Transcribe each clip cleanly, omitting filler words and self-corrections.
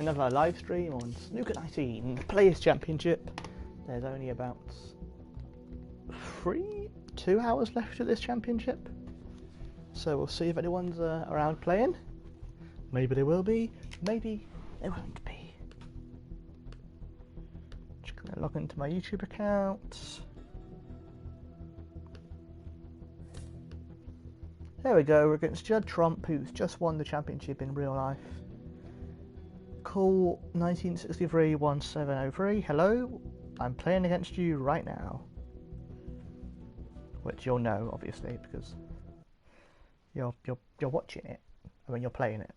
another live stream on Snooker 19 Players Championship. There's only about 2 hours left of this championship, so we'll see if anyone's around playing. Maybe there will be, maybe there won't be. Just gonna log into my YouTube account. There we go, we're against Judd Trump, who's just won the championship in real life. Call 1963-1703. Hello, I'm playing against you right now. Which you'll know, obviously, because you're watching it. I mean, you're playing it.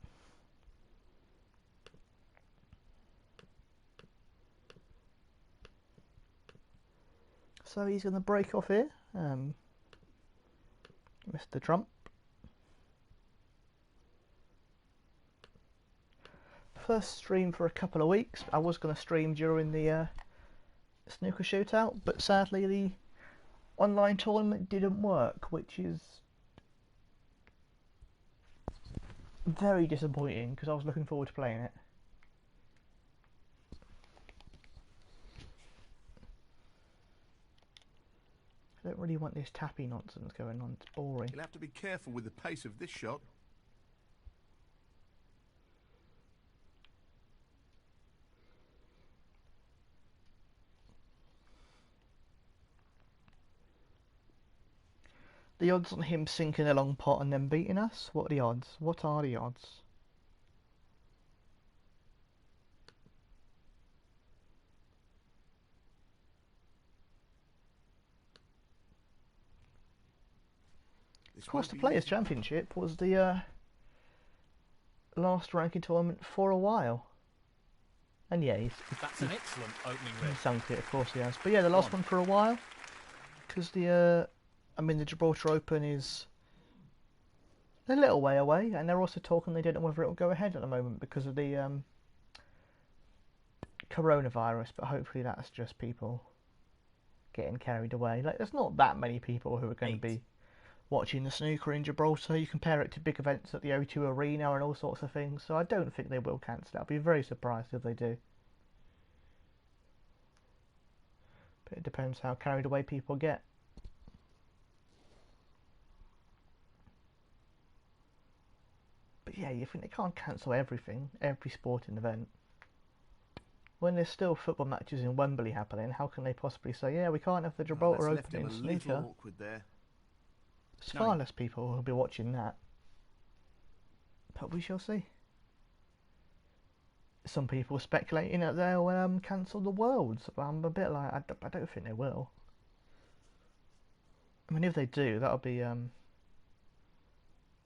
So he's going to break off here, Mr. Trump. First stream for a couple of weeks. I was going to stream during the snooker shootout, but sadly the online tournament didn't work, which is very disappointing because I was looking forward to playing it. I don't really want this tappy nonsense going on, it's boring. You'll have to be careful with the pace of this shot. The odds on him sinking a long pot and then beating us? What are the odds? What are the odds? Of course, the Players' Championship was the last ranking tournament for a while. And yeah, that's an excellent opening riff. He's sunk it, of course he has. But yeah, the last one for a while. Because the Gibraltar Open is a little way away, and they're also talking they don't know whether it will go ahead at the moment because of the coronavirus, but hopefully that's just people getting carried away. Like, there's not that many people who are going to be watching the snooker in Gibraltar. You compare it to big events at the O2 Arena and all sorts of things, so I don't think they will cancel it. I'll be very surprised if they do. But it depends how carried away people get. But yeah, you think they can't cancel everything, every sporting event. When there's still football matches in Wembley happening, how can they possibly say, yeah, we can't have the Gibraltar Open in snooker? There's far less people who'll be watching that. But we shall see. Some people are speculating that they'll cancel the Worlds. I'm a bit like, I don't think they will. I mean, if they do, that'll be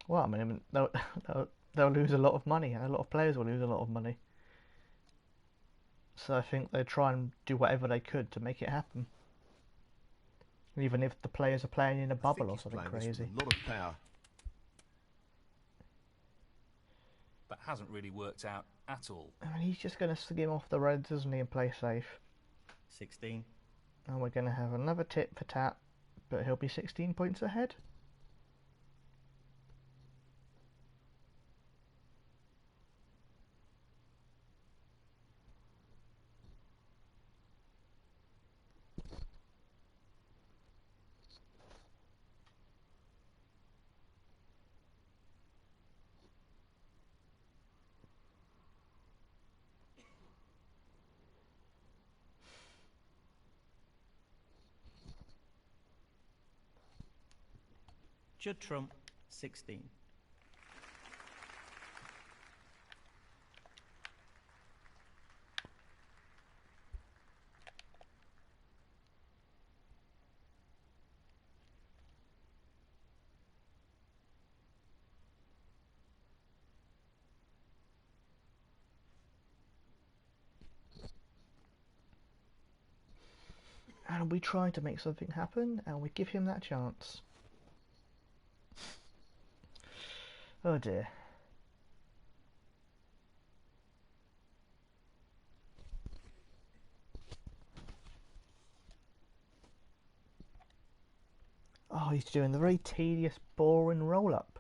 well, I mean, they'll lose a lot of money, and a lot of players will lose a lot of money. So I think they'll try and do whatever they could to make it happen. Even if the players are playing in a bubble or something crazy. A lot of power. That hasn't really worked out at all. I mean, he's just going to skim off the reds, isn't he, and play safe. 16. And we're going to have another tip for tap, but he'll be 16 points ahead. Judd Trump, 16. And we try to make something happen, and we give him that chance. Oh dear. Oh, he's doing the very tedious, boring roll-up.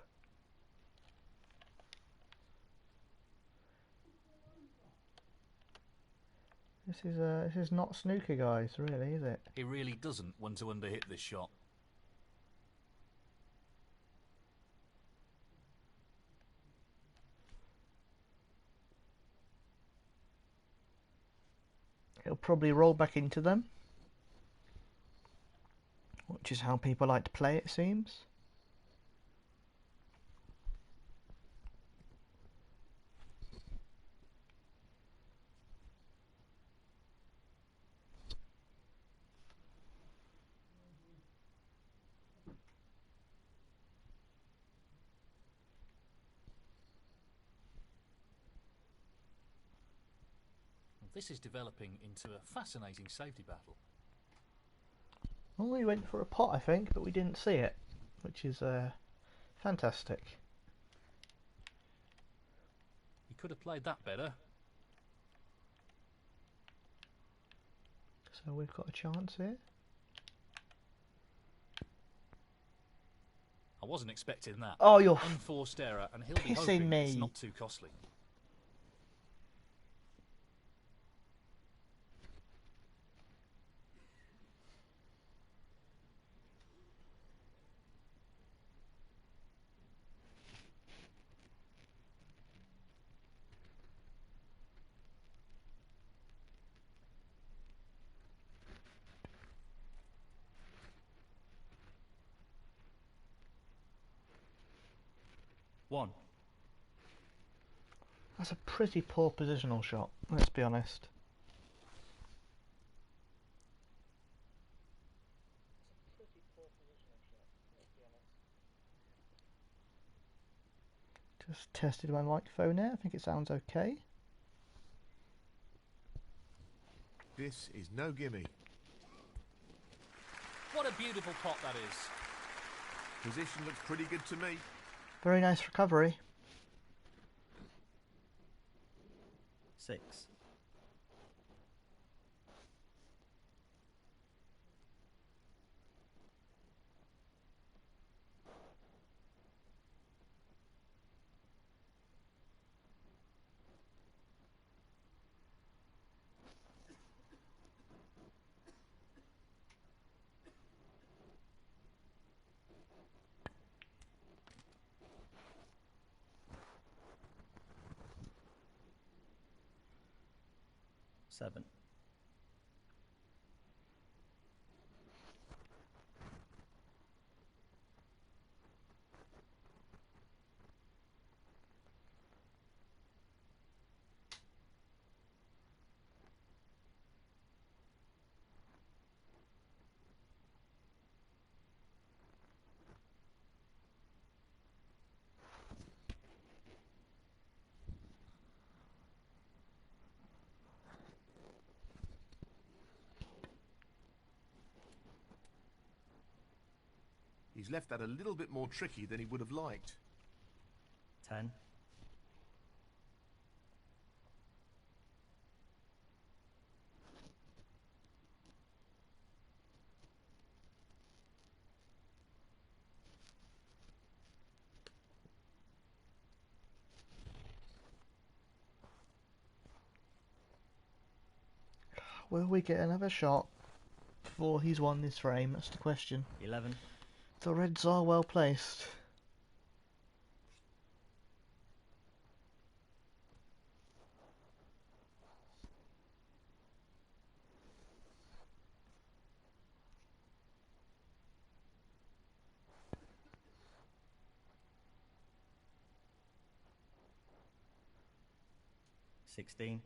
This is not snooker, guys, really, is it? He really doesn't want to underhit this shot. It'll probably roll back into them, which is how people like to play, it seems. This is developing into a fascinating safety battle. Well, we went for a pot, I think, but we didn't see it, which is fantastic. He could have played that better. So we've got a chance here. I wasn't expecting that. Oh, you're Unforced error, and he'll be pissing hoping me. it's not too costly. One. That's a pretty poor positional shot, let's be honest. Just tested my microphone there, I think it sounds okay. This is no gimme. What a beautiful pot that is. Position looks pretty good to me. Very nice recovery. 6. Seven. He's left that a little bit more tricky than he would have liked. 10. Will we get another shot before he's won this frame? That's the question. 11. The reds are well placed. Sixteen.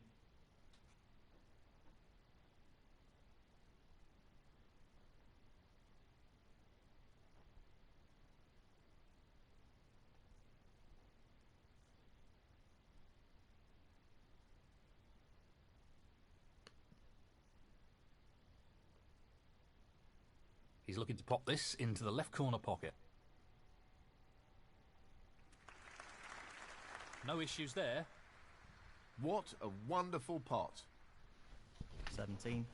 He's looking to pop this into the left corner pocket. No issues there. What a wonderful pot. 17.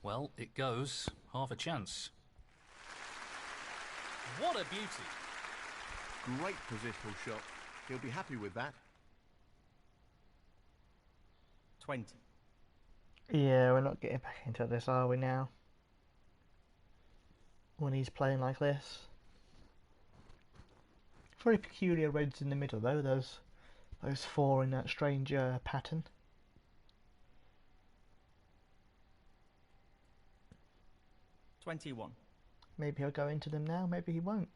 Well, it goes. Half a chance. What a beauty. Great positional shot. He'll be happy with that. 20. Yeah, we're not getting back into this, are we now? When he's playing like this. Very peculiar reds in the middle though, those four in that strange pattern. $21. Maybe he'll go into them now, maybe he won't.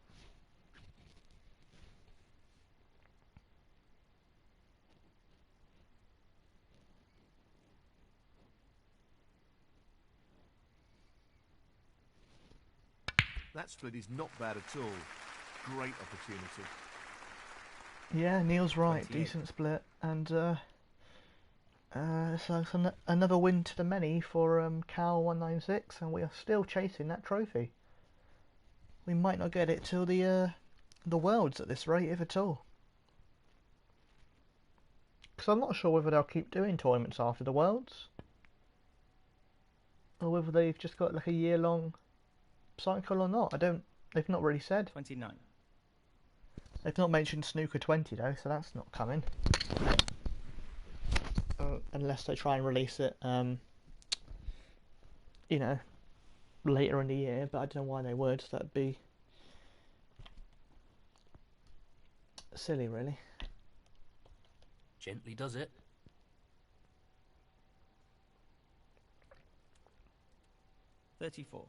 That split is not bad at all. Great opportunity. Yeah, Neil's right. 28. Decent split, and so it's another win to the many for Cal 196, and we are still chasing that trophy. We might not get it till the Worlds at this rate, if at all. Because I'm not sure whether they'll keep doing tournaments after the Worlds, or whether they've just got like a year-long cycle or not. They've not really said. 29. They've not mentioned Snooker 20 though, so that's not coming. Unless they try and release it, you know, later in the year, but I don't know why they would. That'd be silly, really. Gently does it. 34.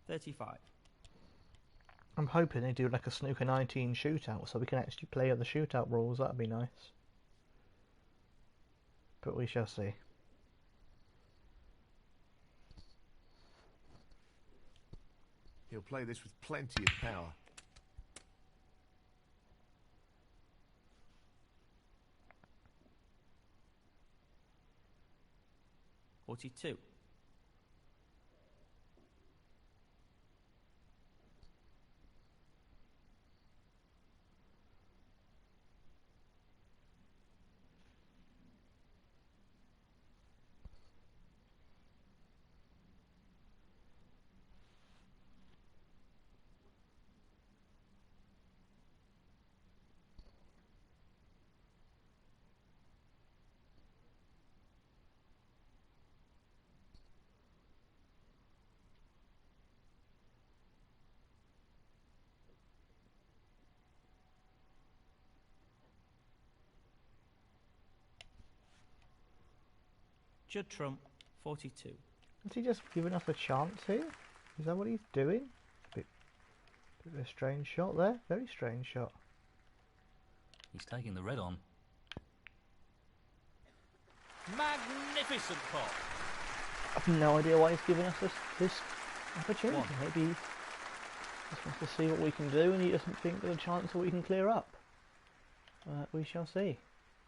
$35. I'm hoping they do like a Snooker 19 shootout, so we can actually play at the shootout rules. That'd be nice. But we shall see. He'll play this with plenty of power. 42. Judd Trump, 42. Is he just giving us a chance here? Is that what he's doing? Bit of a strange shot there. Very strange shot. He's taking the red on. Magnificent pot. I've no idea why he's giving us this opportunity. One. Maybe he just wants to see what we can do, and he doesn't think there's a chance that we can clear up. We shall see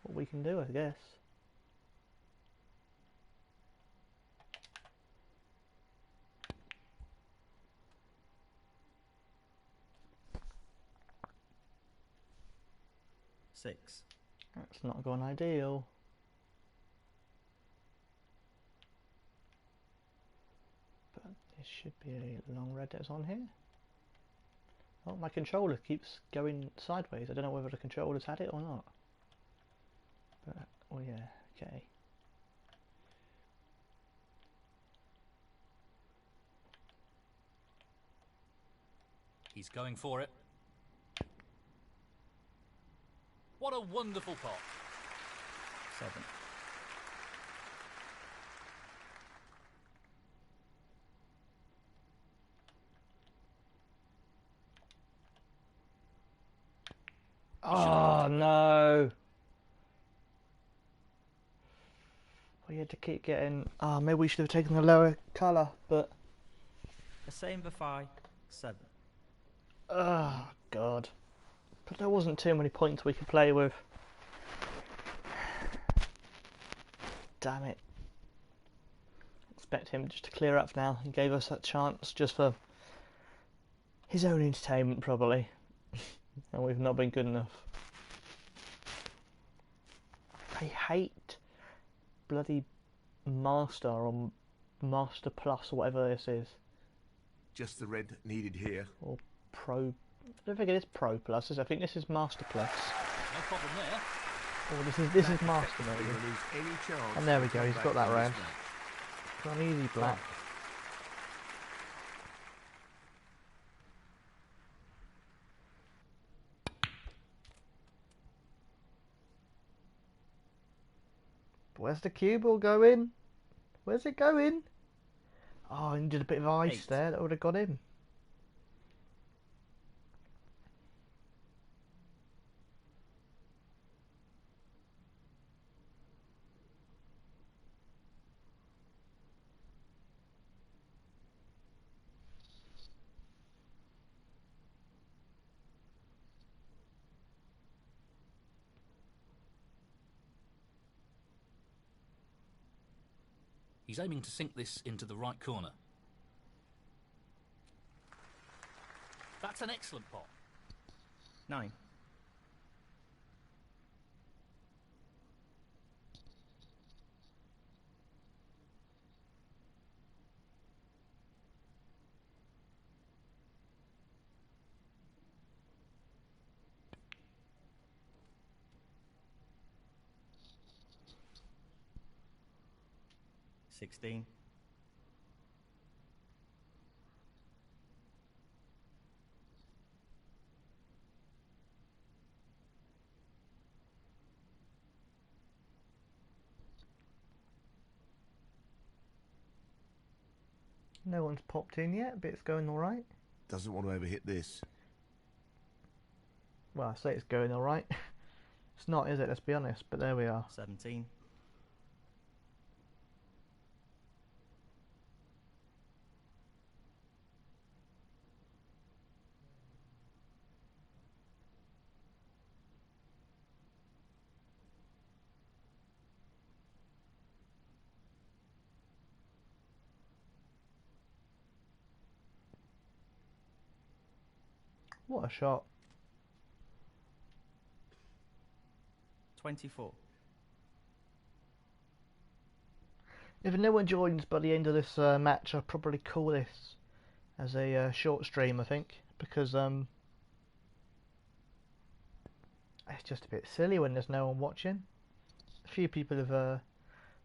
what we can do, I guess. Six. That's not gone ideal. But there should be a long red that's on here. Oh, my controller keeps going sideways. I don't know whether the controller's had it or not. But, oh yeah, okay. He's going for it. What a wonderful pot. 7. Oh no! We had to keep getting. Oh, maybe we should have taken the lower colour, but A same Vafai, 7. Oh, God. But there wasn't too many points we could play with. Damn it. Expect him just to clear up now. He gave us that chance just for his own entertainment, probably. And we've not been good enough. I hate bloody Master or Master Plus or whatever this is. Just the red needed here. Or Pro. I don't think it is Pro Plus. I think this is Master Plus. No problem there. Oh, this is Master Effectively maybe. removes any chance And there we of go. He's comeback got that in this round. match. Got an easy black. Where's the cue ball going? Where's it going? Oh, he did a bit of ice 8. there. That would have got him. He's aiming to sink this into the right corner. That's an excellent pot. 9. $16. No one's popped in yet, but it's going alright. Doesn't want to overhit this. Well, I say it's going alright. It's not, is it? Let's be honest. But there we are. 17. What a shot. 24. If no one joins by the end of this match, I'll probably call this as a short stream, I think. Because it's just a bit silly when there's no one watching. A few people have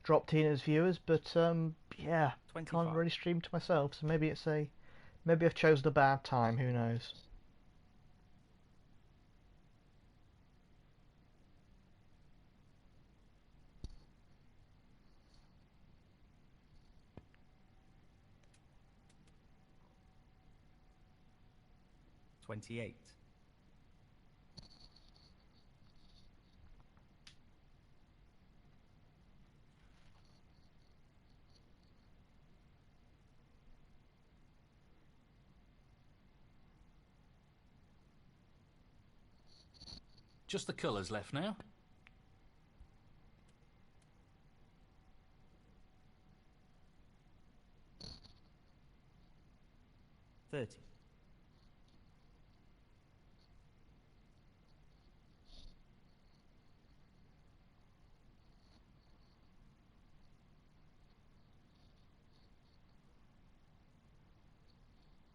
dropped in as viewers, but yeah, 25. can't really stream to myself. So maybe maybe I've chosen a bad time. Who knows? $28. Just the colours left now. $30.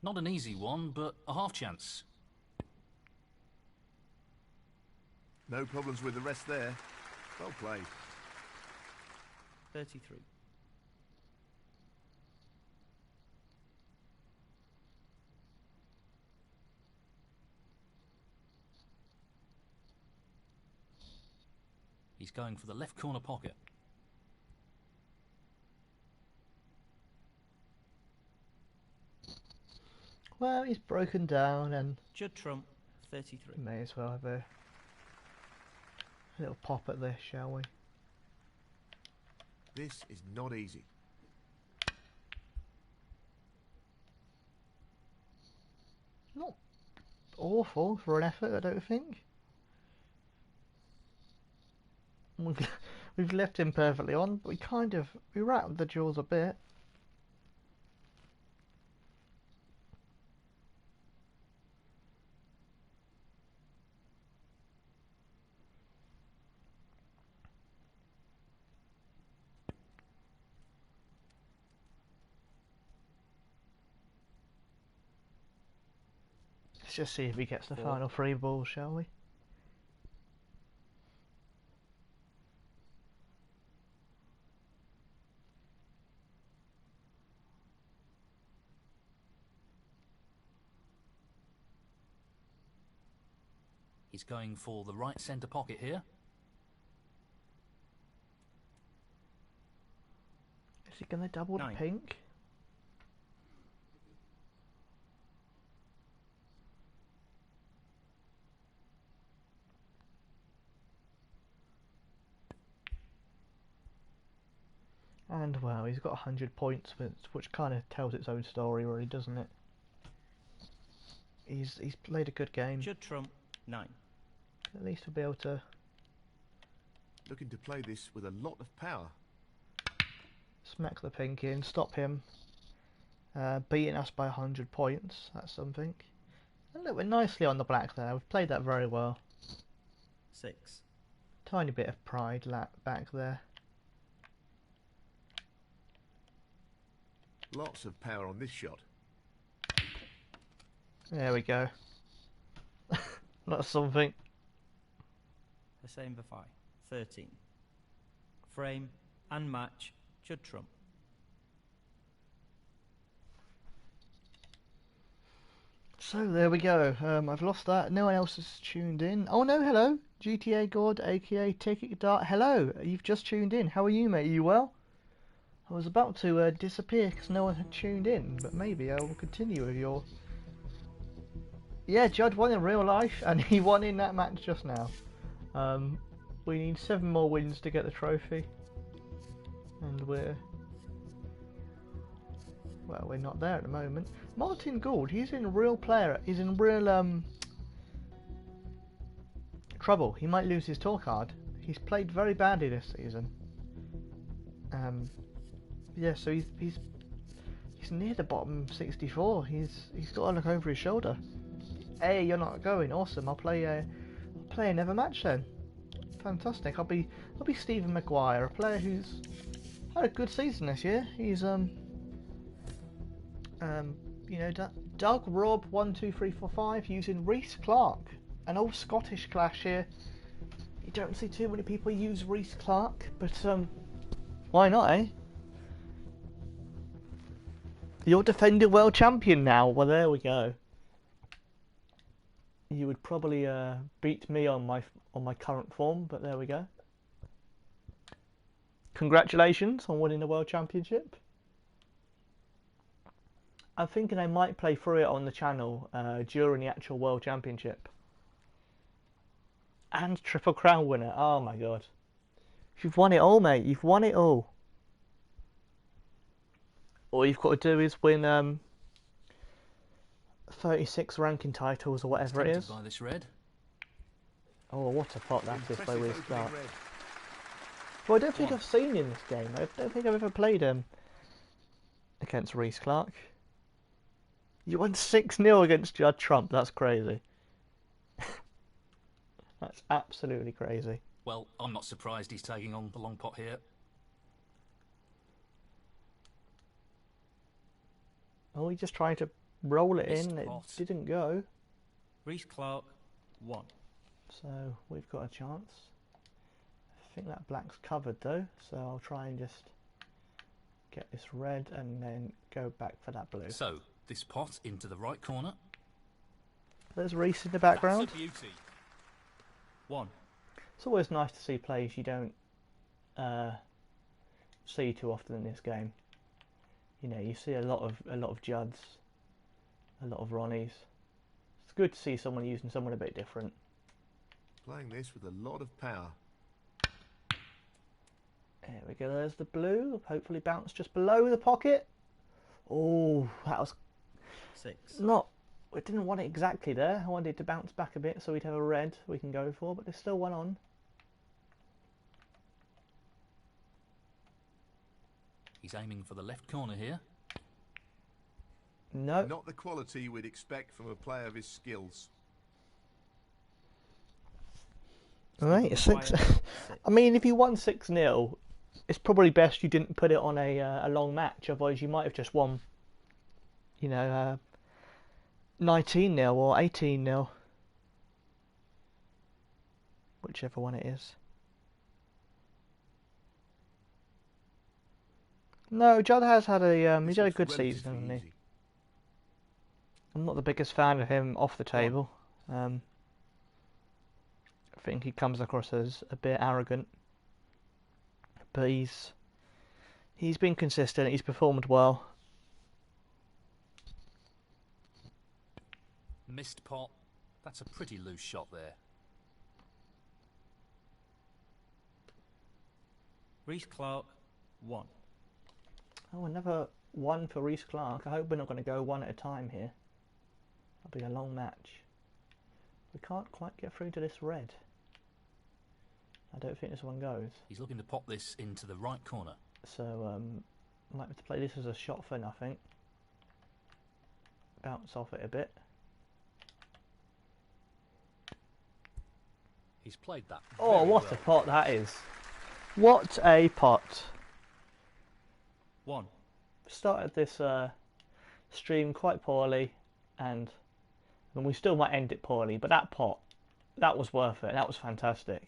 Not an easy one, but a half chance. No problems with the rest there. Well played. 33. He's going for the left corner pocket. Well, he's broken down, and Judd Trump, 33. may as well have a little pop at this, shall we? This is not easy. awful for an effort, I don't think. We've left him perfectly on, but we rattled the jaws a bit. Let's just see if he gets the 4. final 3 balls, shall we? He's going for the right centre pocket here. Is he going to double the 9. pink? And well, he's got 100 points, which kind of tells its own story, really, doesn't it? He's played a good game. Should trump 9. At least he'll be able to Looking to play this with a lot of power. smack the pink in, stop him beating us by 100 points. That's something. And look, we're nicely on the black there. We've played that very well. 6. Tiny bit of pride back there. Lots of power on this shot. There we go. That's something. The same for 5. 13. Frame and match should trump. So there we go. I've lost that. No one else has tuned in. Oh no, hello. GTA God, aka Ticket Dart. Hello. You've just tuned in. How are you, mate? Are you well? I was about to disappear because no one had tuned in, but maybe I will continue with your... Yeah, Judd won in real life, and he won in that match just now. We need 7 more wins to get the trophy. And we're not there at the moment. Martin Gould, he's in real trouble. He might lose his tour card. He's played very badly this season. Yeah, so he's near the bottom 64. He's got to look over his shoulder. Hey, you're not going. Awesome. I'll play another match then. Fantastic. I'll be Stephen Maguire, a player who's had a good season this year. He's Doug Rob 1 2 3 4 5 using Reece Clark, an old Scottish clash here. You don't see too many people use Reece Clark, but why not, eh? You're defending world champion now. Well, there we go. You would probably beat me on my current form, but there we go. Congratulations on winning the world championship. I'm thinking I might play through it on the channel during the actual world championship. And Triple Crown winner. Oh my god. You've won it all, mate. You've won it all. All you've got to do is win 36 ranking titles or whatever it is. By this red. Oh, what a pot that is by Impressive Reece opening Clark. red. Well, I don't think I've seen in this game. I don't think I've ever played him against Reece Clark. You won 6-0 against Judd Trump. That's crazy. That's absolutely crazy. Well, I'm not surprised he's taking on the long pot here. Oh, he just tried to roll it Missed in. It pot. didn't go. Reece Clark 1. So we've got a chance. I think that black's covered though. So I'll try and just get this red and then go back for that blue. So, this pot into the right corner. There's Reece in the background. That's a beauty. 1. It's always nice to see players you don't see too often in this game. You know, you see a lot of Judds, a lot of Ronnies. It's good to see someone using someone a bit different. Playing this with a lot of power. There we go, there's the blue. Hopefully bounce just below the pocket. Oh, that was 6. not I didn't want it exactly there. I wanted it to bounce back a bit so we'd have a red we can go for, but there's still one on. He's aiming for the left corner here. No. Not the quality we'd expect from a player of his skills. Right, six. I mean, if you won 6-0, it's probably best you didn't put it on a long match. Otherwise, you might have just won, 19-0 or 18-0, whichever one it is. No, Judd has had he's had a good season, hasn't he? I'm not the biggest fan of him off the table. I think he comes across as a bit arrogant, but he's been consistent. He's performed well. Missed pot. That's a pretty loose shot there. Reece Clark, 1. Oh, another 1 for Reece Clark. I hope we're not going to go one at a time here. That'll be a long match. We can't quite get through to this red. I don't think this one goes. He's looking to pop this into the right corner. So, might have to play this as a shot for nothing. Bounce off it a bit. He's played that. Oh, what well. a pot that is. What a pot. 1. Started this stream quite poorly, and we still might end it poorly, but that pot, that was worth it. That was fantastic.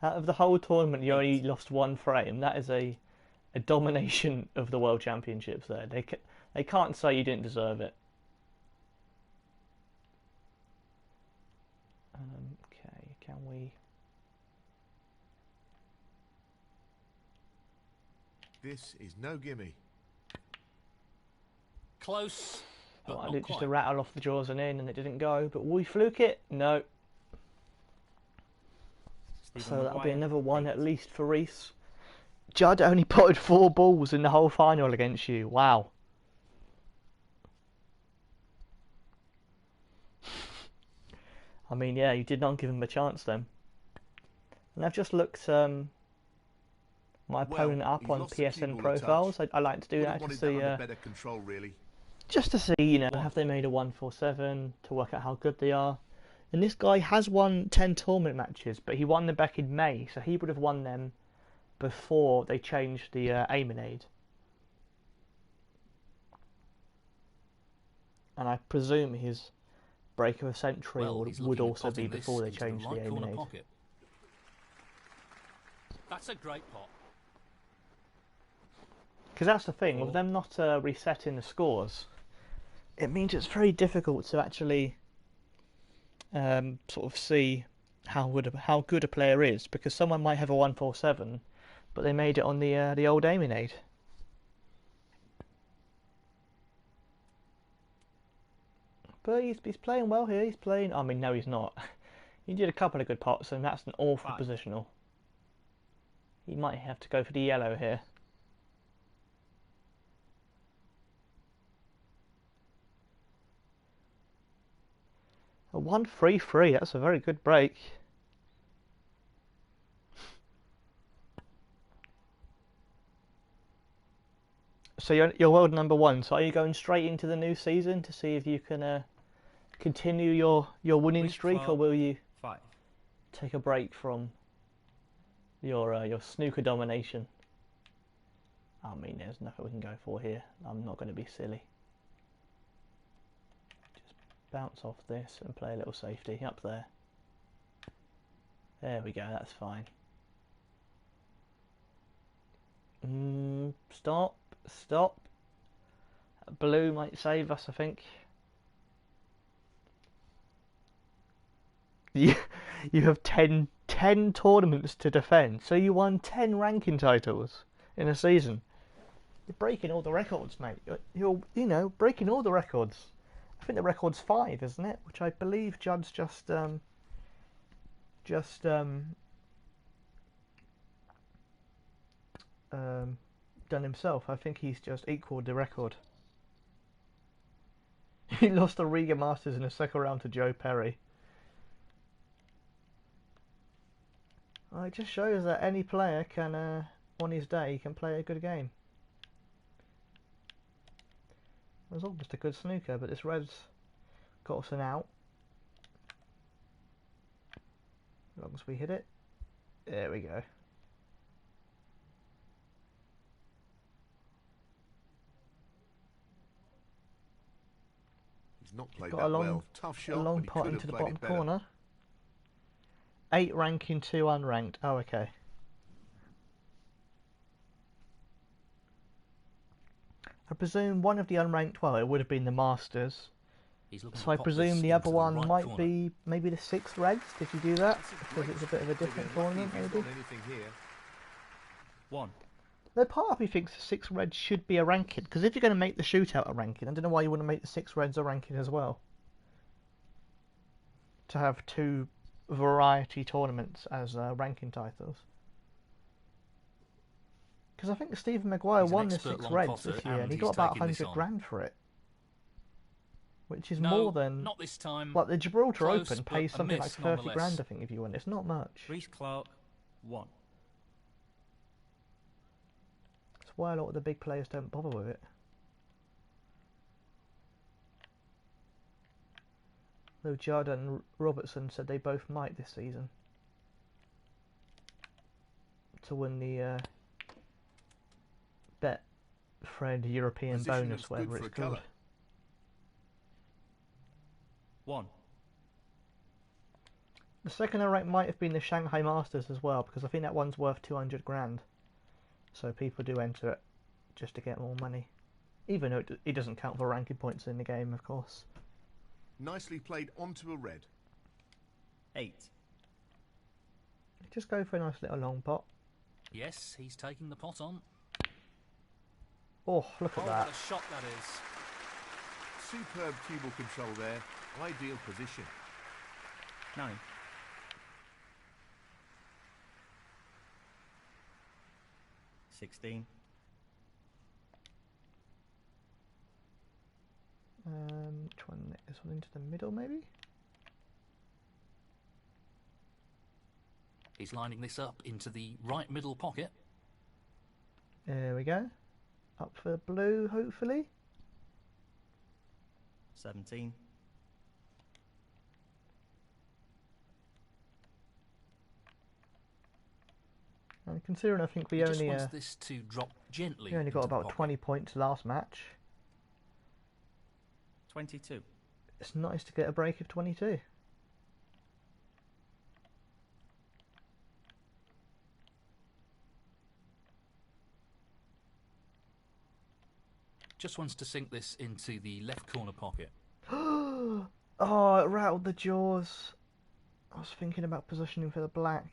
Out of the whole tournament, you only lost 1 frame. That is a domination of the World Championships there. They can't say you didn't deserve it. Okay, can we... This is no gimme. Close, I but wanted not it just quite. to rattle off the jaws and in, and it didn't go. But will we fluke it? No. Stephen So that'll be Maguire, another 1 8. at least for Reece. Judd only potted 4 balls in the whole final against you. Wow. I mean, yeah, you did not give him a chance then. And I've just looked my opponent up he's on lost the PSN keyboard a profiles. I like to do Would that have to wanted see, that under better control, really. just to see, have they made a 147 to work out how good they are. And this guy has won 10 tournament matches, but he won them back in May, so he would have won them before they changed the aiming aid. And I presume his break of a century Well, he's would looking at also be potting this before they into changed the right aiming corner aid. pocket. That's a great pot. Because that's the thing, 4. with them not resetting the scores, it means it's very difficult to actually sort of see how good a player is, because someone might have a 147, but they made it on the old aiming aid. But he's playing well here. He's playing. I mean, no, he's not. He did a couple of good pots, and that's an awful 5. positional. He might have to go for the yellow here. A 1-3-3. That's a very good break. So you're world number 1. So are you going straight into the new season to see if you can continue your winning Reece streak, or Clark, will you 5. take a break from your snooker domination? I mean, there's nothing we can go for here. I'm not going to be silly. Just bounce off this and play a little safety up there. There we go. That's fine. Stop. Stop. Blue might save us, I think. You have 10 tournaments to defend, so you won 10 ranking titles in a season. You're breaking all the records, mate. You're breaking all the records. I think the record's 5, isn't it? Which I believe Judd's just done himself. I think he's just equalled the record. He lost the Riga Masters in the second round to Joe Perry. Well, it just shows that any player can, on his day, can play a good game. It was almost a good snooker, but this red's got us an out. As long as we hit it. There we go. He's not played Got that a long, well. Tough shot, a long but he pot could into have the played bottom it better. corner. 8 ranking, 2 unranked. Oh, okay. I presume one of the unranked, well, it would have been the Masters. He's looking So to I pop presume this the other into one right might corner. be maybe the 6 Reds. Did you do that? That's Because great it's a bit of a shot. He'll be different unlucky tournament, if he's maybe? got anything here. 1. No, part of me thinks the 6 Reds should be a ranking. Because if you're going to make the shootout a ranking, I don't know why you wouldn't make the 6 Reds a ranking as well. To have 2 variety tournaments as ranking titles. Because I think Stephen Maguire He's an won the expert 6 long Reds potter this year, and and he he's got about taking this 100 on. grand for it. Which is No, more than... not this time. Like the Gibraltar Close, Open but pays a something miss like 30 nonetheless. grand, I think, if you win. It's not much. Reece Clark, 1. That's why a lot of the big players don't bother with it. Though Judd and Robertson said they both might this season. To win the Bet Fred European Position bonus, looks whatever good for it's a colour. called. 1. The second rank might have been the Shanghai Masters as well, because I think that one's worth 200 grand. So people do enter it just to get more money. Even though it doesn't count for ranking points in the game, of course. Nicely played onto a red. 8. Just go for a nice little long pot. Yes, he's taking the pot on. Oh, look at Oh, that. what a shot that is. Superb cue ball control there. Ideal position. 9. 16. Which one? This one into the middle, maybe? He's lining this up into the right middle pocket. There we go. Up for blue, hopefully. 17. And considering I think we He just only wants this to drop gently. we only got into the about pocket. 20 points last match, 22. it's nice to get a break of 22. Just wants to sink this into the left corner pocket. Oh, it rattled the jaws. I was thinking about positioning for the black.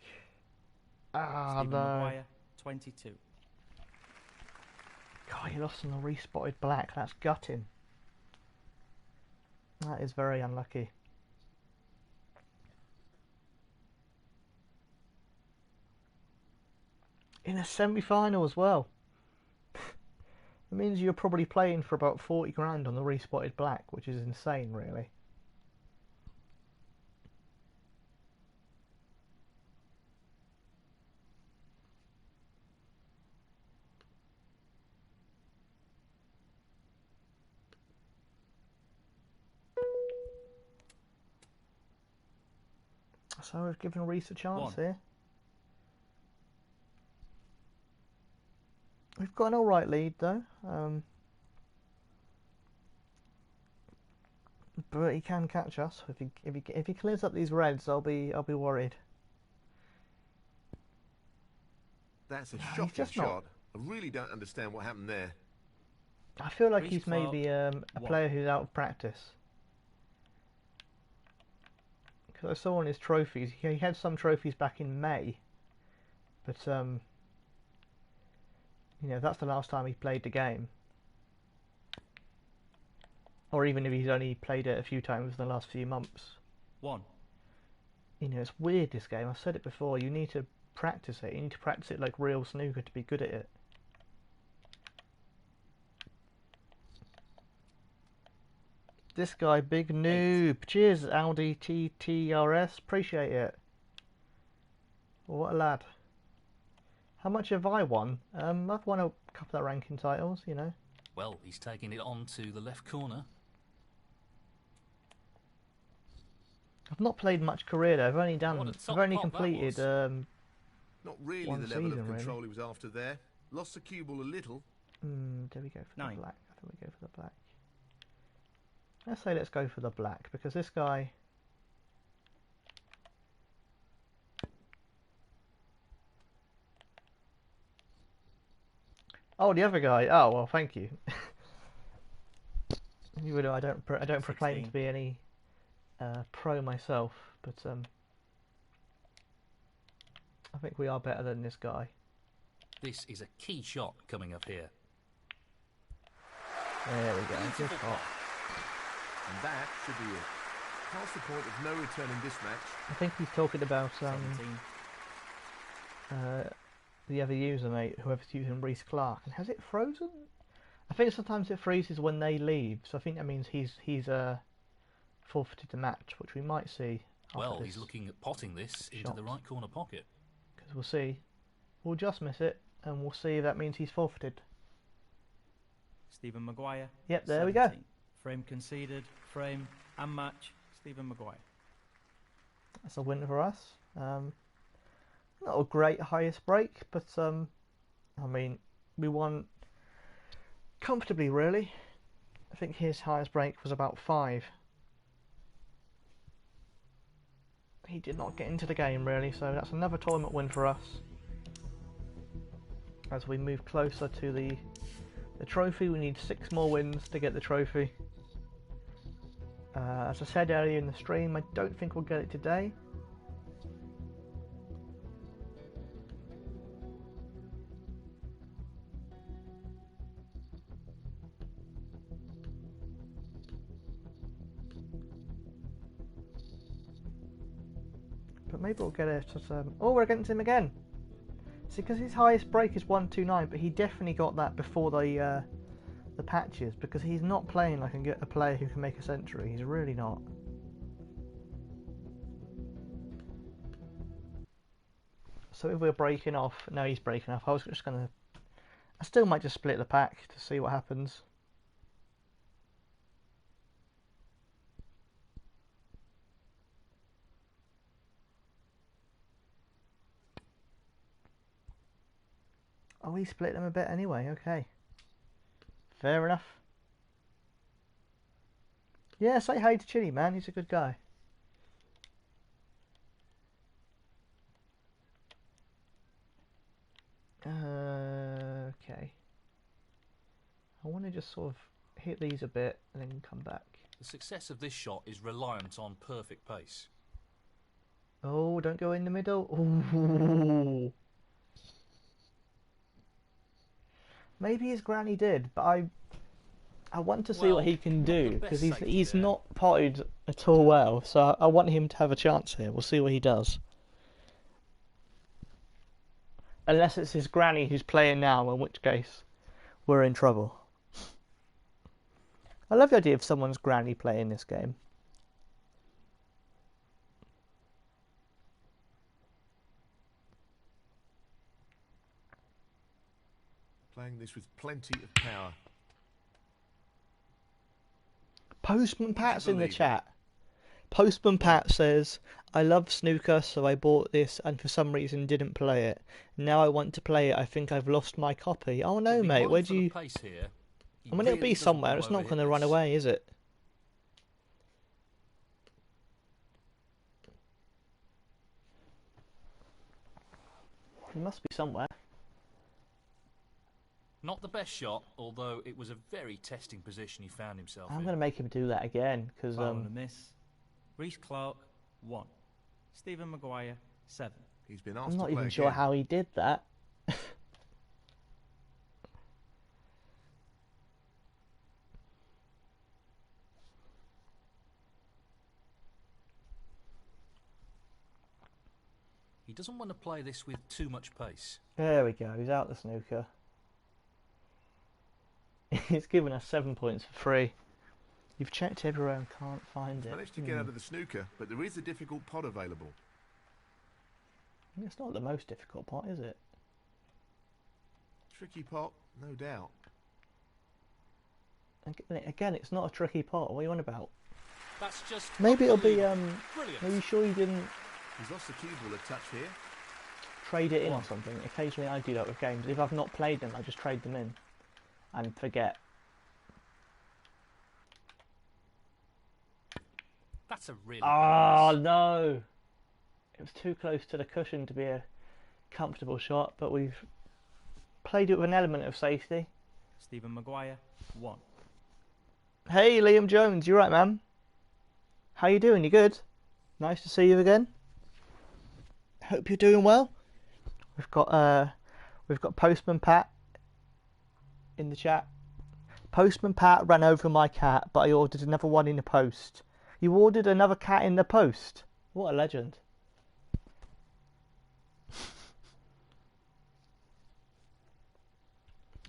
Ah, Stephen no. Maguire, 22. God, he lost on the respotted black. That's gutting. That is very unlucky. In a semi-final as well. It means you're probably playing for about 40 grand on the respotted black, which is insane, really. So we've given Reese a chance here. We've got an alright lead though. But he can catch us. If he clears up these reds, I'll be worried. That's a he's shocking just not- shot. I really don't understand what happened there. I feel like Reece he's Clark, maybe a one. player who's out of practice. Because I saw on his trophies, he had some trophies back in May, but you know, that's the last time he played the game. Or even if he's only played it a few times in the last few months. 1. You know, it's weird, this game. I've said it before, you need to practice it. You need to practice it like real snooker to be good at it. This guy, big noob. Cheers, Audi TTRS. Appreciate it. What a lad. How much have I won? I've won a couple of ranking titles, you know. Well, he's taking it on to the left corner. I've not played much career though. I've only completed Not really one the level season, of control really. he was after there. Lost the cue ball a little. Do we go for 9. the black? I think we go for the black. Let's go for the black because this guy. Oh, the other guy. Oh well, thank you. You know, I don't proclaim 16. to be any pro myself, but I think we are better than this guy. This is a key shot coming up here. There we go. Good shot. And that should be it. Past the point of no return in this match. I think he's talking about 17. the other user, mate, whoever's using Reese Clark. And has it frozen? I think sometimes it freezes when they leave, so I think that means he's forfeited the match, which we might see. Well, he's looking at potting this into the right corner pocket. Because we'll see. We'll just miss it, and we'll see if that means he's forfeited. Stephen Maguire. Yep, there 17. we go. Frame conceded, frame and match, Stephen Maguire. That's a win for us. Not a great highest break, but I mean, we won comfortably, really. I think his highest break was about 5. He did not get into the game, really, so that's another tournament win for us. As we move closer to the trophy, we need 6 more wins to get the trophy. As I said earlier in the stream, I don't think we'll get it today. But maybe we'll get it at... Oh, we're against him again! See, because his highest break is 129, but he definitely got that before the patches, because he's not playing like a player who can make a century. He's really not. So if we're breaking off... No, he's breaking off. I was just going to... I still might just split the pack to see what happens. Oh, he split them a bit anyway, okay. Fair enough. Yeah, say hi to Chili, man. He's a good guy. Okay. I want to just sort of hit these a bit and then come back. The success of this shot is reliant on perfect pace. Oh, don't go in the middle. Ooh. Maybe his granny did, but I want to see what he can do, because he's not potted at all well, so I want him to have a chance here. We'll see what he does. Unless it's his granny who's playing now, in which case we're in trouble. I love the idea of someone's granny playing this game. Playing this with plenty of power. Postman Pat's in the chat. Postman Pat says, I love snooker, so I bought this and for some reason didn't play it. Now I want to play it. I think I've lost my copy. Oh no, mate, where'd you... I mean, it'll be somewhere. It's not going to run away, is it? It must be somewhere. Not the best shot, although it was a very testing position he found himself in. I'm going to make him do that again, because... Foul and a miss. Reece Clark, 1. Stephen Maguire, 7. He's been asked I'm not to play even sure again. how he did that. He doesn't want to play this with too much pace. There we go, he's out the snooker. He's given us 7 points for free. You've checked everywhere and can't find it. Managed to get out of the snooker, but there is a difficult pot available. It's not the most difficult pot, is it? Tricky pot, no doubt. Again, it's not a tricky pot. What are you on about? That's just Maybe it'll be brilliant. Are you sure you didn't He's lost the cue ball a touch here. trade it in or something? Occasionally I do that with games. If I've not played them, I just trade them in and forget. That's a really Oh bad miss. no! It was too close to the cushion to be a comfortable shot, but we've played it with an element of safety. Stephen Maguire, 1. Hey Liam Jones, you right, man? How you doing? You good? Nice to see you again. Hope you're doing well. We've got Postman Pat in the chat. Postman Pat ran over my cat, but I ordered another one in the post. You ordered another cat in the post? What a legend.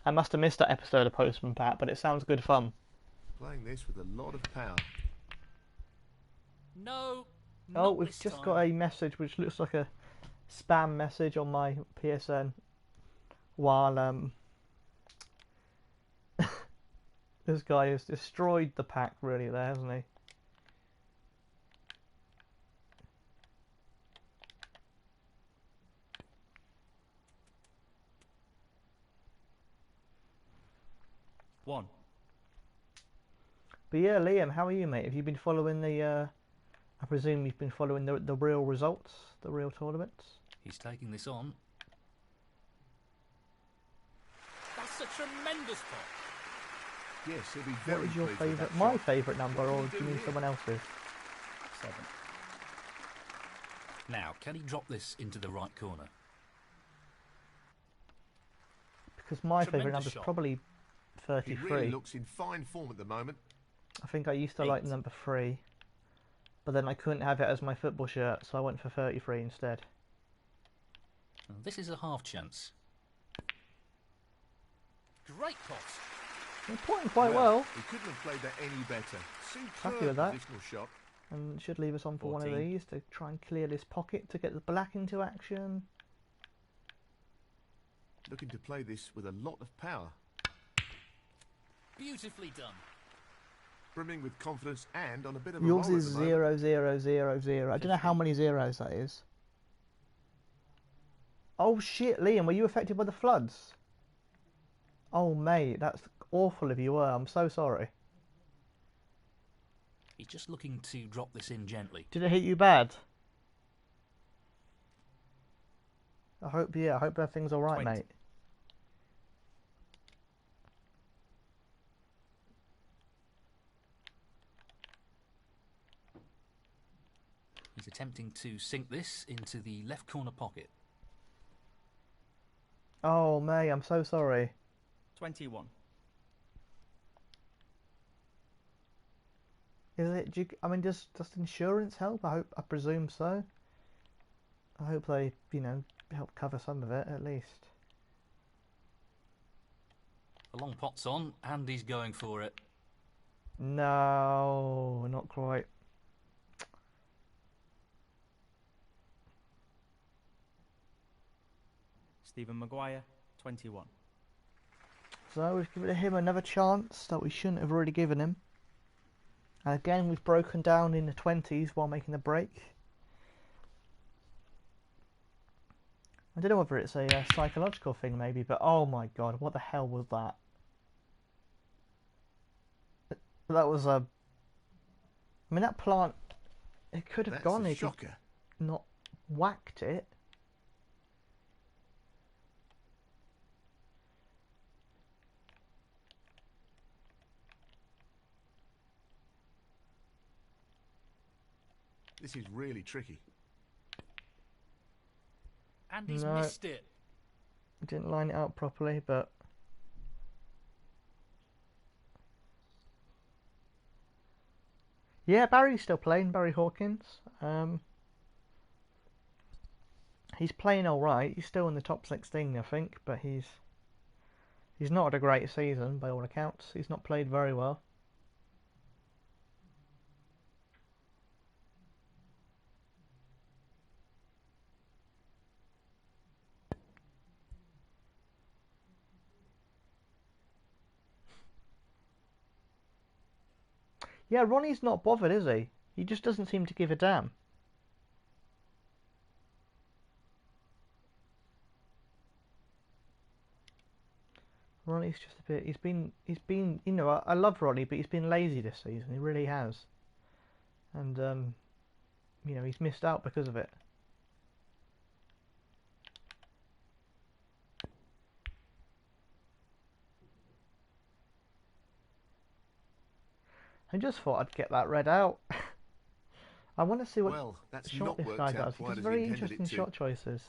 I must have missed that episode of Postman Pat, but it sounds good fun. Playing this with a lot of power. No. Oh, not we've this just time. got a message which looks like a spam message on my PSN while this guy has destroyed the pack really there, hasn't he? One. But yeah, Liam, how are you, mate? Have you been following the I presume you've been following the real results, the real tournaments? He's taking this on. That's a tremendous pot. Yes, he'll be very What is your pleased with favourite? that My shot. favourite number, What or can do he you do mean here? someone else's? 7. Now, can he drop this into the right corner? Because my favourite Tremendous number is shot. probably He 33. really looks in fine form at the moment. I think I used to like 8. number 3, but then I couldn't have it as my football shirt, so I went for 33 instead. Now, this is a half chance. Great pot. We're putting quite well, He couldn't have played that any better. Happy Superb with that. positional shot. and should leave us on for one of 14. these to try and clear this pocket to get the black into action. Looking to play this with a lot of power. Beautifully done. Brimming with confidence and on a bit of a Yours roll at is the moment. 0, 0, 0, 0. I don't know how many zeros that is. Oh shit, Liam, were you affected by the floods? Oh mate, that's awful if you were. I'm so sorry. He's just looking to drop this in gently. Did it hit you bad? I hope everything's alright, 20. mate. He's attempting to sink this into the left corner pocket. Oh mate, I'm so sorry. 21. Is it? I mean, does insurance help? I presume so. I hope they, help cover some of it at least. The long pot's on, and he's going for it. No, not quite. Stephen Maguire, 21. So we've given him another chance that we shouldn't have already given him. And again, we've broken down in the 20s while making the break. I don't know whether it's a psychological thing maybe, but oh my god, what the hell was that? That was a... I mean, that plant, it could have That's gone a if you shocker. not whacked it. This is really tricky. And he's No. missed it. Didn't line it up properly, but... Yeah, Barry's still playing, Barry Hawkins. He's playing alright. He's still in the top 16, I think, but he's not had a great season by all accounts. He's not played very well. Yeah, Ronnie's not bothered, is he? He just doesn't seem to give a damn. Ronnie's just a bit. He's been. You know, I love Ronnie, but he's been lazy this season. He really has. And you know, he's missed out because of it. I just thought I'd get that read out. I want to see what Well, that's shot not this worked guy out does. He quite does as very he intended interesting it to. shot choices.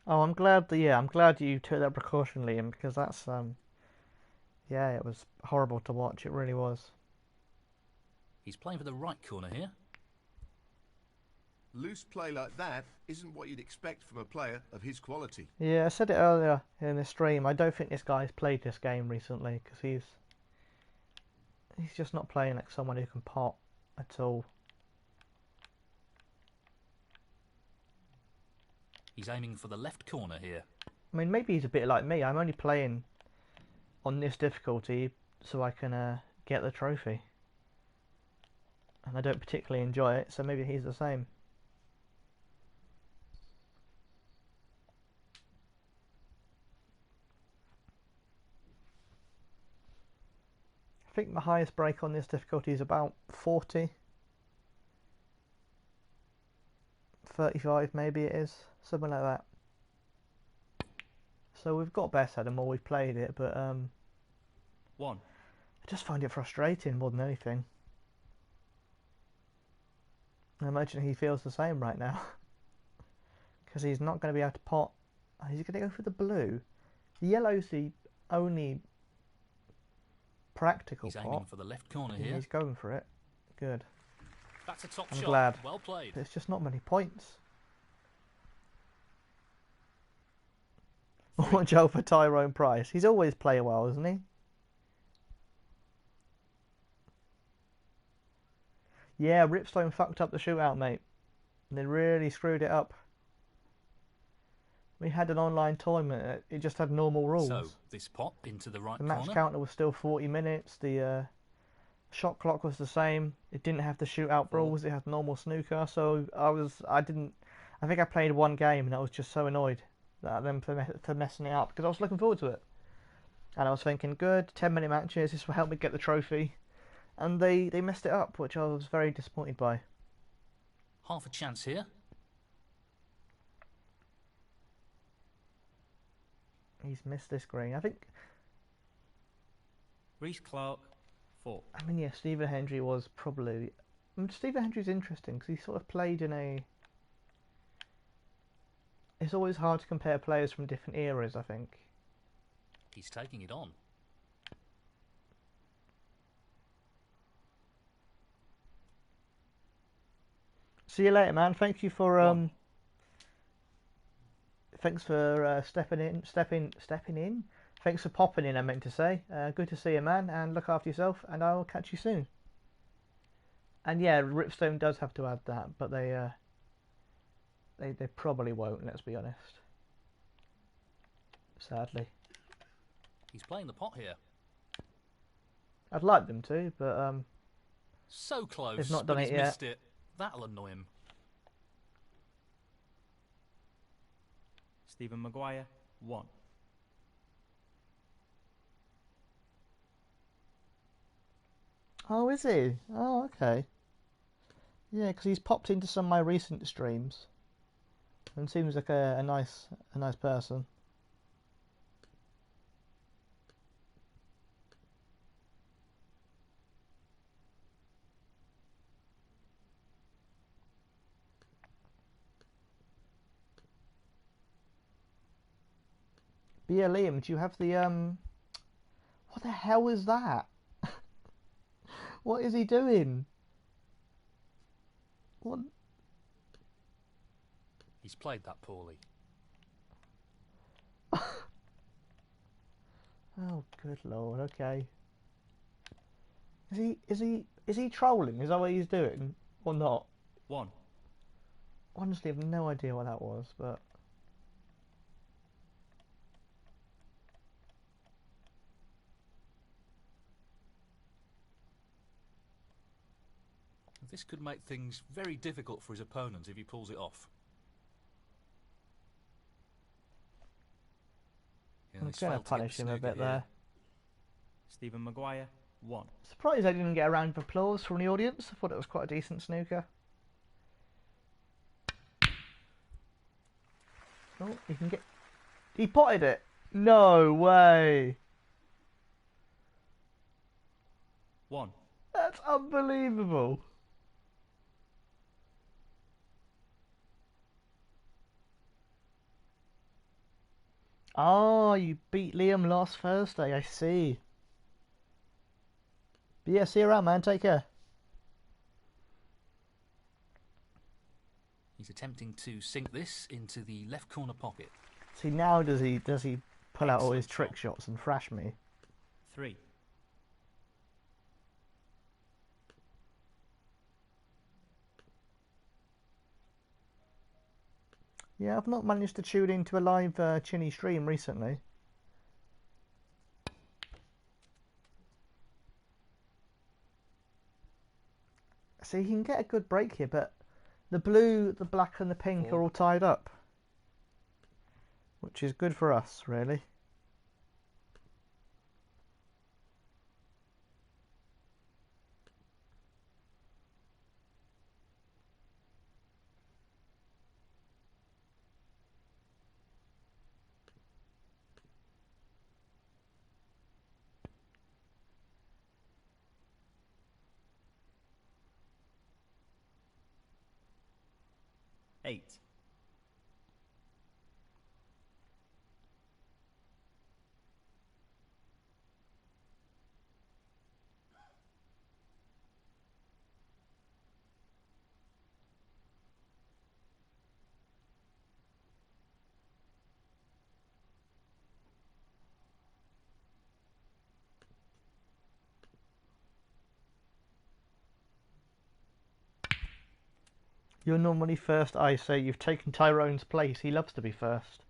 Oh, I'm glad that, yeah, I'm glad you took that precaution, Liam, because that's yeah, it was horrible to watch. It really was. He's playing for the right corner here. Loose play like that isn't what you'd expect from a player of his quality. Yeah, I said it earlier in the stream. I don't think this guy's played this game recently because he's just not playing like someone who can pot at all. He's aiming for the left corner here. I mean, maybe he's a bit like me. I'm only playing on this difficulty so I can get the trophy. And I don't particularly enjoy it, so maybe he's the same. I think my highest break on this difficulty is about 40. 35 maybe it is, something like that. So we've got better the more we've played it, but I just find it frustrating more than anything. I imagine he feels the same right now. Because he's not going to be able to pot. He's going to go for the blue. The yellow's the only practical He's pot. aiming for the left corner here. He's going for it. Good. That's a top I'm shot. glad. Well played. There's just not many points. Watch out for Tyrone Price. He's always playing well, isn't he? Yeah, Ripstone fucked up the shootout, mate. They really screwed it up. We had an online tournament. It just had normal rules. So, this pot into the right The match corner. counter was still 40 minutes. The shot clock was the same. It didn't have the shootout rules. It had normal snooker. So I think I played one game and I was just so annoyed at them for messing it up because I was looking forward to it. And I was thinking, good, 10-minute matches. This will help me get the trophy. And they messed it up, which I was very disappointed by. Half a chance here. He's missed this green. I think. Reece Clark, 4. I mean, yeah, Stephen Hendry was probably. I mean, Stephen Hendry's interesting because he sort of played in a. It's always hard to compare players from different eras, I think. He's taking it on. See you later, man. Thank you for Thanks for stepping in. Thanks for popping in. I meant to say. Good to see you, man. And look after yourself. And I will catch you soon. And yeah, Ripstone does have to add that, but they probably won't. Let's be honest. Sadly. He's playing the pot here. I'd like them to, but So close. they've not but done he's it yet. missed it. That'll annoy him. Stephen Maguire, 1. Oh, is he? Oh, okay. Yeah, because he's popped into some of my recent streams, and seems like a nice person. But yeah, Liam, do you have the What the hell is that? What is he doing? What? He's played that poorly. Oh, good lord. Okay. Is he trolling? Is that what he's doing, or not? 1. Honestly, I have no idea what that was, but This could make things very difficult for his opponent if he pulls it off. Yeah, I'm he's going to failed to get the punish him a snooker bit here. there. Stephen Maguire, 1. Surprised I didn't get a round of applause from the audience. I thought it was quite a decent snooker. Oh, he can get... He potted it! No way! 1. That's unbelievable! Oh, you beat Liam last Thursday, I see. But yeah, see you around, man. Take care. He's attempting to sink this into the left corner pocket. See, now does he pull out all his Excellent trick shot. shots and thrash me? 3. Yeah, I've not managed to tune into a live Chinny stream recently. See, he can get a good break here, but the blue, the black and the pink 4. are all tied up. Which is good for us, really. Eight. You're normally first, I say. You've taken Tyrone's place. He loves to be first.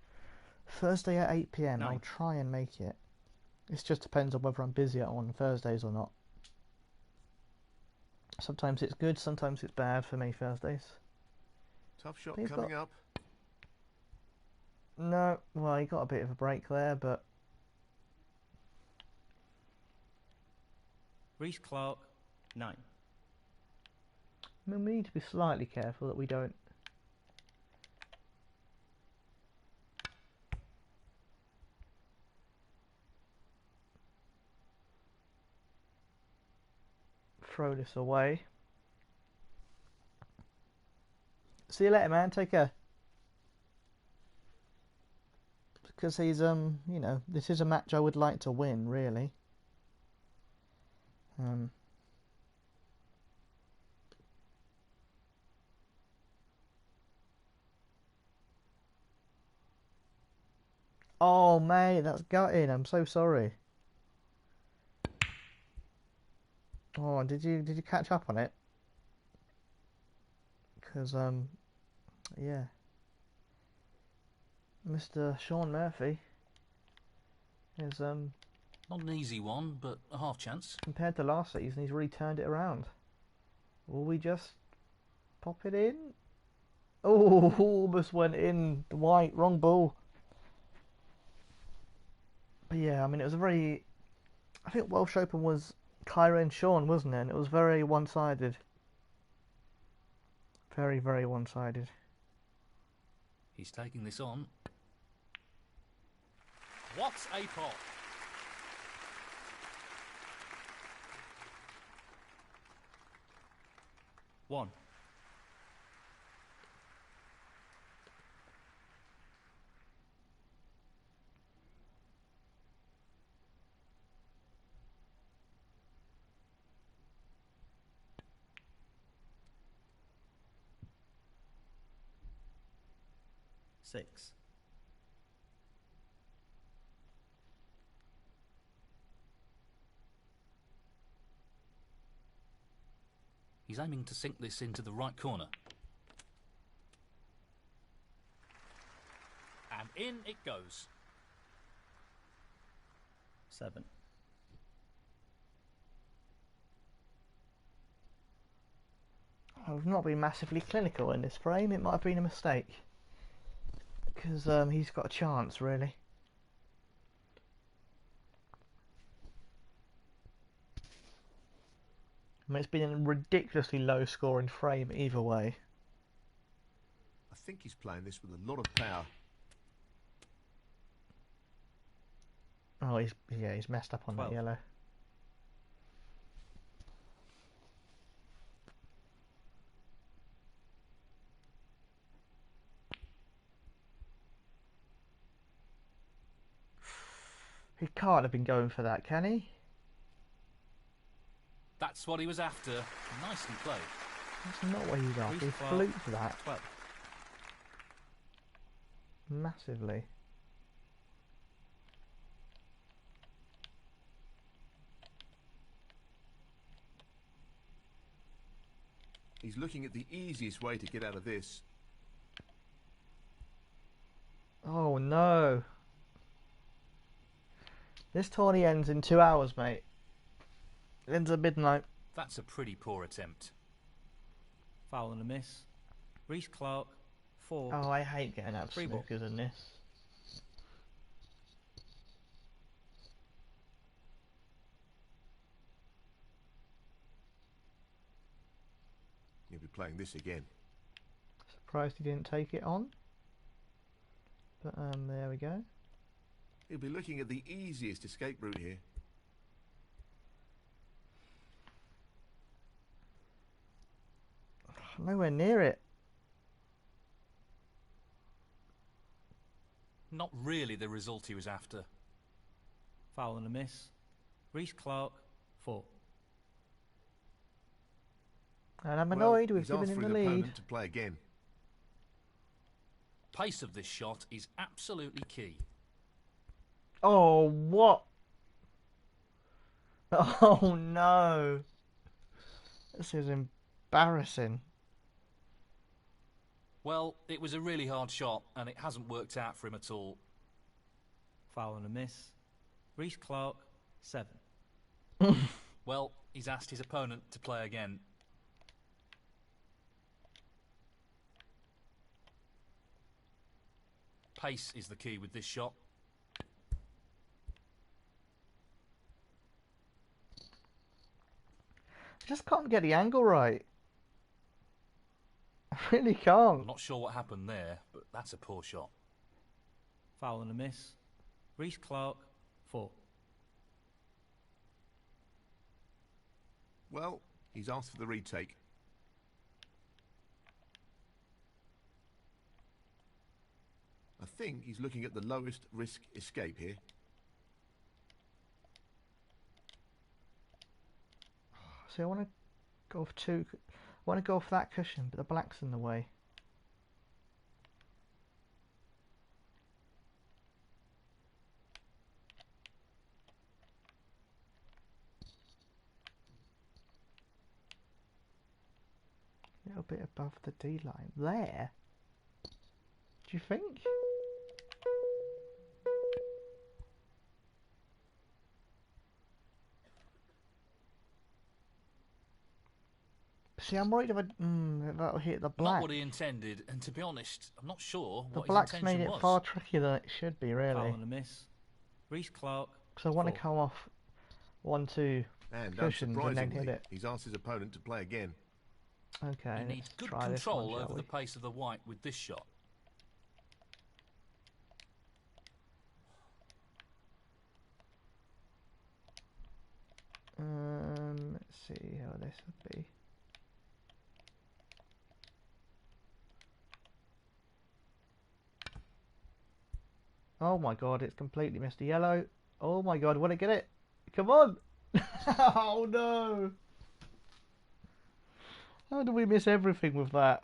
Thursday at 8 PM. I'll 9. try and make it. It just depends on whether I'm busy on Thursdays or not. Sometimes it's good, sometimes it's bad for me Thursdays. Tough shot He's coming got- up. No, well, he got a bit of a break there, but Reece Clark, 9. I mean, we need to be slightly careful that we don't. Throw this away. See you later, man. Take care. Because he's you know, this is a match I would like to win, really. Oh, mate, that's gutting. I'm so sorry. Oh, did you catch up on it? Because yeah, Mr. Sean Murphy is Not an easy one, but a half chance. compared to last season, he's really turned it around. Will we just pop it in? Oh, almost went in the white, wrong ball. But yeah, I mean, it was a very. I think Welsh Open was Kyra and Sean, wasn't it? And it was very one-sided. Very, very one-sided. He's taking this on. What a pot! One. Six. He's aiming to sink this into the right corner. And in it goes. 7. I've not been massively clinical in this frame. It might have been a mistake. Because he's got a chance, really. I mean, it's been a ridiculously low scoring frame either way. I think he's playing this with a lot of power. Oh, he's messed up on that 12. yellow. He can't have been going for that, can he? That's what he was after. Nicely played. That's not what he's after. He Reese fluked that 12. massively. He's looking at the easiest way to get out of this. Oh no. This tourney ends in 2 hours, mate. It ends at midnight. That's a pretty poor attempt. Foul and a miss. Reese Clark, 4. Oh, I hate getting out of Free ball. snookers in this. He'll be playing this again. Surprised he didn't take it on. But there we go. He'll be looking at the easiest escape route here. Nowhere near it. Not really the result he was after. Foul and a miss. Reese Clark, 4. And I'm Well, annoyed we've he's given asked him for the his lead. opponent to play again. Pace of this shot is absolutely key. Oh, what? Oh no. This is embarrassing. Well, it was a really hard shot, and it hasn't worked out for him at all. Foul and a miss. Reese Clark, 7. Well, he's asked his opponent to play again. Pace is the key with this shot. I just can't get the angle right. I really I'm can't. not sure what happened there, but that's a poor shot. Foul and a miss. Reese Clark, 4. Well, he's asked for the retake. I think he's looking at the lowest risk escape here. See, I want to go for two. I want to go for that cushion, but the black's in the way. A little bit above the D line. There? Do you think? See, I'm worried if that'll hit the black. Not what he intended, and to be honest, I'm not sure The what black's his made intention it was. far trickier than it should be, really. Foul and a miss. Reese Clark, Because I want to 4. come off 1-2 And cushions and then hit unsurprisingly, it. he's asked his opponent to play again. Okay, He needs let's good try this control one, shall over we? the pace of the white with this shot. Let's see how this would be. Oh my god, it's completely missed the yellow. Oh my god, want to get it? Come on! Oh no! How do we miss everything with that?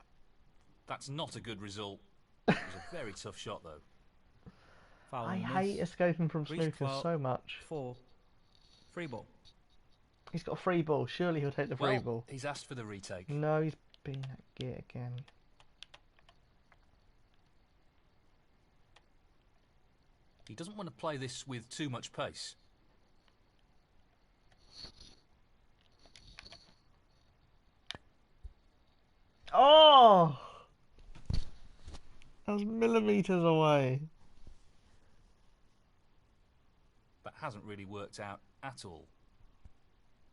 That's not a good result. It was a very tough shot, though. Foul I and a hate miss. escaping from Reece snookers Clark, so much. 4. Free ball. He's got a free ball. Surely he'll take the free Well, ball. he's asked for the retake. No, he's been at gear again. He doesn't want to play this with too much pace. Oh! That was millimetres away. That hasn't really worked out at all.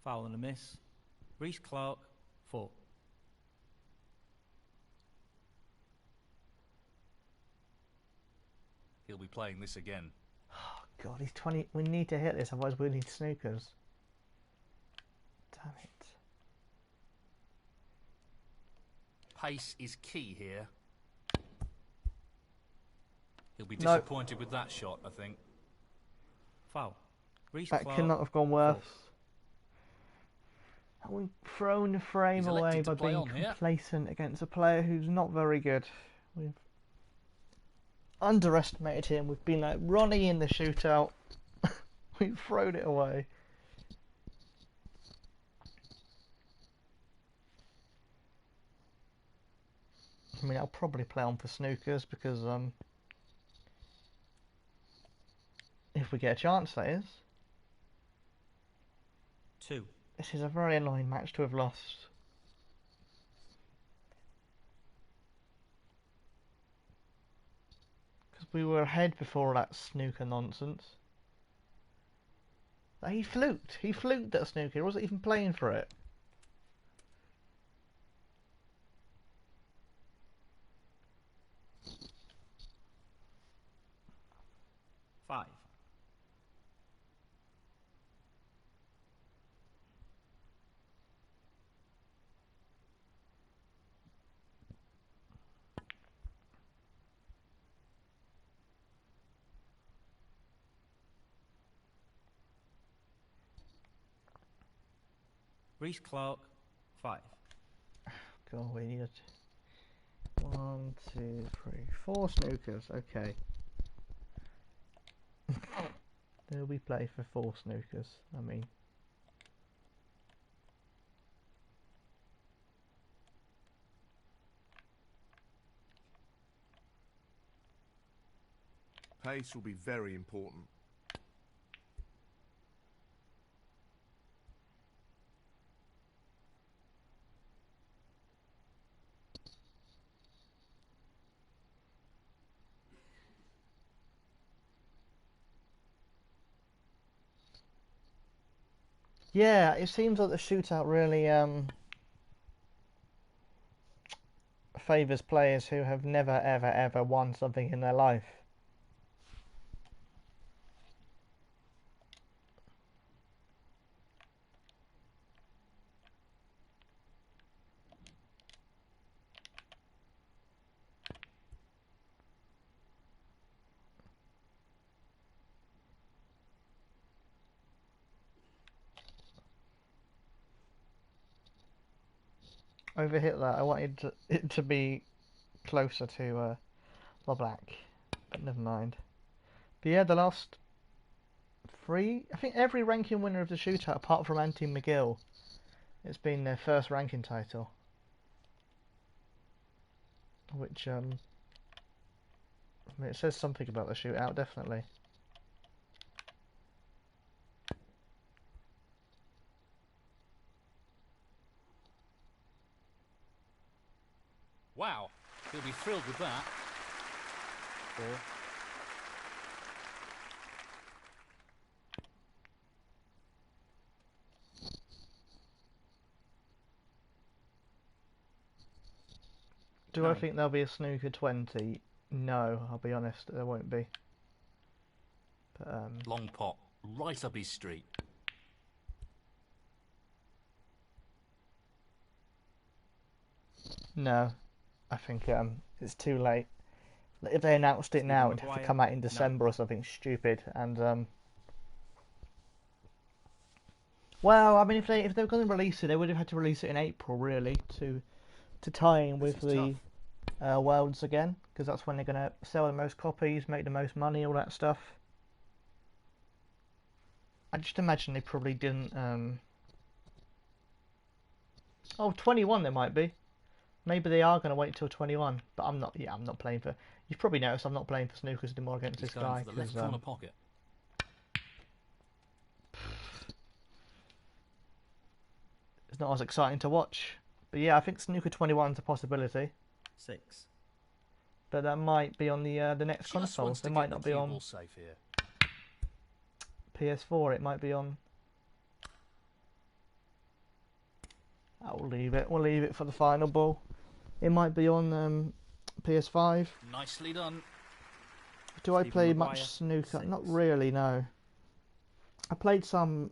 Foul and a miss. Reece Clark, 4. He'll be playing this again. Oh God, he's 20. We need to hit this, otherwise we need snookers. Damn it. Pace is key here. He'll be disappointed with that shot, I think. Foul. Reece That Clark, cannot have gone worse. 4. And we've thrown the frame He's away elected by to play being on here. complacent against a player who's not very good. We've underestimated him. We've been like Ronnie in the shootout. We've thrown it away. I mean, I'll probably play on for snookers because if we get a chance, that is. 2. This is a very annoying match to have lost. Because we were ahead before that snooker nonsense. He fluked. He fluked that snooker. He wasn't even playing for it. Five. Reece Clark, 5. God, we need 1, 2, 3, 4 snookers. Okay. There we play for 4 snookers. I mean, Pace will be very important. yeah, it seems like the shootout really favours players who have never ever ever won something in their life. Overhit that. I wanted it to be closer to the black, but never mind. But yeah, the last 3, I think every ranking winner of the shootout apart from Anthony McGill, it's been their first ranking title, which I mean, it says something about the shootout, definitely. Wow, he'll be thrilled with that. 4. Do I think there'll be a snooker 20? No, I'll be honest, there won't be. But Long pot, right up his street. no, I think it's too late. If they announced it now, it'd have to Maguire, come out in December or something stupid. And well, I mean, if they were going to release it, they would have had to release it in April, really, to tie in with the Worlds again, because that's when they're going to sell the most copies, make the most money, all that stuff. I just imagine they probably didn't. Oh, 21 there might be. Maybe they are going to wait till 21, but I'm not. Yeah, I'm not playing for. You've probably noticed I'm not playing for snookers anymore against He's this going guy for the left because corner pocket. it's not as exciting to watch. But yeah, I think Snooker 21 is a possibility. 6. But that might be on the next Just consoles. wants It to might get not the be cue on ball safe here. PS4. It might be on. We'll leave it. We'll leave it for the final ball. It might be on PS5. Nicely done. Do I Stephen play Maguire, much snooker? 6. Not really, no. I played some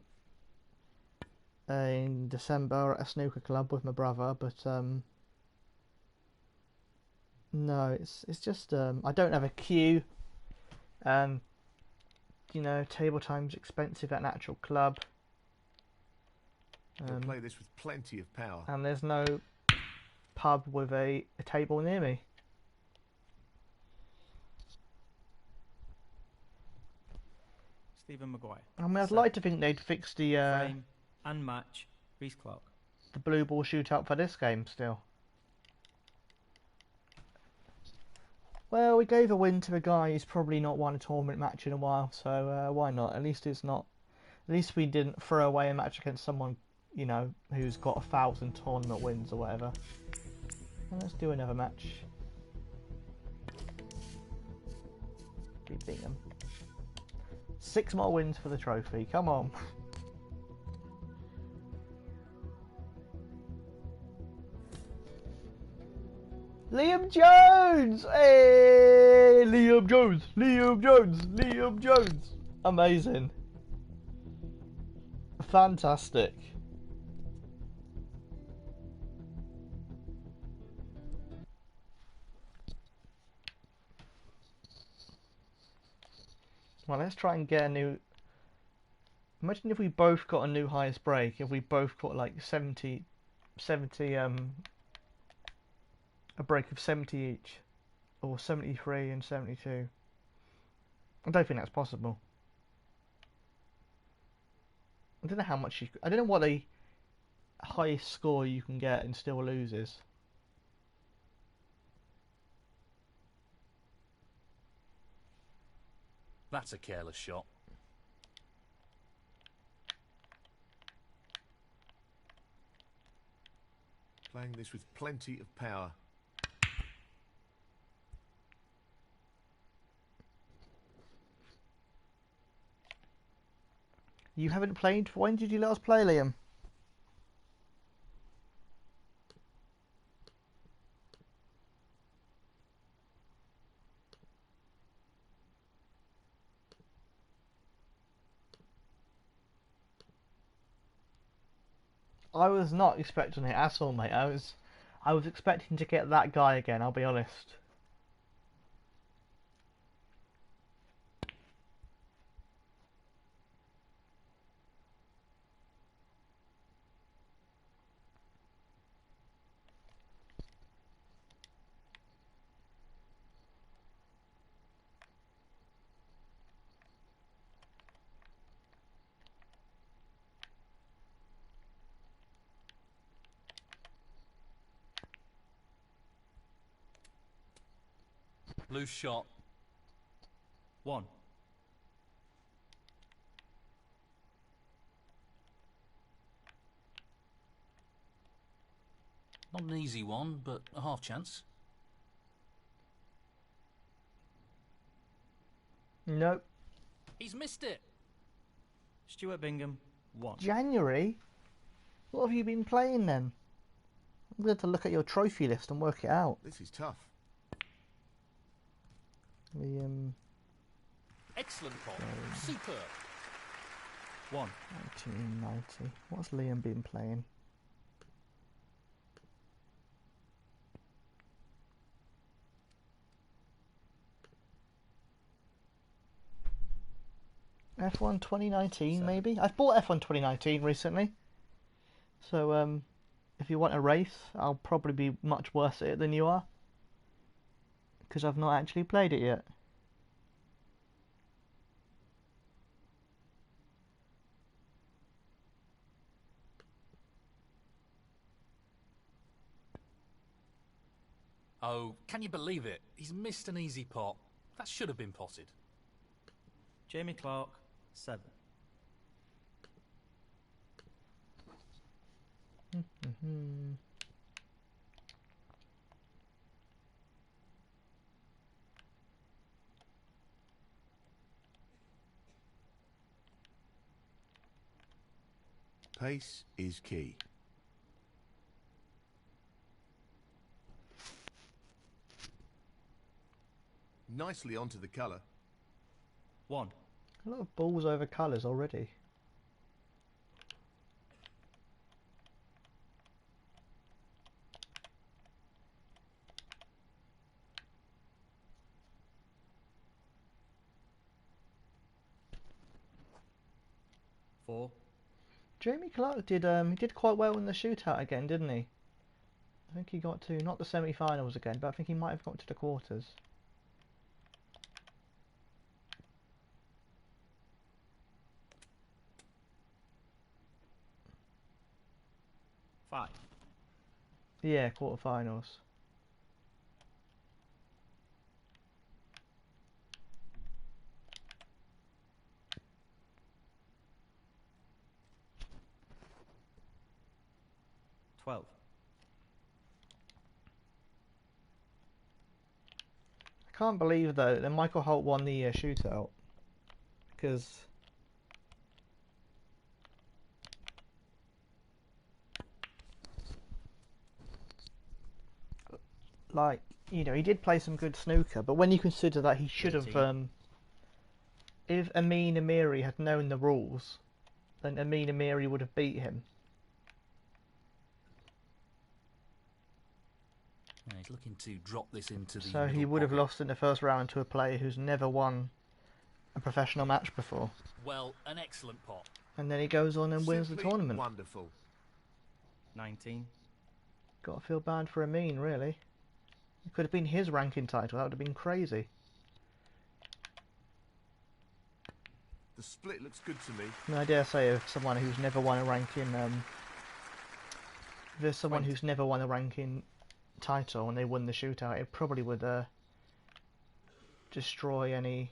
in December at a snooker club with my brother, but no, it's just I don't have a queue. You know, table time's expensive at an actual club. He'll play this with plenty of power. And there's no pub with a table near me. Stephen Maguire. I mean, I'd 7. like to think they'd fix the Frame and match. Reese Clark. blue ball shootout for this game still. Well, we gave a win to a guy who's probably not won a tournament match in a while, so why not? At least it's not. At least we didn't throw away a match against someone, you know, who's got 1,000 tournament wins or whatever. And let's do another match. Keep beating them. 6 more wins for the trophy. Come on. Liam Jones! Hey, Liam Jones! Liam Jones! Liam Jones! Amazing. Fantastic. Well, let's try and get a new... Imagine if we both got a new highest break, if we both got like 70 a break of 70 each, or 73 and 72. I don't think that's possible. I don't know how much you... I don't know what the highest score you can get and still loses. That's a careless shot. Playing this with plenty of power. You haven't played? When did you last play, Liam? I was not expecting it at all, mate. I was expecting to get that guy again, I'll be honest. Loose shot. 1. Not an easy one, but a half chance. Nope. He's missed it. Stuart Bingham. 1. January? What have you been playing then? I'm going to look at your trophy list and work it out. This is tough. Liam... Excellent pot. Superb. 1. 1990. What's Liam been playing? F1 2019 maybe? I've bought F1 2019 recently. So if you want a race, I'll probably be much worse at it than you are. Because I've not actually played it yet. Oh, can you believe it? He's missed an easy pot. That should have been potted. Jamie Clark. 7. Pace is key. Nicely onto the colour. 1. A lot of balls over colours already. Jamie Clark did he did quite well in the shootout again, didn't he? I think he got to not the semi-finals again, but I think he might have got to the quarters. 5. Yeah, quarterfinals. $12. I can't believe though that Michael Holt won the shootout, because like, you know, he did play some good snooker, but when you consider that he should have 13. If Amin Amiri had known the rules, then Amin Amiri would have beat him. Yeah, he's looking to drop this into the So he middle would have pocket. lost in the first round to a player who's never won a professional match before. Well, an excellent pot. And then he goes on and wins the Simply tournament. wonderful. 19. Got to feel bad for Amin, really. It could have been his ranking title. That would have been crazy. The split looks good to me. I mean, I dare say if someone who's never won a ranking, if there's someone 20. who's never won a ranking title and they won the shootout, it probably would destroy any.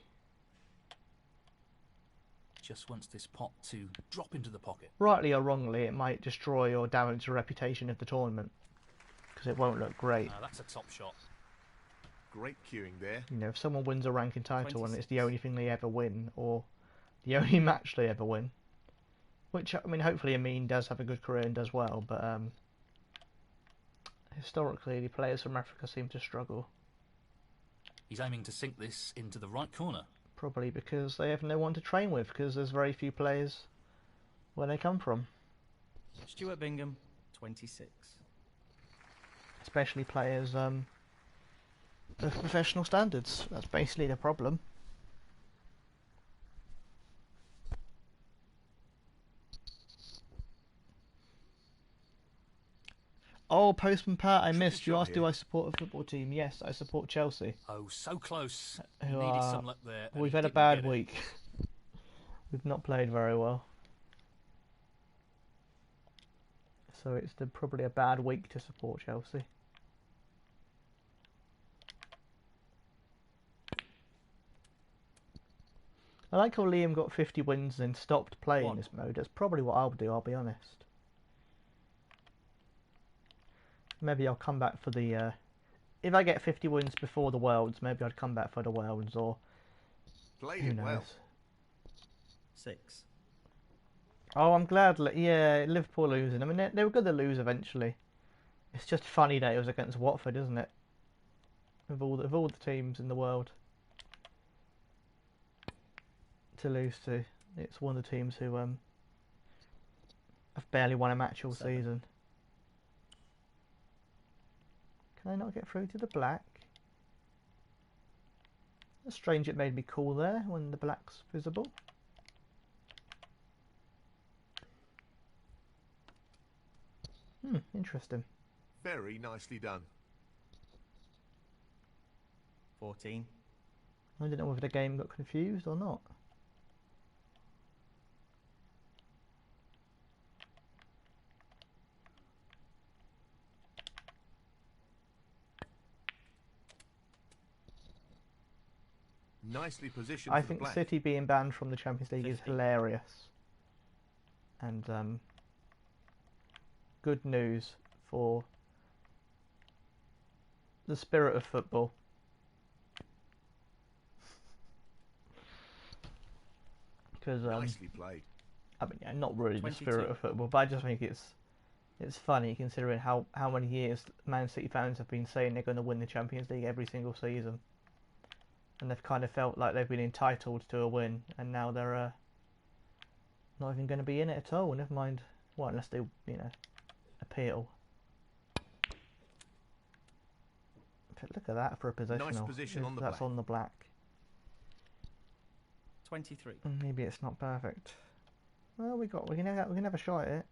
Just wants this pot to drop into the pocket. Rightly or wrongly, it might destroy or damage the reputation of the tournament, because it won't look great. That's a top shot. Great cueing there. You know, if someone wins a ranking title and it's the 26. only thing they ever win, or the only match they ever win, which, I mean, hopefully Amin does have a good career and does well, but historically the players from Africa seem to struggle. He's aiming to sink this into the right corner. Probably because they have no one to train with, because there's very few players where they come from. Stuart Bingham, 26. Especially players of professional standards. That's basically the problem. Oh, Postman Pat, I missed. You shot asked, do here. I support a football team? Yes, I support Chelsea. Oh, so close. He Who needed are- some luck there. and We've he had a didn't bad get it. week. We've not played very well. So it's probably a bad week to support Chelsea. I like how Liam got 50 wins and stopped playing 1. this mode. That's probably what I'll do, I'll be honest. Maybe I'll come back for the... if I get 50 wins before the Worlds, maybe I'd come back for the Worlds, or Played who it knows. well. 6. Oh, I'm glad. Yeah, Liverpool losing. I mean, they were going to lose eventually. It's just funny that it was against Watford, isn't it? Of all the teams in the world to lose to, it's one of the teams who have barely won a match all 7. season. Can I not get through to the black? It's strange it made me call there when the black's visible. Interesting. Very nicely done. 14. I don't know whether the game got confused or not. Nicely positioned I for the think black. City being banned from the Champions League is 50. hilarious. And good news for the spirit of football. Because Nicely played. I mean, yeah, not really the 22. spirit of football, but I just think it's funny considering how many years Man City fans have been saying they're going to win the Champions League every single season, and they've kind of felt like they've been entitled to a win, and now they're not even going to be in it at all. Never mind, well, unless they appeal. But look at that for a possessional. Nice position on the That's black. on the black. 23. Maybe it's not perfect. Well, we can have a shot at it.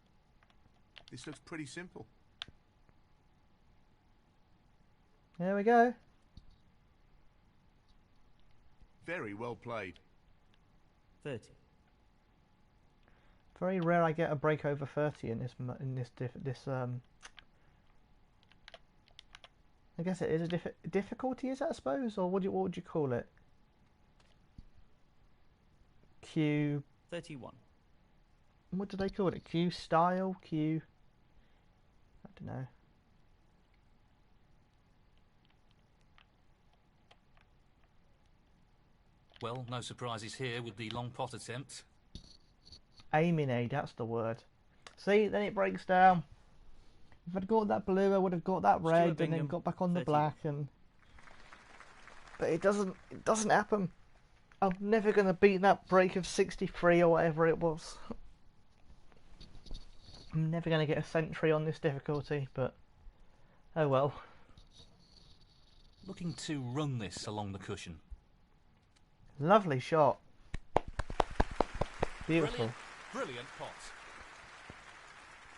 This looks pretty simple. There we go. Very well played. 30. Very rare I get a break over 30 in this I guess it is a difficulty, is it, I suppose, or what would you call it? Q. 31. What do they call it? Q style? Q. I don't know. Well, no surprises here with the long pot attempt. Aiming aid, that's the word. See, then it breaks down. If I'd got that blue, I would have got that red, and then Bingham, got back on the 30. black, and. But it doesn't happen. I'm never gonna beat that break of 63 or whatever it was. I'm never gonna get a century on this difficulty, but oh well. Looking to run this along the cushion. Lovely shot. Beautiful. Brilliant pot.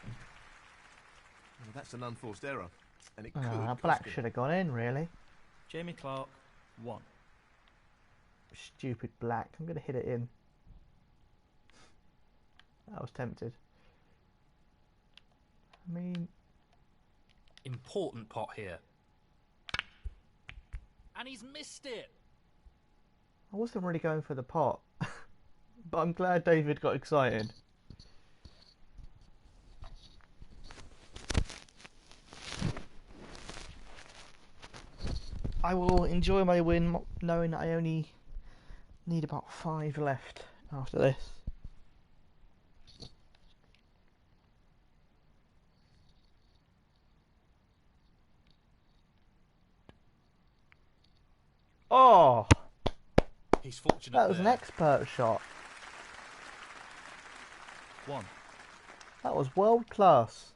Well, that's an unforced error, and it could Ah, cost black him. should have gone in, really. Jamie Clark, 1. Stupid black. I'm gonna hit it in. I was tempted. I mean, Important pot here. And he's missed it. I wasn't really going for the pot, but I'm glad David got excited. I will enjoy my win knowing that I only need about 5 left after this. Oh, He's fortunate that was there. an expert shot. 1. That was world class.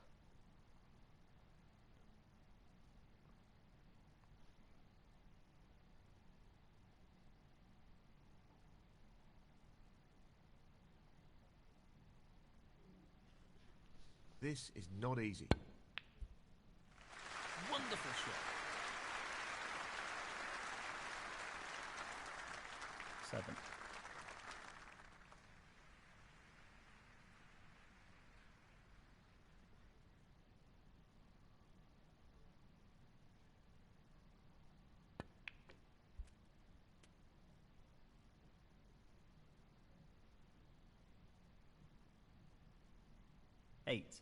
This is not easy. Wonderful shot. 7. Eight.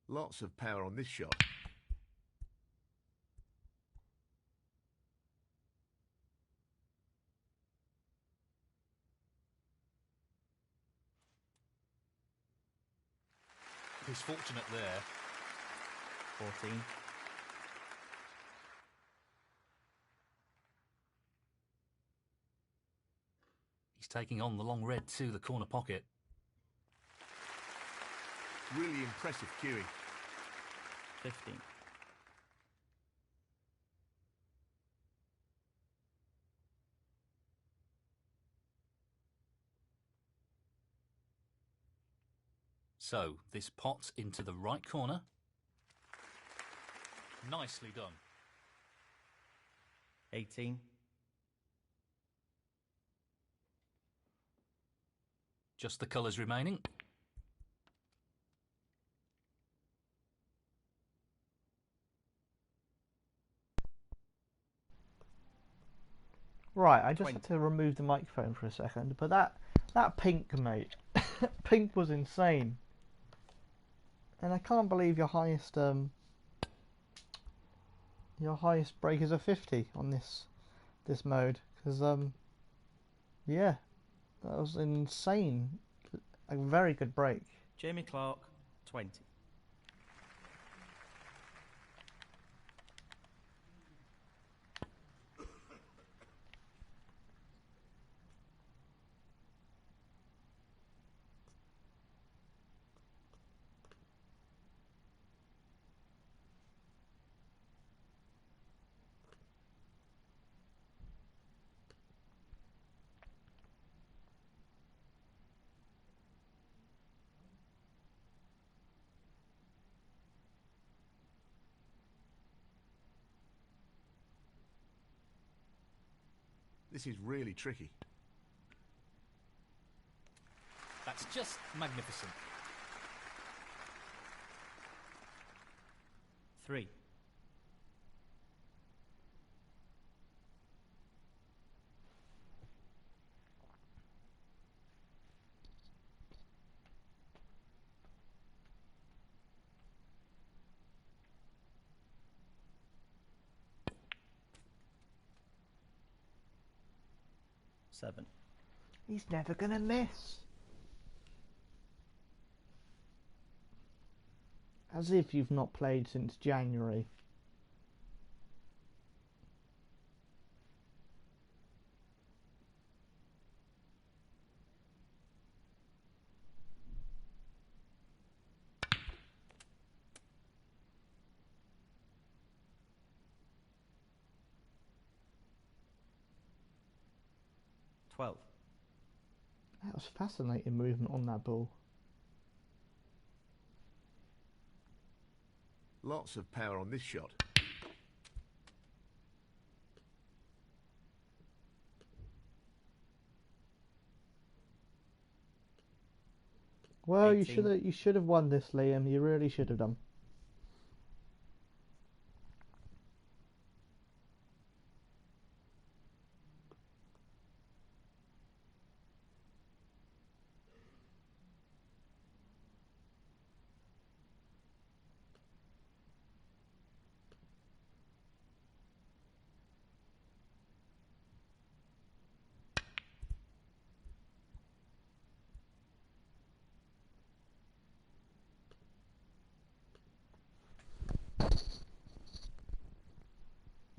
Lots of power on this shot. He's fortunate there. 14. He's taking on the long red to the corner pocket. Really impressive cueing. 15. So, this pot into the right corner. Nicely done. 18. Just the colours remaining. Right, I just 20. had to remove the microphone for a second, but that pink, mate. Pink was insane. And I can't believe your highest break is a 50 on this mode, because yeah, that was insane. A very good break. Jamie Clark, 20. This is really tricky. That's just magnificent. 3. Seven. He's never gonna miss. As if you've not played since January. Twelve. That was fascinating movement on that ball. Lots of power on this shot. Well, 18. you should have won this, Liam. You really should have done.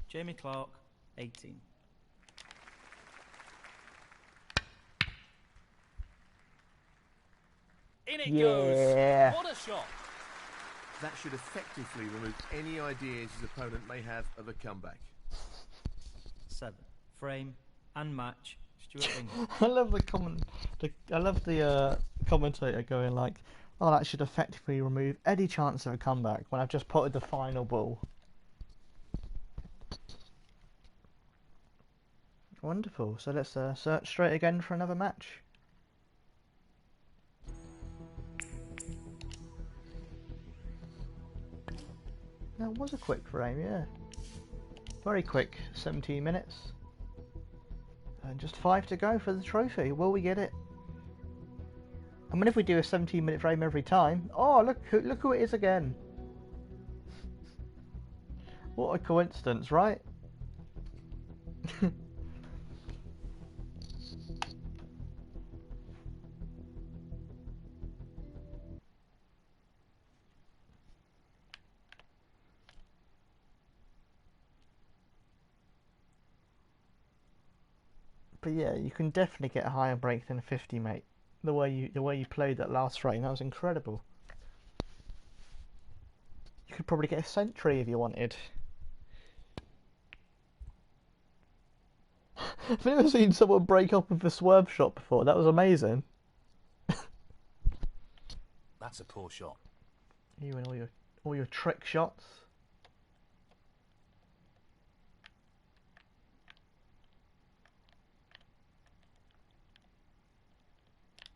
Jamie Clark, 18. In it Yeah. goes! What a shot! That should effectively remove any ideas his opponent may have of a comeback. 7. Frame and match, Stuart Bingham. I love I love the commentator going like, "Oh, that should effectively remove any chance of a comeback." When I've just potted the final ball. Wonderful. So let's search straight again for another match. That was a quick frame, yeah. Very quick, 17 minutes. And just 5 to go for the trophy. Will we get it? I mean, if we do a 17-minute frame every time... Oh, look who it is again. What a coincidence, right? But yeah, you can definitely get a higher break than a 50, mate. The way you played that last frame, that was incredible. You could probably get a century if you wanted. I've never seen someone break up with a swerve shot before. That was amazing. That's a poor shot. You and all your trick shots.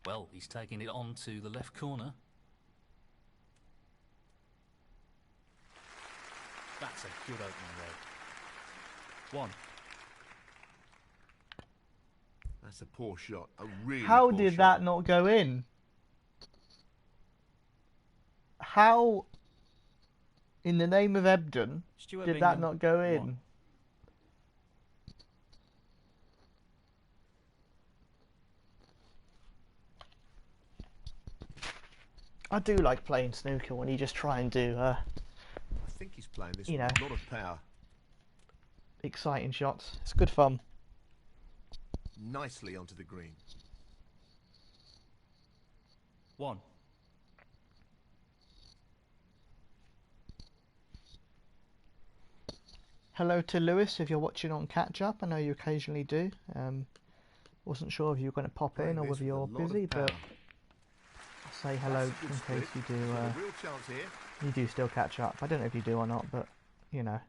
Well, he's taking it on to the left corner. That's a good opening though. 1. That's a poor shot. A really How poor did shot. that not go in? How, in the name of Ebden, Stuart did that Bingham, not go in? 1. I do like playing snooker when you just try and do, I think he's playing this you with know, a lot of power. exciting shots. It's good fun. Nicely onto the green. 1. Hello to Lewis if you're watching on catch up. I know you occasionally do. Wasn't sure if you were going to pop in Playing or this whether with a you're lot of busy, but power. I'll say hello That's a good in split. case you do. He's got a real chance here. You do still catch up. I don't know if you do or not, but you know,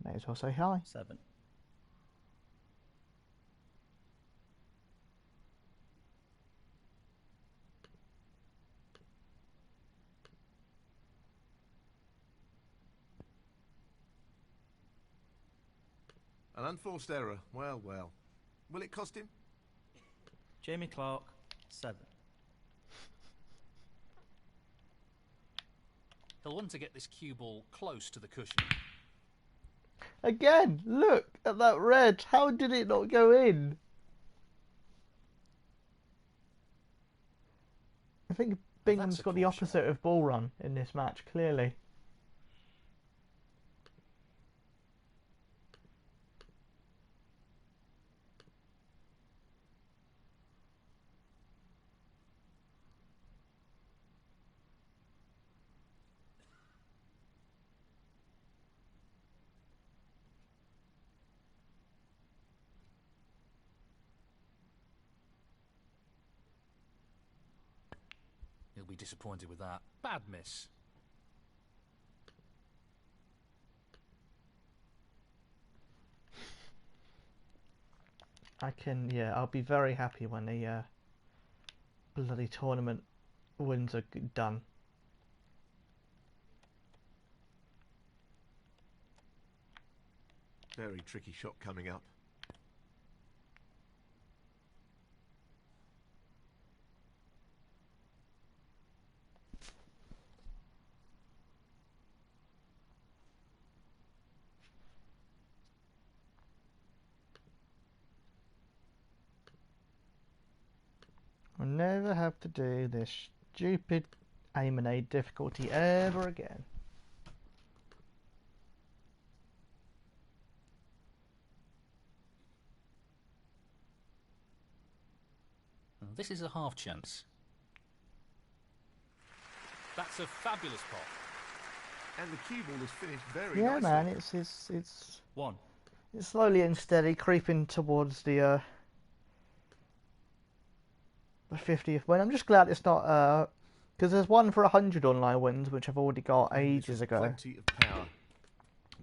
may as well say hi. 7. An unforced error. Well, well. Will it cost him? Jamie Clark, 7. He'll want to get this cue ball close to the cushion. Again, look at that red. How did it not go in? I think Bingham's a got the poor opposite of ball run in this match, clearly. He'll be disappointed with that. Bad miss. Yeah, I'll be very happy when the bloody tournament wins are done. Very tricky shot coming up. I'll never have to do this stupid aim and aid difficulty ever again. This is a half chance. That's a fabulous pot. And the cue ball is finished very Yeah, nicely. man, it's 1. slowly and steady creeping towards the 50th win. I'm just glad it's not because there's one for 100 online wins which I've already got Playing this ages with ago. Plenty of power.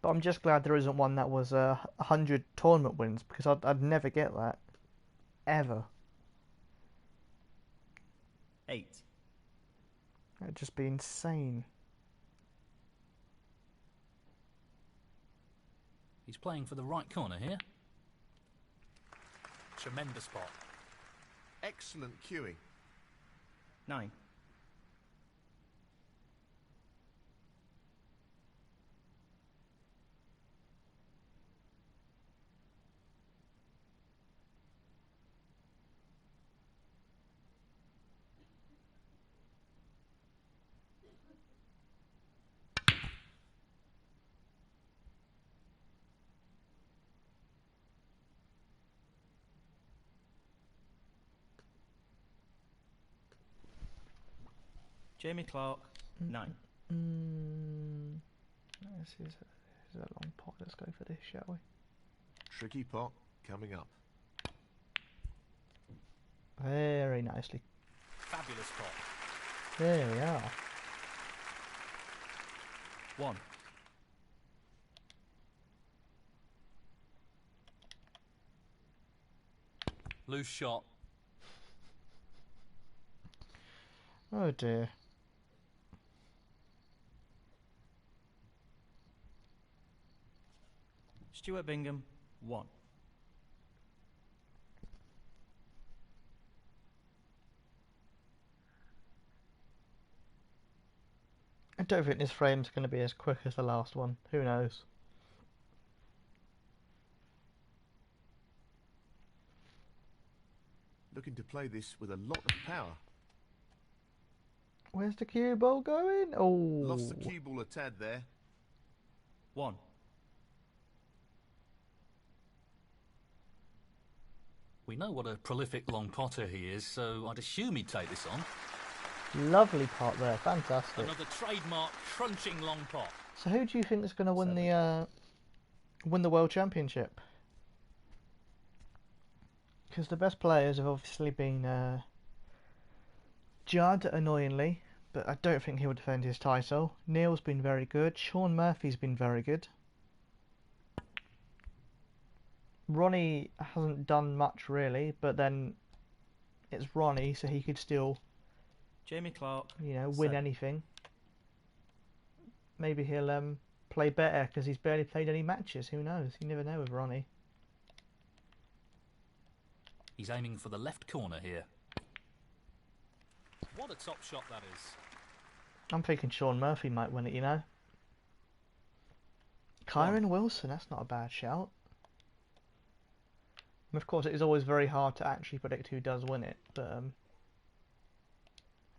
But I'm just glad there isn't one that was 100 tournament wins because I'd never get that ever. 8. It'd just be insane. He's playing for the right corner here. Tremendous pot. Excellent cueing. 9. Jamie Clark, 9. This is a long pot. Let's go for this, shall we? Tricky pot coming up. Very nicely. Fabulous pot. There we are. 1. Loose shot. Oh dear. Stuart Bingham, 1. I don't think this frame's going to be as quick as the last one. Who knows? Looking to play this with a lot of power. Where's the cue ball going? Oh. Lost the cue ball a tad there. 1. We know what a prolific long potter he is, so I'd assume he'd take this on. Lovely pot there, fantastic. Another trademark crunching long pot. So who do you think is going to win 7. the World Championship? Because the best players have obviously been Judd, annoyingly, but I don't think he will defend his title. Neil's been very good. Sean Murphy's been very good. Ronnie hasn't done much really, but then it's Ronnie, so he could still, Jamie Clark, win 7. anything. Maybe he'll play better because he's barely played any matches. Who knows? You never know with Ronnie. He's aiming for the left corner here. What a top shot that is. I'm thinking Sean Murphy might win it, Kyron Wilson, that's not a bad shout. And of course, it is always very hard to actually predict who does win it, but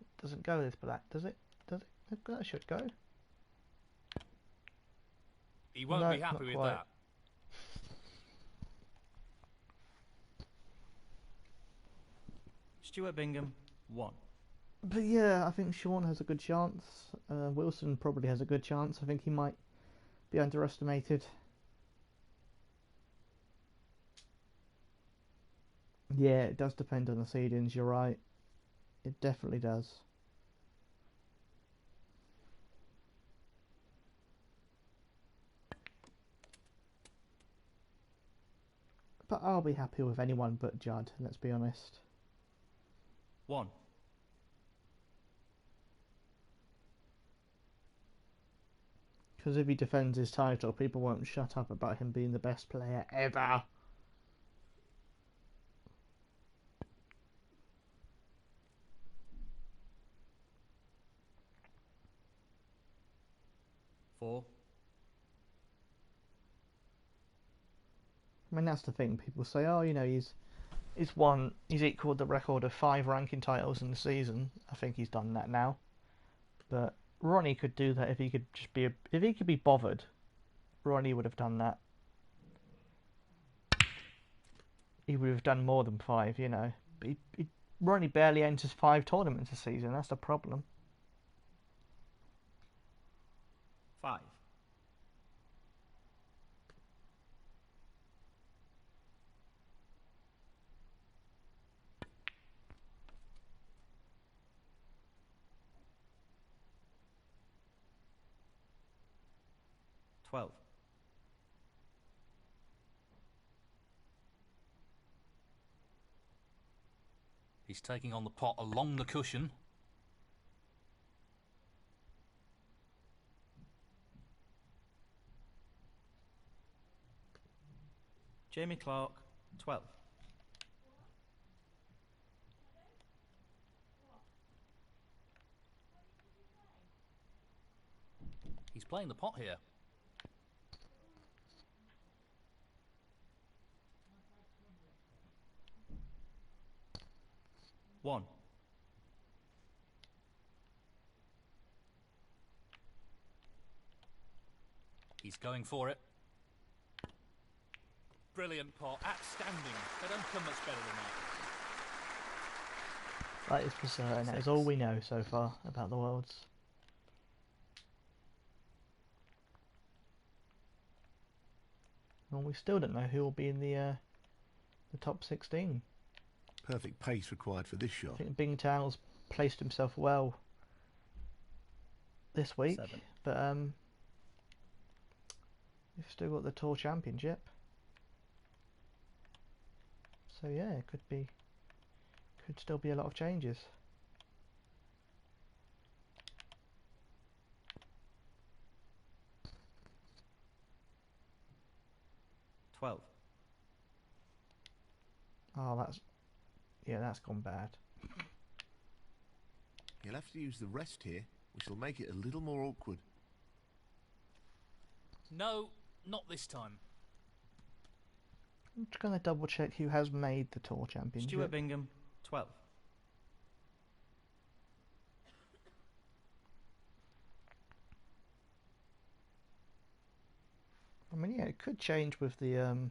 it doesn't go this black, does it? Does it? That should go. He won't No, be happy not with quite. that. Stuart Bingham, 1. But yeah, I think Sean has a good chance. Wilson probably has a good chance. I think he might be underestimated. Yeah, it does depend on the seedings, you're right. It definitely does. But I'll be happy with anyone but Judd, let's be honest. 1. Because if he defends his title, people won't shut up about him being the best player ever. I mean, that's the thing. People say, oh, he's equalled the record of 5 ranking titles in the season. I think he's done that now. But Ronnie could do that if he could if he could be bothered. Ronnie would have done that. He would have done more than 5, But Ronnie barely enters 5 tournaments a season. That's the problem. 5. 12. He's taking on the pot along the cushion. Jamie Clark, 12. He's playing the pot here. 1. He's going for it. Brilliant pot, outstanding. They don't come much better than that. That is for certain. That is all we know so far about the Worlds. And we still don't know who will be in the top 16. Perfect pace required for this shot. I think Bingtal's placed himself well this week, 7. but we've still got the Tour Championship. So yeah, it could still be a lot of changes. $12. Oh, that's gone bad. You'll have to use the rest here. We shall make it a little more awkward. No, not this time. I'm just going to double check who has made the tour championship. Stuart Bingham, 12. I mean, yeah, it could change with the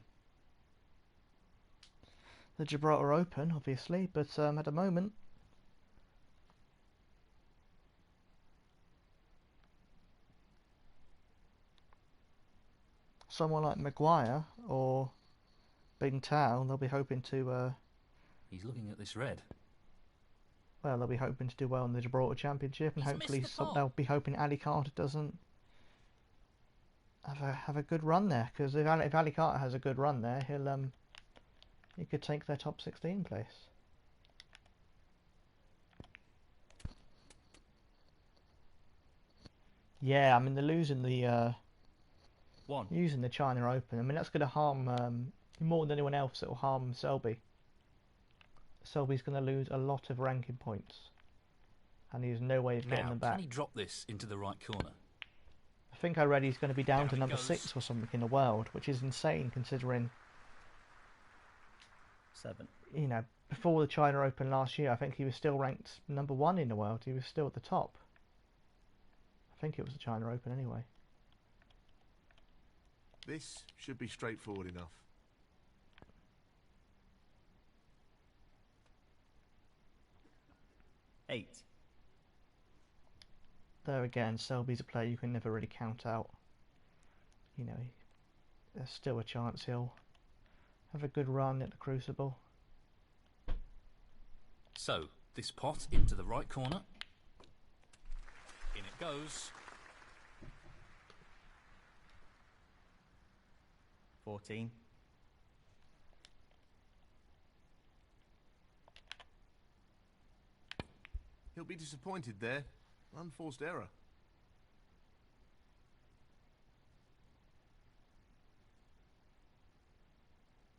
Gibraltar Open, obviously, but at the moment, someone like Maguire or Bing Tao, they'll be hoping to, He's looking at this red. well, they'll be hoping to do well in the Gibraltar Championship, and He's hopefully missed the pot. they'll be hoping Ali Carter doesn't have a good run there, because if Ali Carter has a good run there, he could take their top 16 place. Yeah, I mean they're losing the using the China Open. I mean that's going to harm more than anyone else. It will harm Selby. Selby's going to lose a lot of ranking points, and he has no way of getting Now, them back. can he drop this into the right corner? I think I read he's going to be down Down to it number goes. 6 or something in the world, which is insane considering, 7. you know, before the China Open last year, I think he was still ranked number 1 in the world. He was still at the top. I think it was the China Open anyway. This should be straightforward enough. Eight. There again, Selby's a player you can never really count out. You know, there's still a chance he'll have a good run at the Crucible. So, this pot into the right corner. In it goes. 14. He'll be disappointed there. Unforced error.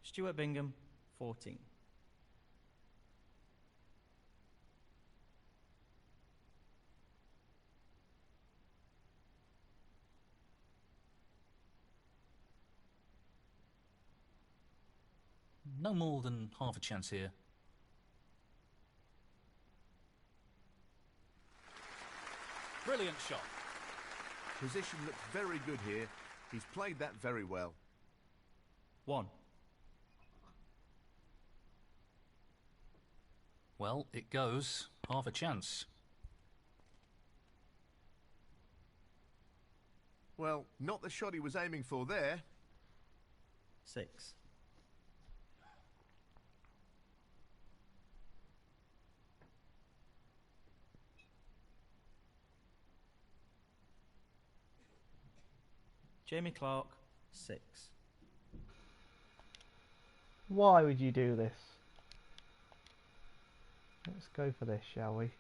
Stuart Bingham, 14. No more than half a chance here. Brilliant shot. Position looks very good here. He's played that very well. 1. Well, it goes. Half a chance. Well, not the shot he was aiming for there. 6. Jamie Clark, 6. Why would you do this? Let's go for this, shall we?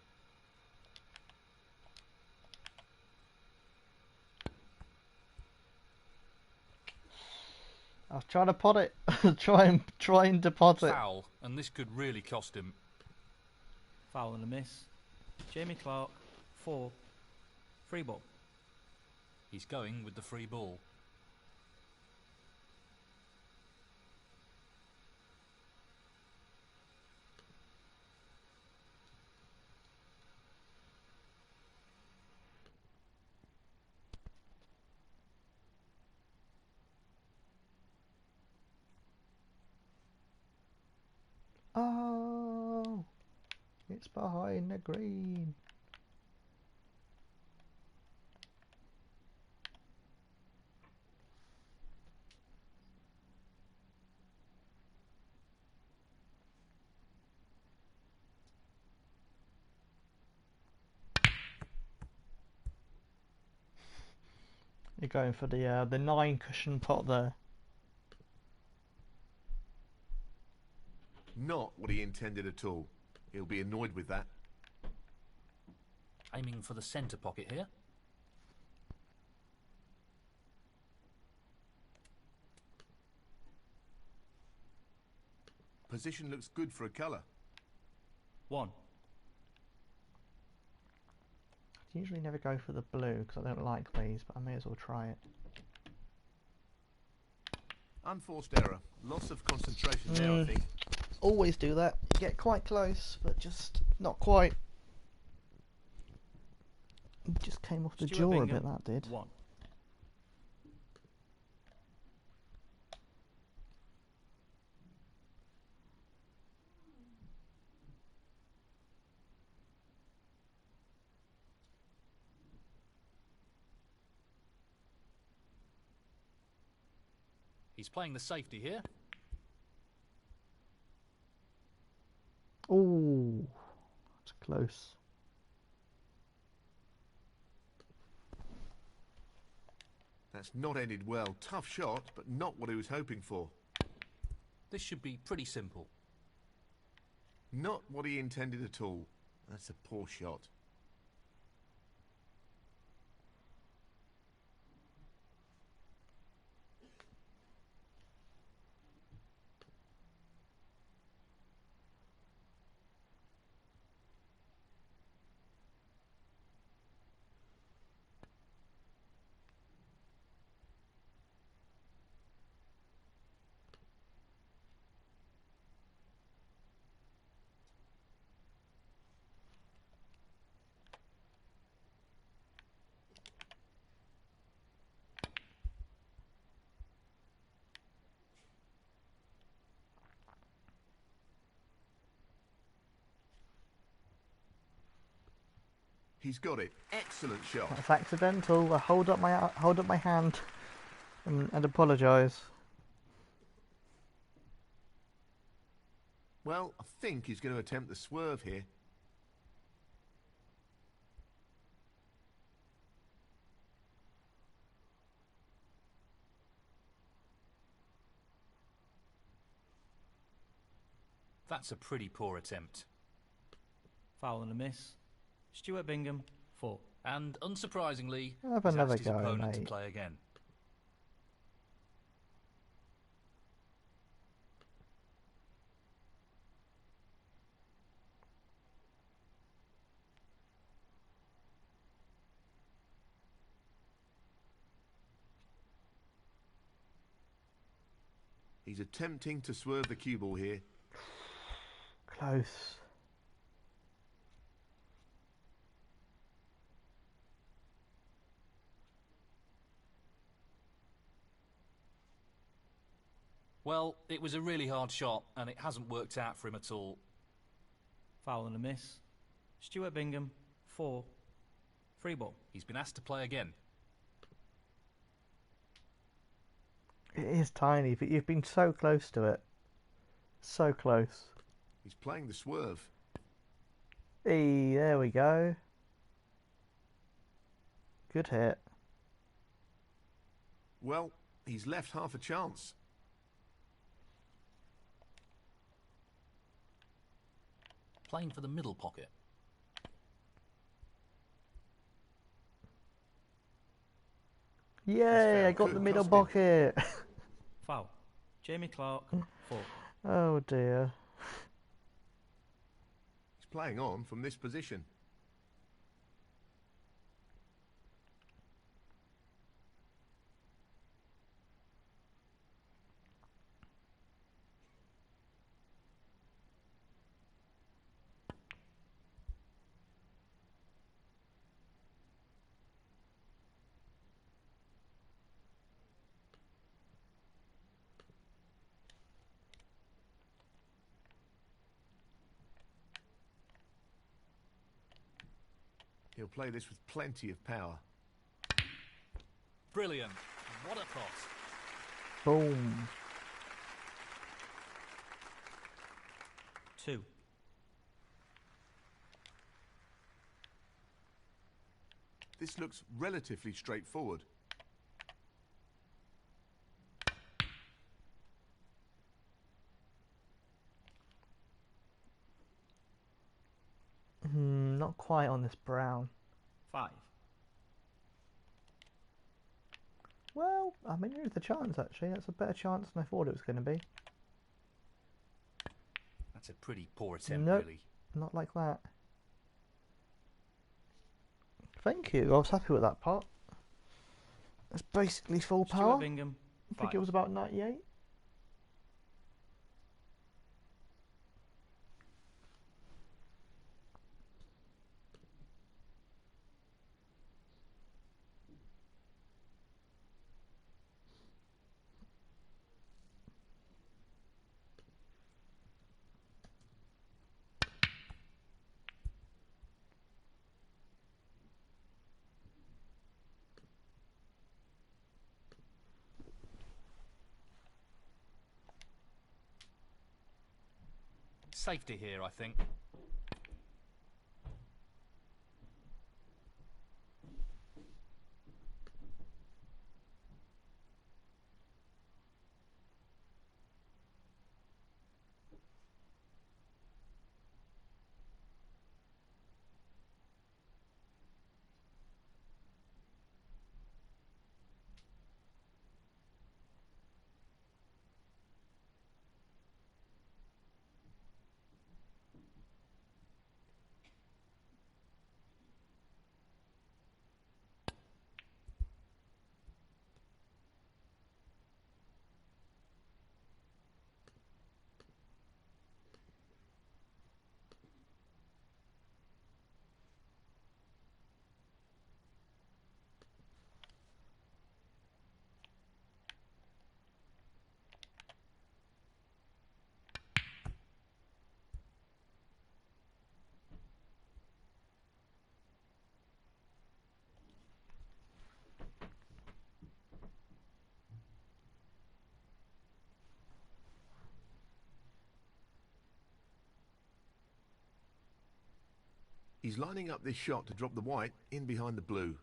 I was trying to pot it. trying to pot it. Foul, and this could really cost him. Foul and a miss. Jamie Clark, 4. Free ball. He's going with the free ball. Oh, it's behind the green. You're going for the 9 cushion pot there. Not what he intended at all. He'll be annoyed with that. Aiming for the centre pocket here. Position looks good for a colour. 1. Usually never go for the blue because I don't like these, but I may as well try it. Unforced error. Loss of concentration there, I think. Always do that. Get quite close, but just not quite. It just came off the Stuart jaw Bingham, a bit, that did. 1. He's playing the safety here. Oh, that's close. That's not ended well. Tough shot, but not what he was hoping for. This should be pretty simple. Not what he intended at all. That's a poor shot. He's got it. Excellent shot. That's accidental. I hold up my hand and apologise. Well, I think he's going to attempt the swerve here. That's a pretty poor attempt. Foul and a miss. Stuart Bingham, 4. And unsurprisingly, Have he's another asked his go, opponent to mate. play again. He's attempting to swerve the cue ball here. Close. Well, it was a really hard shot, and it hasn't worked out for him at all. Foul and a miss. Stuart Bingham, 4. Free ball. He's been asked to play again. It is tiny, but you've been so close to it. So close. He's playing the swerve. Hey, there we go. Good hit. Well, he's left half a chance. Playing for the middle pocket. Yay, I got the Couldn't middle cost him. pocket. Foul. Jamie Clark, 4. Oh dear. He's playing on from this position. He'll play this with plenty of power. Brilliant. What a pot. Boom. 2. This looks relatively straightforward. Not quite on this brown. 5. Well, I mean, here's the chance actually. That's a better chance than I thought it was going to be. That's a pretty poor attempt, Nope. really. Not like that. Thank you. I was happy with that pot. It's basically full Stuart power. Bingham, I think 5. it was about 98. Safety here, I think. He's lining up this shot to drop the white in behind the blue.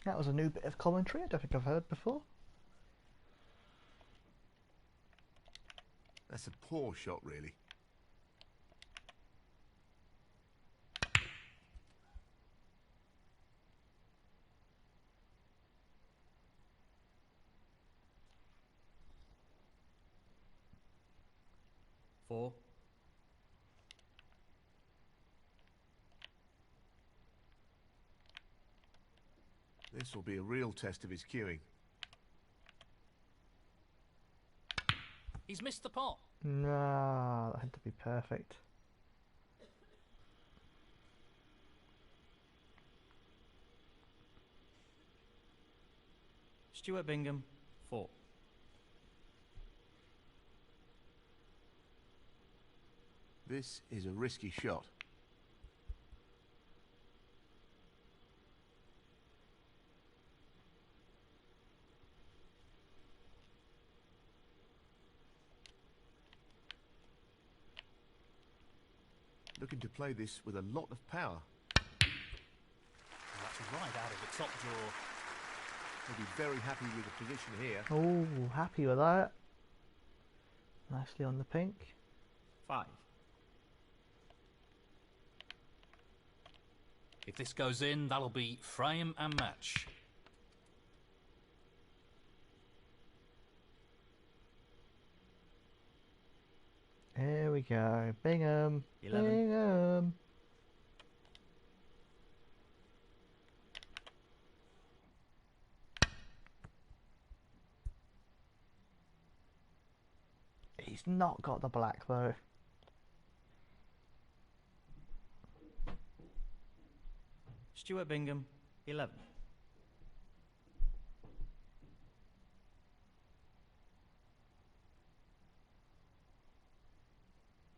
That was a new bit of commentary I don't think I've heard before. That's a poor shot, really. Four. This will be a real test of his cueing. He's missed the pot. No, that had to be perfect. Stuart Bingham, 4. This is a risky shot. Looking to play this with a lot of power. That's right out of the top drawer. He'll be very happy with the position here. Oh, happy with that. Nicely on the pink. 5. If this goes in, that'll be frame and match. Here we go. Bingham. 11. Bingham. He's not got the black though. Stuart Bingham, 11.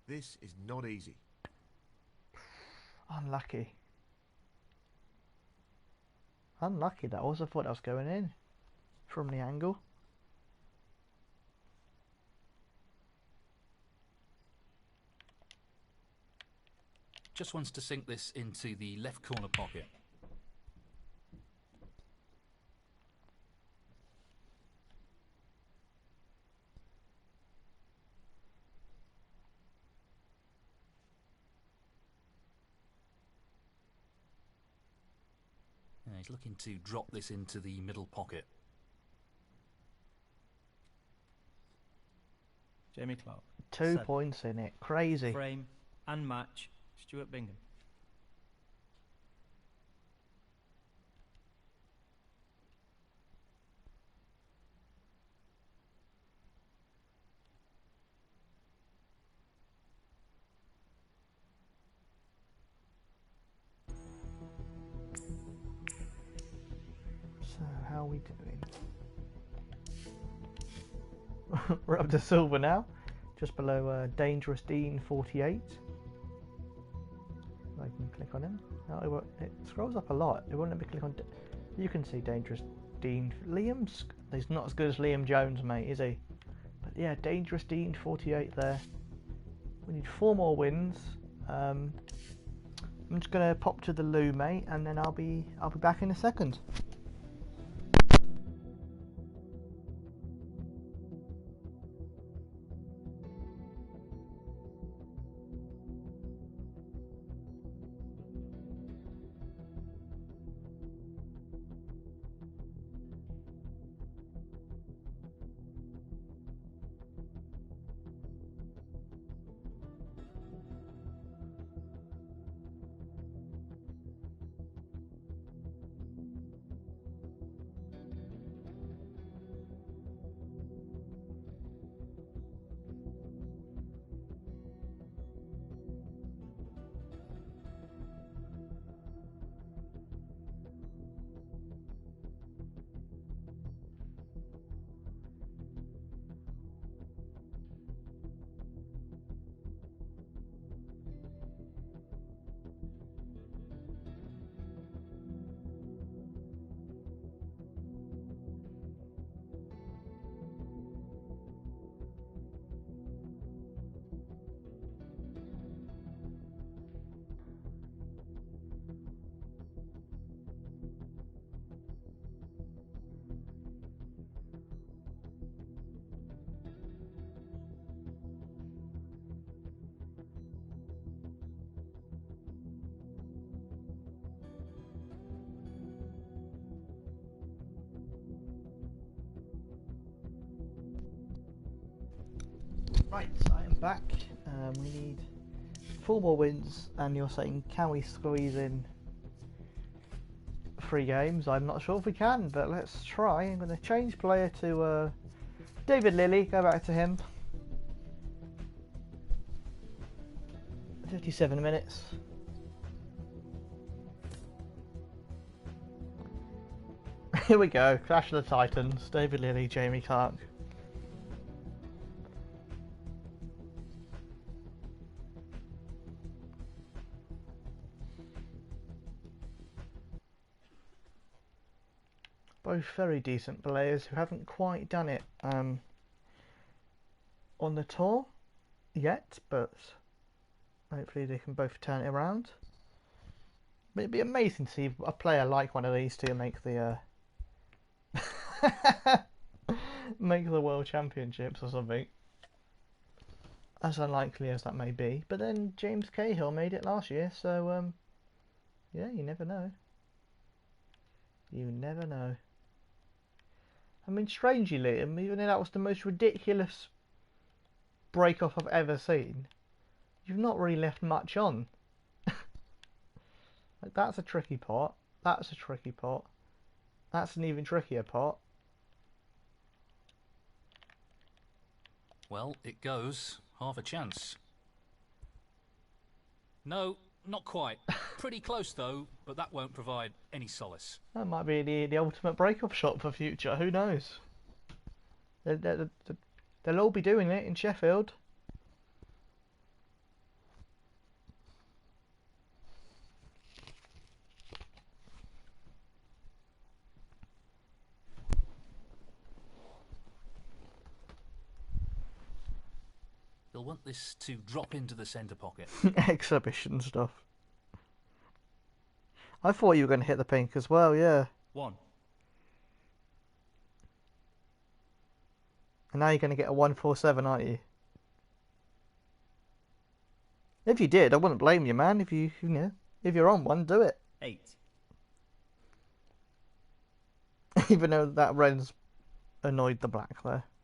This is not easy. Unlucky. Unlucky that was. I thought I was going in from the angle. Just wants to sink this into the left corner pocket. And he's looking to drop this into the middle pocket. Jamie Clark, 2 7. points in it. Crazy. Frame and match Stuart Bingham. So, how are we doing? We're up to silver now, just below Dangerous Dean 48. I can click on him. Oh, it scrolls up a lot. It won't let me click on. You can see Dangerous Dean. He's not as good as Liam Jones, mate, is he? But yeah, Dangerous Dean 48 there. We need 4 more wins. I'm just gonna pop to the loo, mate, and then I'll be back in a second. Right, so I am back. We need 4 more wins, and you're saying, can we squeeze in 3 games? I'm not sure if we can, but let's try. I'm going to change player to David Lilly, go back to him. 57 minutes. Here we go, Clash of the Titans, David Lilly, Jamie Clark. Both very decent players who haven't quite done it on the tour yet, but hopefully they can both turn it around. But it'd be amazing to see a player like one of these two make the make the World Championships or something. As unlikely as that may be, but then James Cahill made it last year, so yeah, you never know. You never know. I mean, strangely, Liam, even though that was the most ridiculous break-off I've ever seen, you've not really left much on. Like, that's a tricky pot. That's a tricky pot. That's an even trickier pot. Well, it goes. Half a chance. No, not quite. Pretty close, though, but that won't provide any solace. That might be the ultimate break-off shot for future. Who knows? They'll all be doing it in Sheffield. You'll want this to drop into the centre pocket. Exhibition stuff. I thought you were going to hit the pink as well, yeah. 1. And now you're going to get a 147, aren't you? If you did, I wouldn't blame you, man. If if you're on one, do it. 8. Even though that red's annoyed the black there. –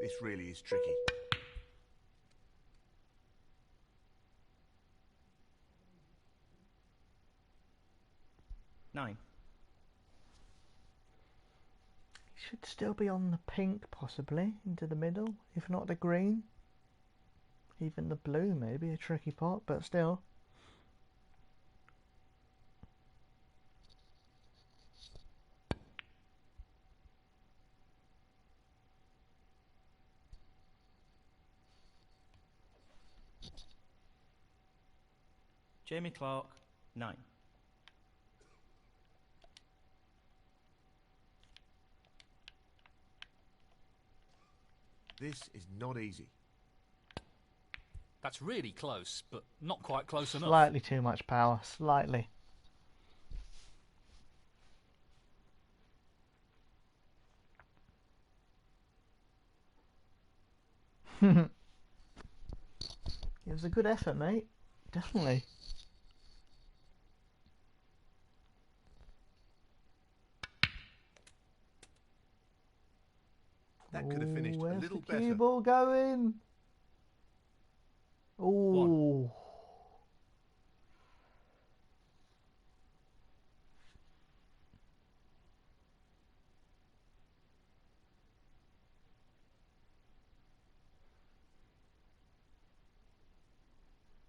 This really is tricky. Nine. Should still be on the pink, possibly, into the middle, if not the green. Even the blue, maybe, a tricky pot, but still. Jamie Clark, 9. This is not easy. That's really close, but not quite close enough. Slightly too much power, slightly. It was a good effort, mate. Definitely. That could have finished a Where's little the better. cue ball going? Ooh.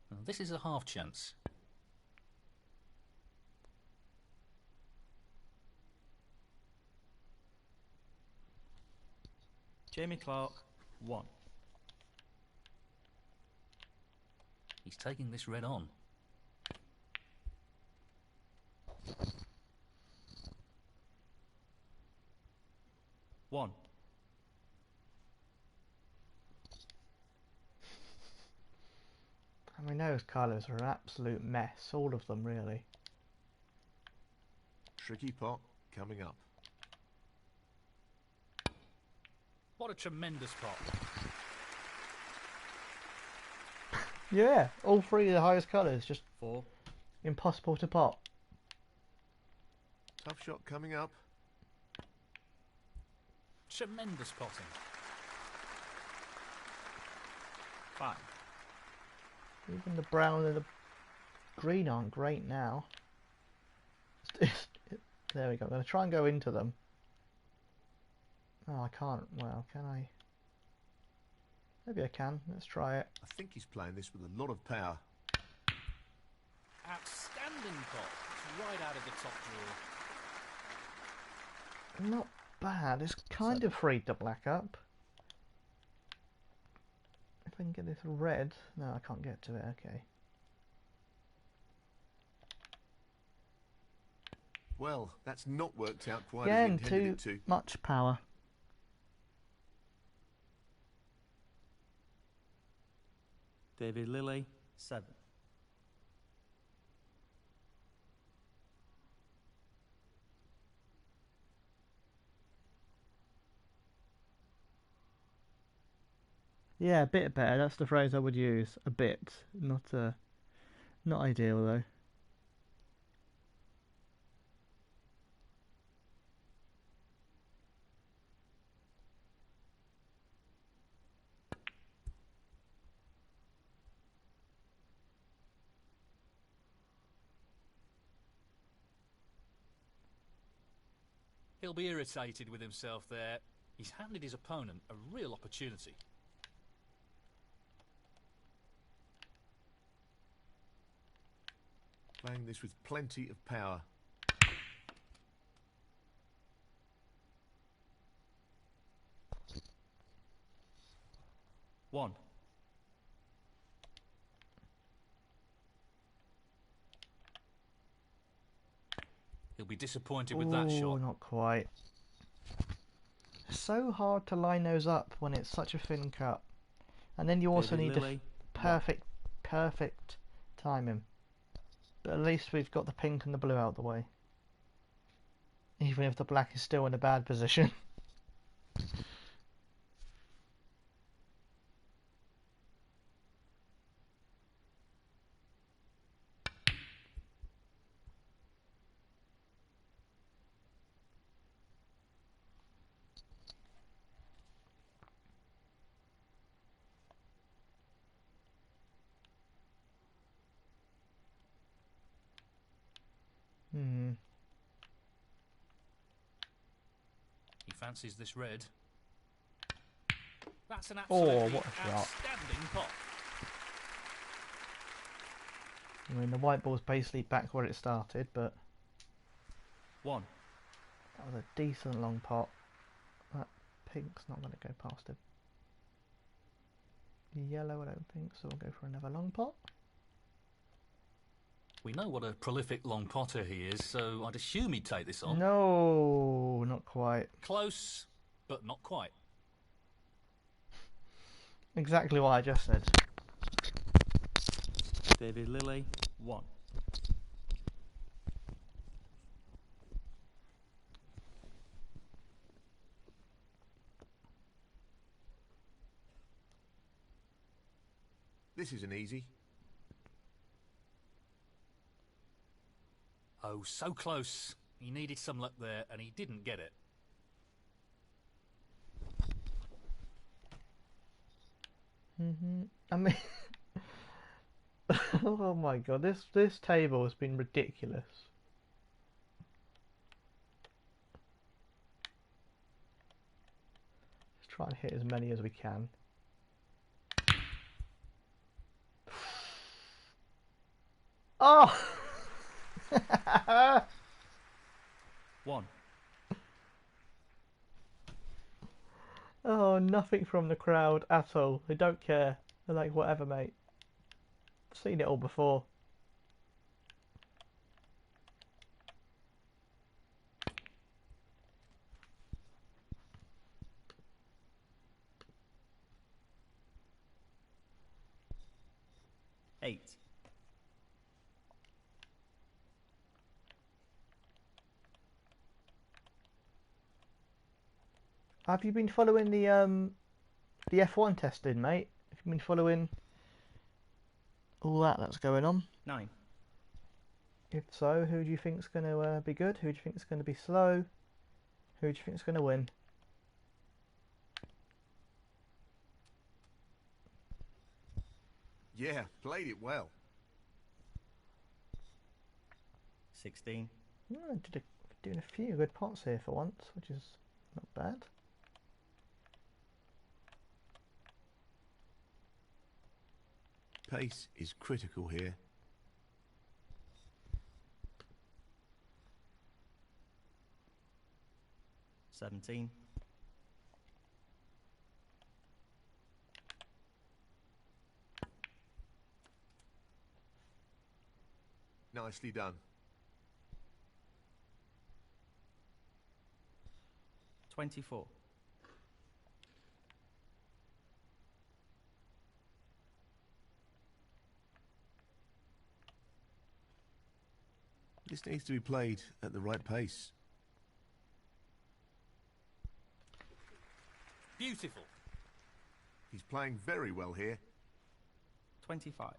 Well, this is a half chance. Jamie Clark, 1. He's taking this red on. One. I mean, those colours are an absolute mess, all of them, really. Tricky pot coming up. What a tremendous pot. Yeah, all three of the highest colours, just 4. impossible to pot. Tough shot coming up. Tremendous potting. 5. Even the brown and the green aren't great now. There we go. I'm going to try and go into them. Oh, I can't. Well, can I? Maybe I can. Let's try it. I think he's playing this with a lot of power. Outstanding pot. It's right out of the top drawer. Not bad. It's kind of freed the black up. If I can get this red. No, I can't get to it. Okay. Well, that's not worked out quite as we Again, intended it too to. much power. David Lilly, 7. Yeah, a bit better. That's the phrase I would use. A bit, not ideal though. He'll be irritated with himself there. He's handed his opponent a real opportunity. Playing this with plenty of power. One. He'll be disappointed with that Ooh, shot. not quite. It's so hard to line those up when it's such a thin cut. And then you also David need Lilly, perfect timing. But at least we've got the pink and the blue out the way. Even if the black is still in a bad position. Hmm. He fancies this red. That's an Oh, absolutely what a shot. outstanding pot. I mean, the white ball's basically back where it started, but 1. that was a decent long pot. That pink's not going to go past him. Yellow, I don't think, so we'll go for another long pot. We know what a prolific long potter he is, so I'd assume he'd take this on. No, not quite. Close, but not quite. Exactly what I just said. David Lilly, 1. This isn't easy. Oh, so close. He needed some luck there, and he didn't get it. I mean, oh my god, this table has been ridiculous. Let's try and hit as many as we can. Oh! 1. Oh, nothing from the crowd at all. They don't care. They're like, whatever, mate. I've seen it all before. Eight. Have you been following the F1 testing, mate? Have you been following all that's going on? 9. If so, who do you think's going to be good? Who do you think's going to be slow? Who do you think's going to win? Yeah, played it well. 16. Yeah, doing a few good pots here for once, which is not bad. Pace is critical here. 17. Nicely done. 24. This needs to be played at the right pace. Beautiful. He's playing very well here. 25.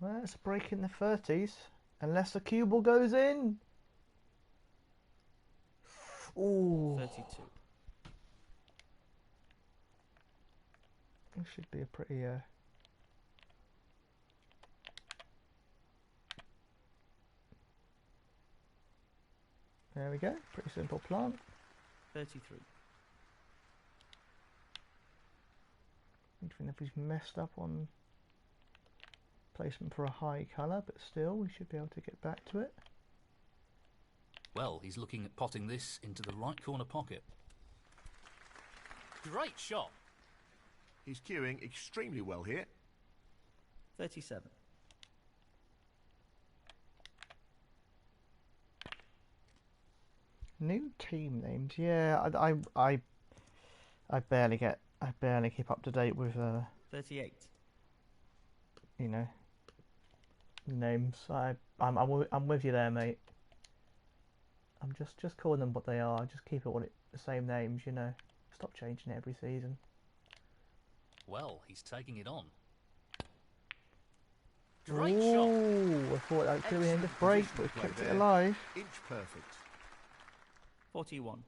Well, it's a break in the 30s, unless the cue ball goes in. Ooh, 32. it should be a pretty there we go, pretty simple plant. 33. Even if he's messed up on placement for a high colour, but still we should be able to get back to it. Well, he's looking at potting this into the right corner pocket. Great shot. He's cueing extremely well here. 37. New team names, yeah. I barely keep up to date with 38. you know, names. I'm with you there, mate. I'm just calling them what they are. Just keep it the same names, you know. Stop changing it every season. Well, he's taking it on. Great shot. Ooh, I thought that was going to be end of break, but Excellent we kept play it there. alive. Inch perfect. 41.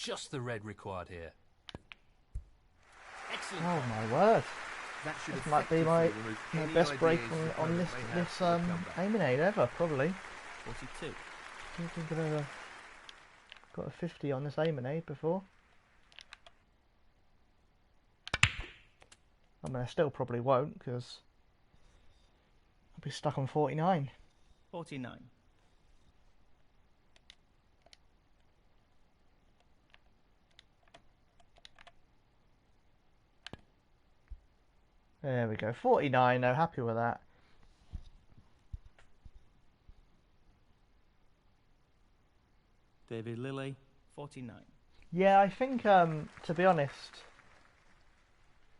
Just the red required here. Excellent. Oh my word! That should This might be my, effectively remove my any best break ideas the on opponent this may have this for the comeback. aiming aid ever, probably. 42. I don't think I've ever got a 50 on this aiming aid before. I mean, I still probably won't because I'll be stuck on 49. 49. There we go, 49. No, happy with that. David Lilly, 49. Yeah, I think to be honest,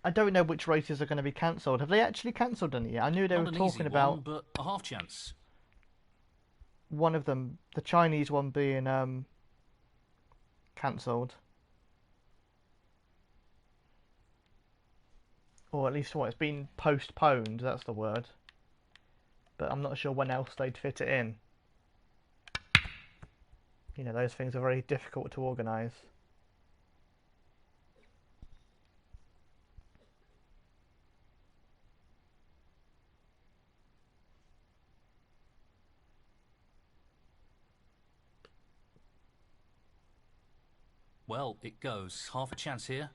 I don't know which races are going to be cancelled. Have they actually cancelled any yet? I knew they Not were an talking easy about one, but a half chance. one of them, the Chinese one, being cancelled, or at least what, it's been postponed. That's the word. But I'm not sure when else they'd fit it in. You know, those things are very difficult to organise. Well, it goes. Half a chance here.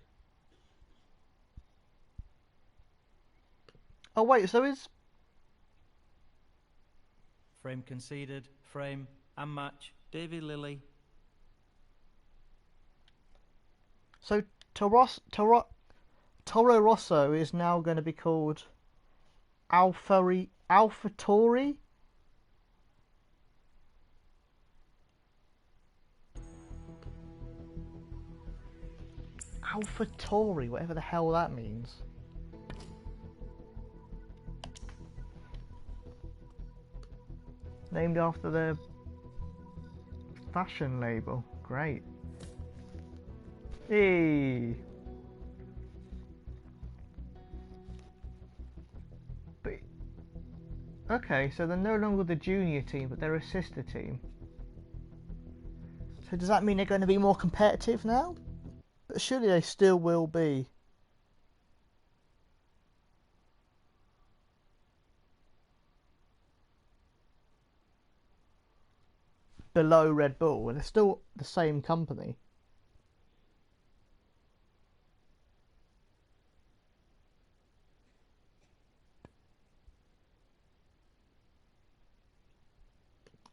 Oh wait, so is Frame conceded. Frame and match. David Lilly. so Toro Rosso is now going to be called AlphaTauri? AlphaTauri, whatever the hell that means. Named after their fashion label. Great. Hey. But okay, so they're no longer the junior team, but they're a sister team. So does that mean they're going to be more competitive now? But surely they still will be. Below Red Bull, and they're still the same company.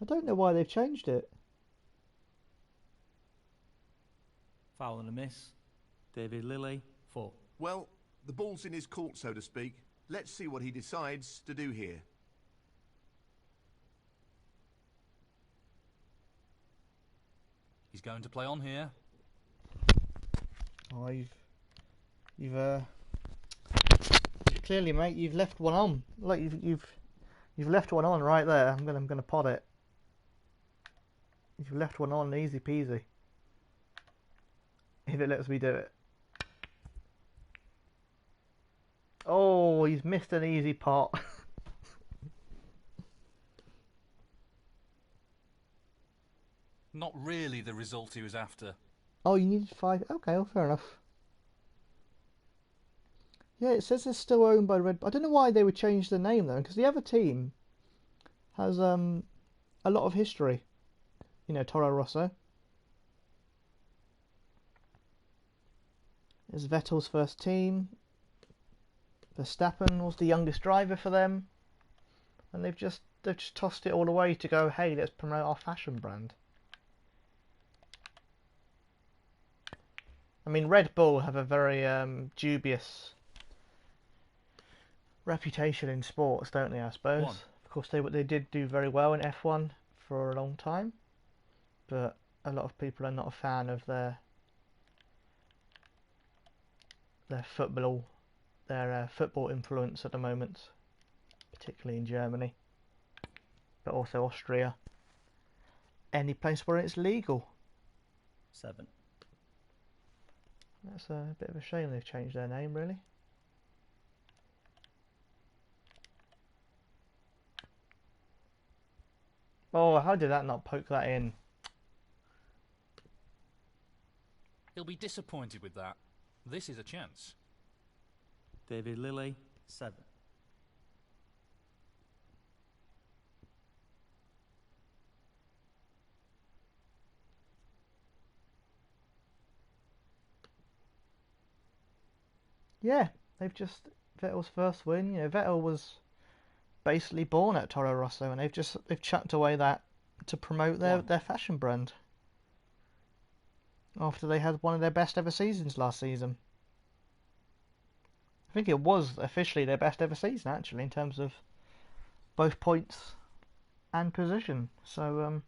I don't know why they've changed it. Foul and a miss. David Lilly, 4. Well, the ball's in his court, so to speak. Let's see what he decides to do here. He's going to play on here. Oh, you've clearly, mate, you've left one on. Look, you've left one on right there. I'm gonna pot it. You've left one on, easy peasy. If it lets me do it. Oh, he's missed an easy pot. Not really the result he was after. Oh, you needed 5. Okay, well, fair enough. Yeah, it says it's still owned by Red Bull. I don't know why they would change the name though, because the other team has a lot of history. You know, Toro Rosso. It's Vettel's first team. Verstappen was the youngest driver for them, and they've just tossed it all away to go, hey, let's promote our fashion brand. I mean, Red Bull have a very dubious reputation in sports, don't they? I suppose. 1. Of course, they did do very well in F1 for a long time, but a lot of people are not a fan of their football influence at the moment, particularly in Germany, but also Austria. Any place where it's legal. 7. That's a bit of a shame they've changed their name, really. Oh, how did that not poke that in? He'll be disappointed with that. This is a chance. David Lilly, 7. Yeah, they've just Vettel's first win. You know, Vettel was basically born at Toro Rosso, and they've chucked away that to promote their fashion brand after they had one of their best ever seasons last season. I think it was officially their best ever season, actually, in terms of both points and position. So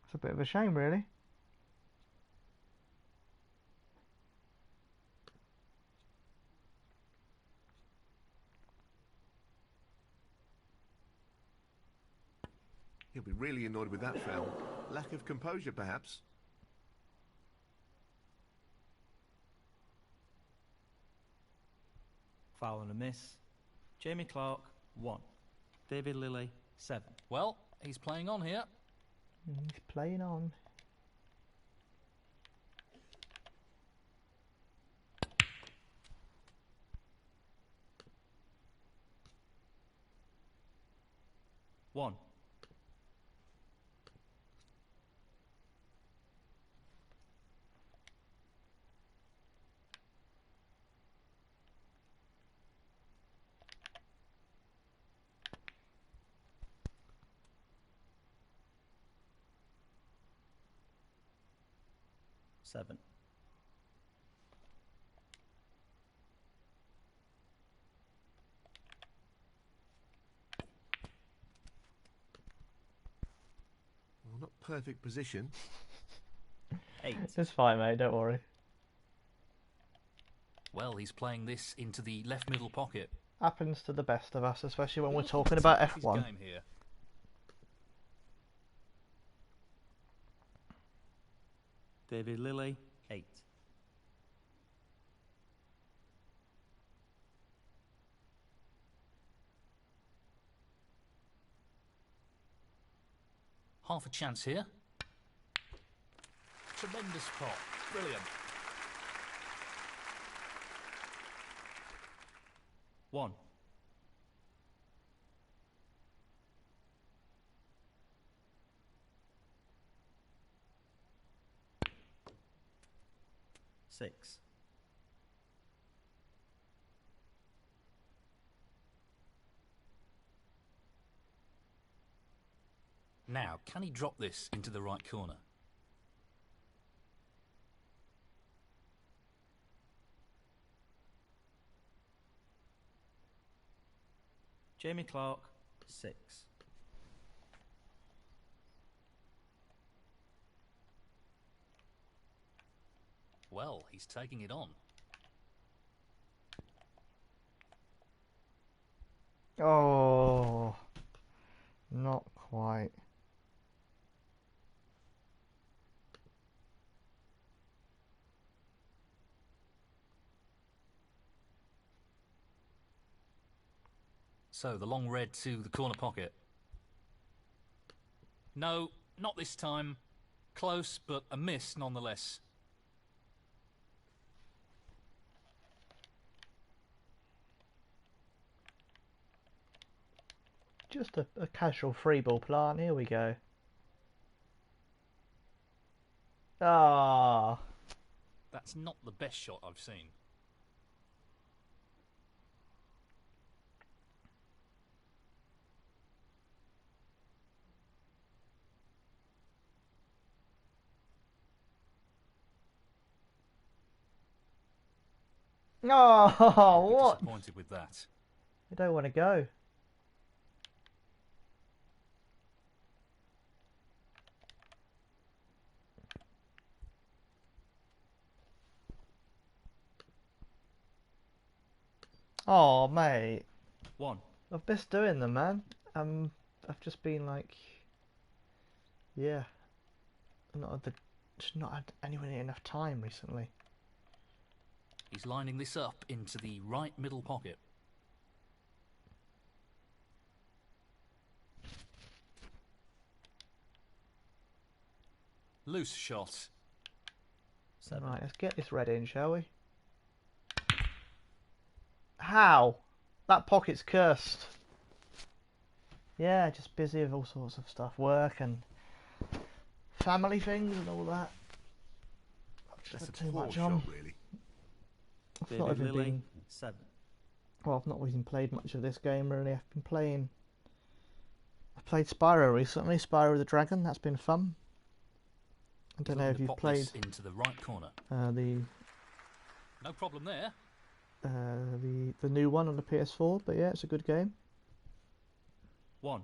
it's a bit of a shame, really. He'll be really annoyed with that foul. Lack of composure, perhaps. Foul and a miss. Jamie Clark, 1. David Lilly, 7. Well, he's playing on here. He's playing on. One. Seven. Well, not perfect position. 8. It's fine, mate. Don't worry. Well, he's playing this into the left middle pocket. Happens to the best of us, especially when we're talking about His F1. game here. David Lilly, 8. Half a chance here. Tremendous pot. Brilliant. 1. Six. Now, can he drop this into the right corner? Jamie Clark, 6. Well, he's taking it on. Oh, not quite. So, the long red to the corner pocket. No, not this time. Close, but a miss nonetheless. Just a casual free ball plant. Here we go. Ah. That's not the best shot I've seen. Oh, what? Disappointed with that. I don't want to go. Oh, mate. 1. I've missed doing them, man. I've just been like, yeah, just not had anywhere near enough time recently. He's lining this up into the right middle pocket. Loose shot. 7. Right, let's get this red in, shall we? How? That pocket's cursed. Yeah, just busy with all sorts of stuff. Work and family things and all that. I've just That's had a too poor much shot, on. really. I've not even been... 7. Well, I've not even played much of this game, really. I've been playing... I played Spyro recently, Spyro the Dragon. That's been fun. I don't know if you've played into the right corner. the No problem there. the new one on the PS4, but yeah, it's a good game. 1.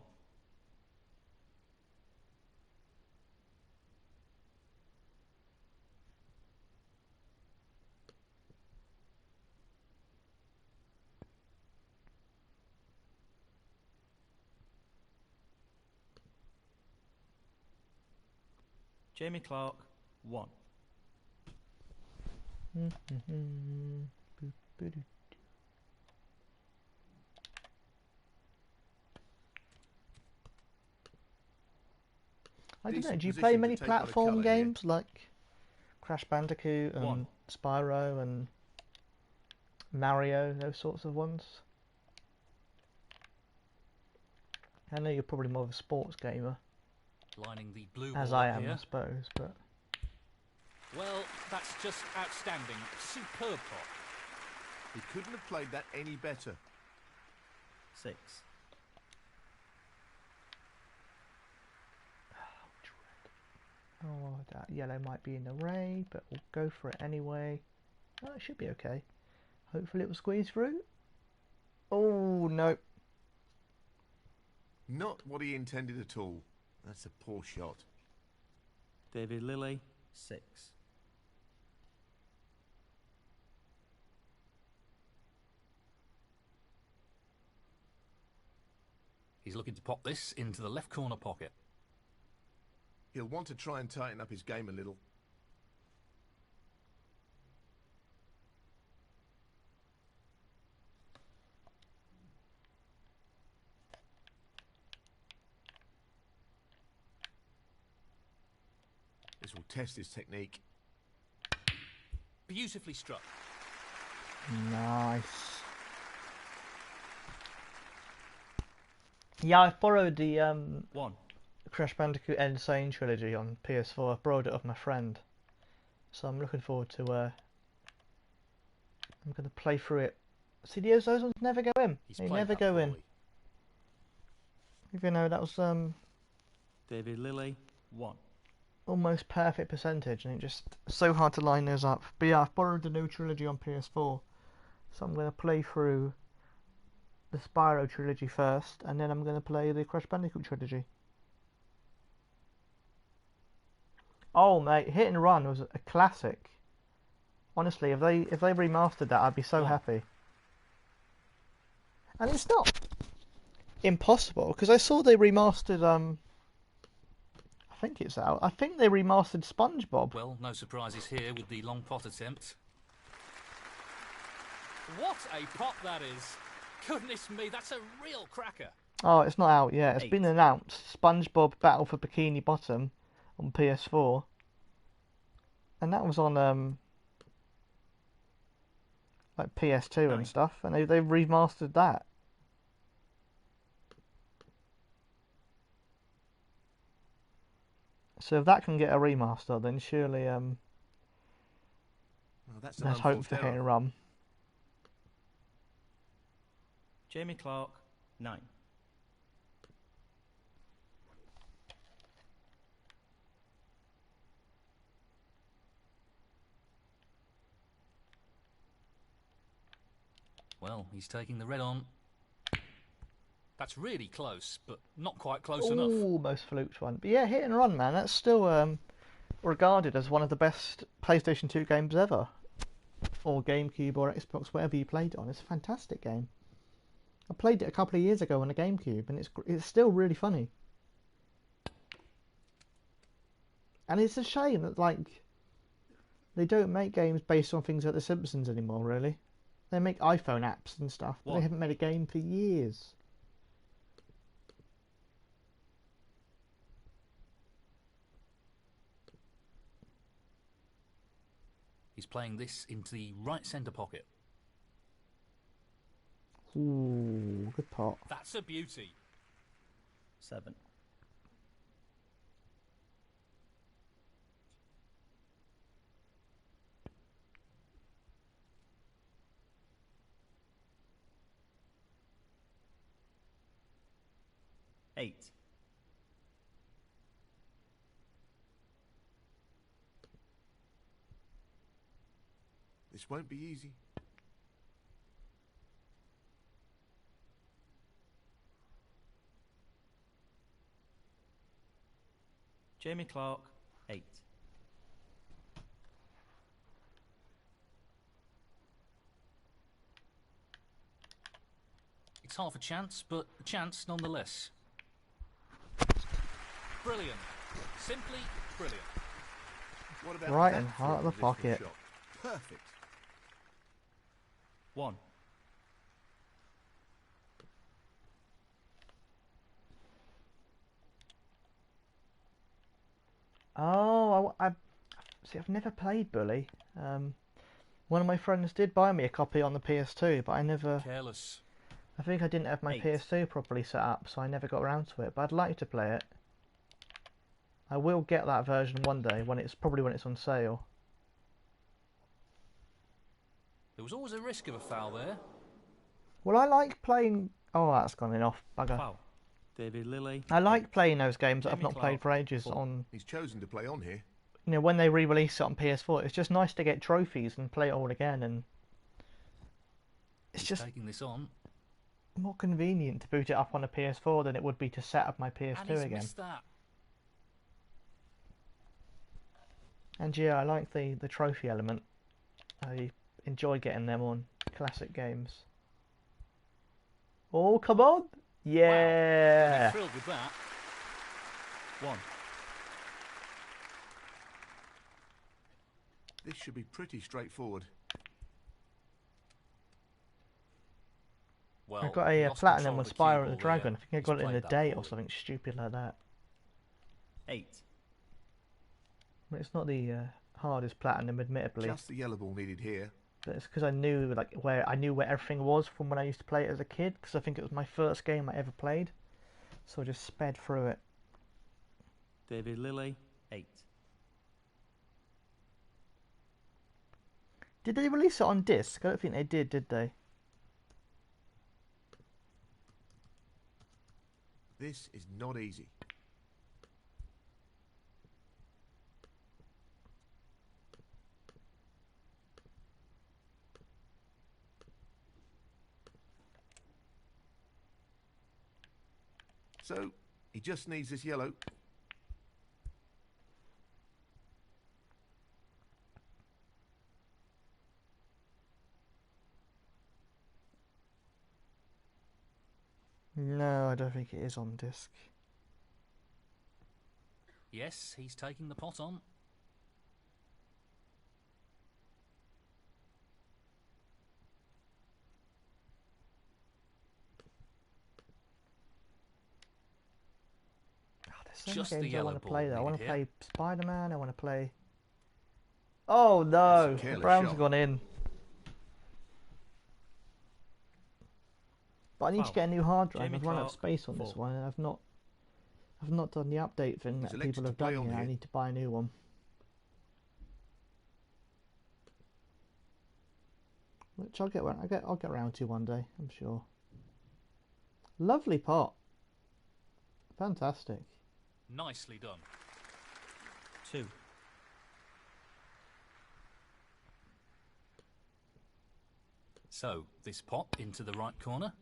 Jamie Clark, 1. I don't know, Decent do you position play to many take on a platform colour here. games like Crash Bandicoot and 1. Spyro and Mario, those sorts of ones? I know you're probably more of a sports gamer, Lining the blue as ball I up am, here. I suppose, but... Well, that's just outstanding. Superb pot. He couldn't have played that any better. 6. Oh, that yellow might be in the way, but we'll go for it anyway. Oh, it should be okay. Hopefully it will squeeze through. Oh, no. Not what he intended at all. That's a poor shot. David Lilly, 6. He's looking to pop this into the left corner pocket. He'll want to try and tighten up his game a little. This will test his technique. Beautifully struck. Nice. Yeah, I've borrowed the 1. Crash Bandicoot Insane trilogy on PS4. I borrowed it off my friend, so I'm looking forward to. I'm going to play through it. See, those ones never go in. He's They played never that go in. poorly. Even though that was David Lilly, 1. almost perfect percentage, and it just so hard to line those up. But yeah, I've borrowed the new trilogy on PS4, so I'm going to play through the Spyro trilogy first, and then I'm going to play the Crash Bandicoot trilogy. Oh mate, Hit and Run was a classic. Honestly, if they remastered that, I'd be so happy. And it's not impossible, because I saw they remastered I think it's out. I think they remastered SpongeBob. Well, no surprises here with the long pot attempt. What a pot that is! Goodness me, that's a real cracker. Oh, it's not out yet. It's 8. been announced. SpongeBob Battle for Bikini Bottom on PS4. And that was on like PS2 9. and stuff, and they've remastered that. So if that can get a remaster, then surely Well, that's an there's hope unforced for Hit error. and Run. Jamie Clark, 9. Well, he's taking the red on. That's really close, but not quite close enough. Almost fluked one. But yeah, Hit and Run, man, that's still regarded as one of the best PlayStation 2 games ever. Or GameCube or Xbox, whatever you played it on. It's a fantastic game. I played it a couple of years ago on a GameCube, and it's still really funny. And it's a shame that, like, they don't make games based on things like The Simpsons anymore, really. They make iPhone apps and stuff, but they One. haven't made a game for years. He's playing this into the right centre pocket. Ooh, good pot. That's a beauty. 7. Eight. This won't be easy. Jamie Clark, 8. It's half a chance, but a chance nonetheless. Brilliant. Simply brilliant. What about Right that in heart of the throw resistance pocket. shot? Perfect. 1. Oh, I see. I've never played Bully. One of my friends did buy me a copy on the PS2, but I never. Careless. I think I didn't have my 8. PS2 properly set up, so I never got around to it. But I'd like to play it. I will get that version one day when it's on sale. There was always a risk of a foul there. Well, I like playing. Oh, that's gone in off. Bugger. Foul. David Lilly. I like 8. playing those games that I've Jamie not played Clark, for ages 4. on. He's chosen to play on here. You know, when they re-release it on PS4, it's just nice to get trophies and play it all again, and it's He's just taking this on. more convenient to boot it up on a PS4 than it would be to set up my And PS2 he's again. missed that. And yeah, I like the trophy element. I enjoy getting them on classic games. Oh, come on! Wow. Yeah! I'm thrilled with that. 1. This should be pretty straightforward. Well, I got he a lost platinum control with of the Spyro cue the ball Dragon. there. I think I He's got it in a played that day or poorly. something stupid like that. 8. But it's not the hardest platinum, admittedly. Just the yellow ball needed here. But it's because I knew where everything was from when I used to play it as a kid. Because I think it was my first game I ever played, so I just sped through it. David Lilly, 8. Did they release it on disc? I don't think they did they? This is not easy. So, he just needs this yellow. No, I don't think it is on disc. Yes, he's taking the pot on. Oh, there's so Just many the games I yellow want to ball play though. I needed want to here. play Spider-Man. I want to play. Oh no! That's a The careless Brown's shot. gone in. But I need to Foul. get a new hard drive. Jamie I've run out of Clark, space on this 4. one, and I've not done the update thing He's that elected people to have play done on yet. I here. need to buy a new one. Which I'll get around to one day, I'm sure. Lovely pot. Fantastic. Nicely done. 2. So, this pot into the right corner.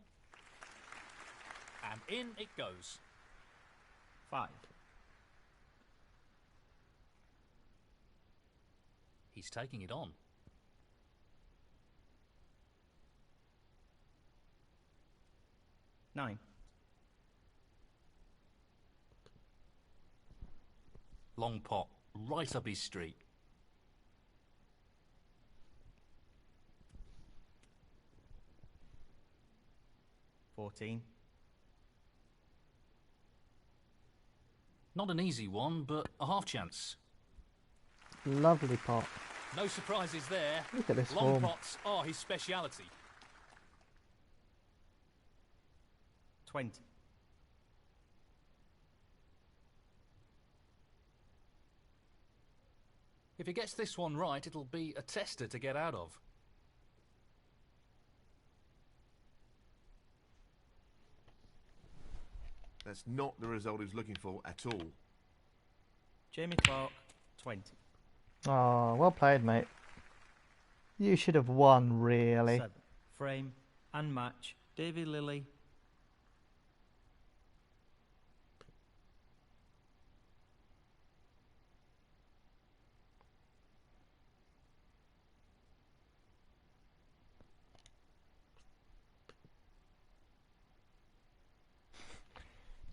And in it goes. 5. He's taking it on. 9. Long pot, right up his street. 14. Not an easy one, but a half chance. Lovely pot. No surprises there. Look at this Long form. pots are his speciality. 20. If he gets this one right, it'll be a tester to get out of. That's not the result he was looking for at all. Jamie Clark, 20. Oh, well played, mate. You should have won, really. 7. Frame and match, Davy Lilly.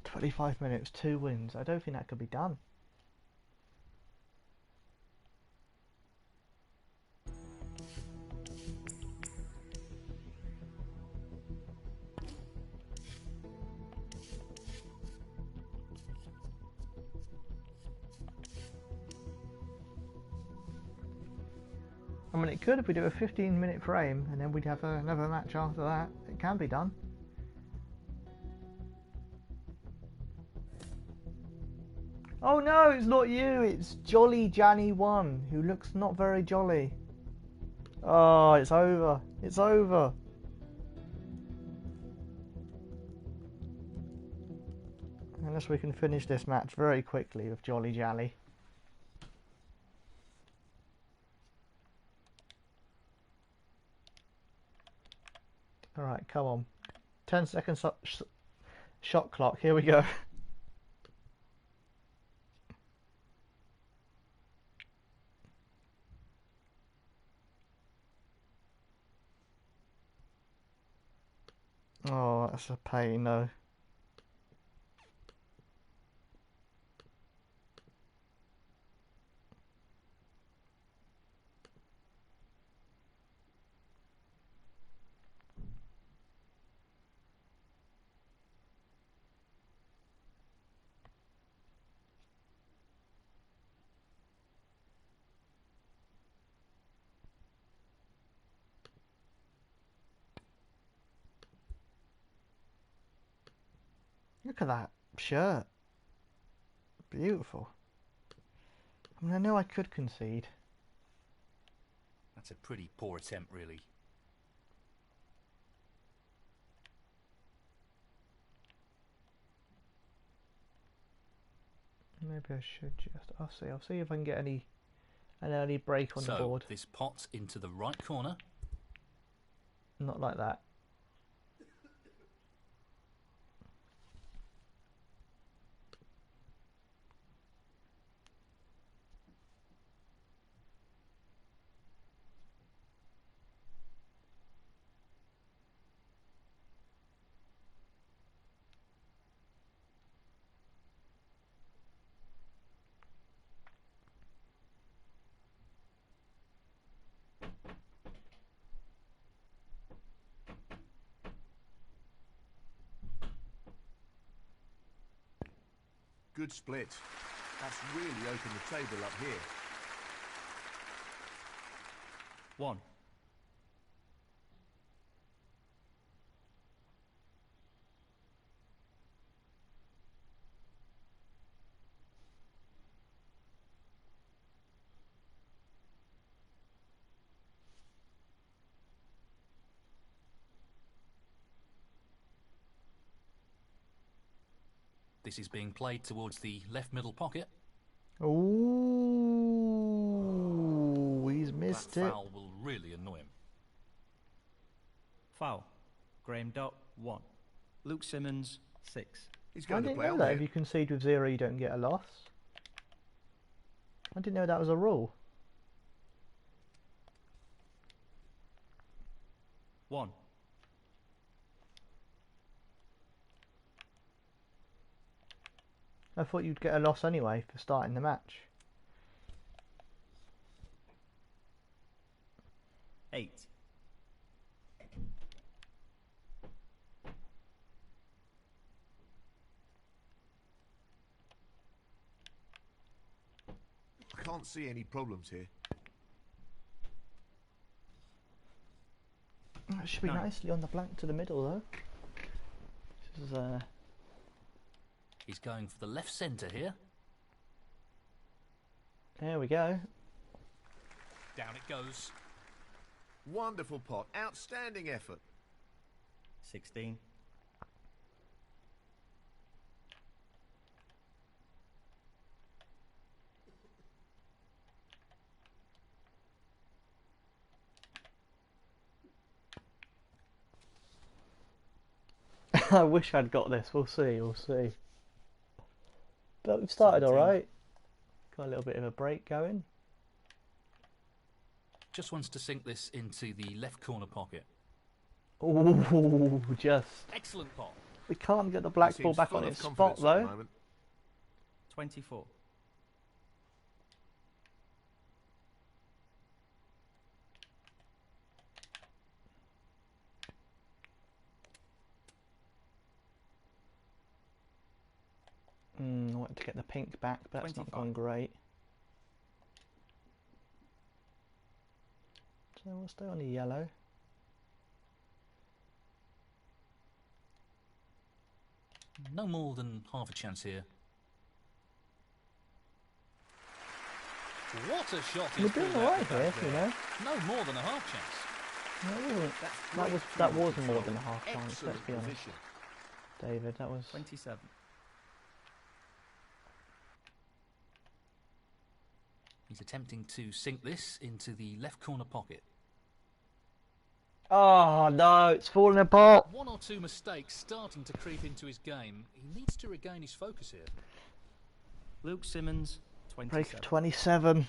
"25 minutes, 2 wins." I don't think that could be done. I mean, it could if we do a 15-minute frame and then we'd have another match after that. It can be done. Oh no, it's not you, it's Jolly Janny 1, who looks not very jolly. Oh, it's over. It's over. Unless we can finish this match very quickly with Jolly Jally. Alright, come on. 10-second shot clock, here we go. Oh, that's a pain though. Look at that shirt. Beautiful. I mean, I know I could concede. That's a pretty poor attempt, really. Maybe I should just... I'll see. I'll see if I can get an early break on the board. So, this pot's into the right corner. Not like that. Good split. That's really opened the table up here. 1. This is being played towards the left middle pocket. Ooh, he's missed That it. foul will really annoy him. Foul. Graham Dock, 1. Luke Simmons, 6. He's I going to didn't play know on that there. if you concede with 0 you don't get a loss. I didn't know that was a rule. 1. I thought you'd get a loss anyway for starting the match. 8. I can't see any problems here. That should be 9. nicely on the blank to the middle though. This is He's going for the left centre here. there we go. Down it goes. Wonderful pot. Outstanding effort. 16. I wish I'd got this. We'll see. We'll see. But we've started 17. all right. Got a little bit of a break going. Just wants to sink this into the left corner pocket. Ooh, just. Excellent pot. We can't get the He black ball seems back full on of its spot confidence at the though. moment. 24. I wanted to get the pink back, but that's not 25. gone great. So we'll stay on the yellow. No more than half a chance here. What a shot We're he's doing pulled all out right the here, back you there. know. No more than a half chance. That was more than a half chance. Let's Excellent be honest, position. David. That was. 27. He's attempting to sink this into the left corner pocket. Oh no, it's falling apart. One or two mistakes starting to creep into his game. He needs to regain his focus here. Luke Simmons, Break 27. of 27.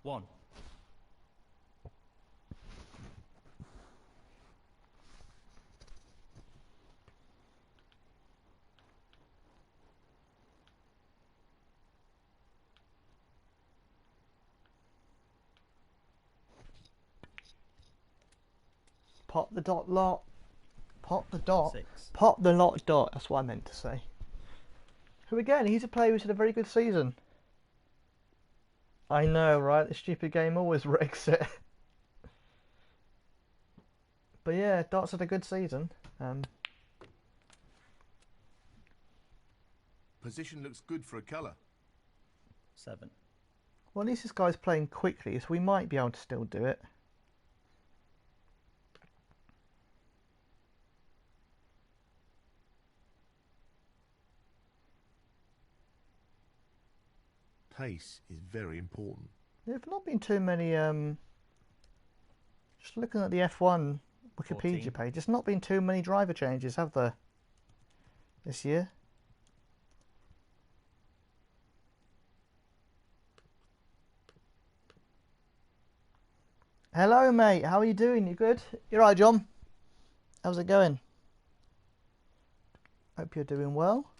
One. Pop the dot lot. Pop the dot. 6. Pop the lot dot. That's what I meant to say. Who again? He's a player who's had a very good season. I know, right? The stupid game always wrecks it. But yeah, Dot's had a good season. Position looks good for a colour. 7. Well, at least this guy's playing quickly, so we might be able to still do it. Pace is very important. There've not been too many. Just looking at the F1 Wikipedia 14. page, there's not been too many driver changes, have there? This year. Hello, mate. How are you doing? You good? You right, John? How's it going? Hope you're doing well.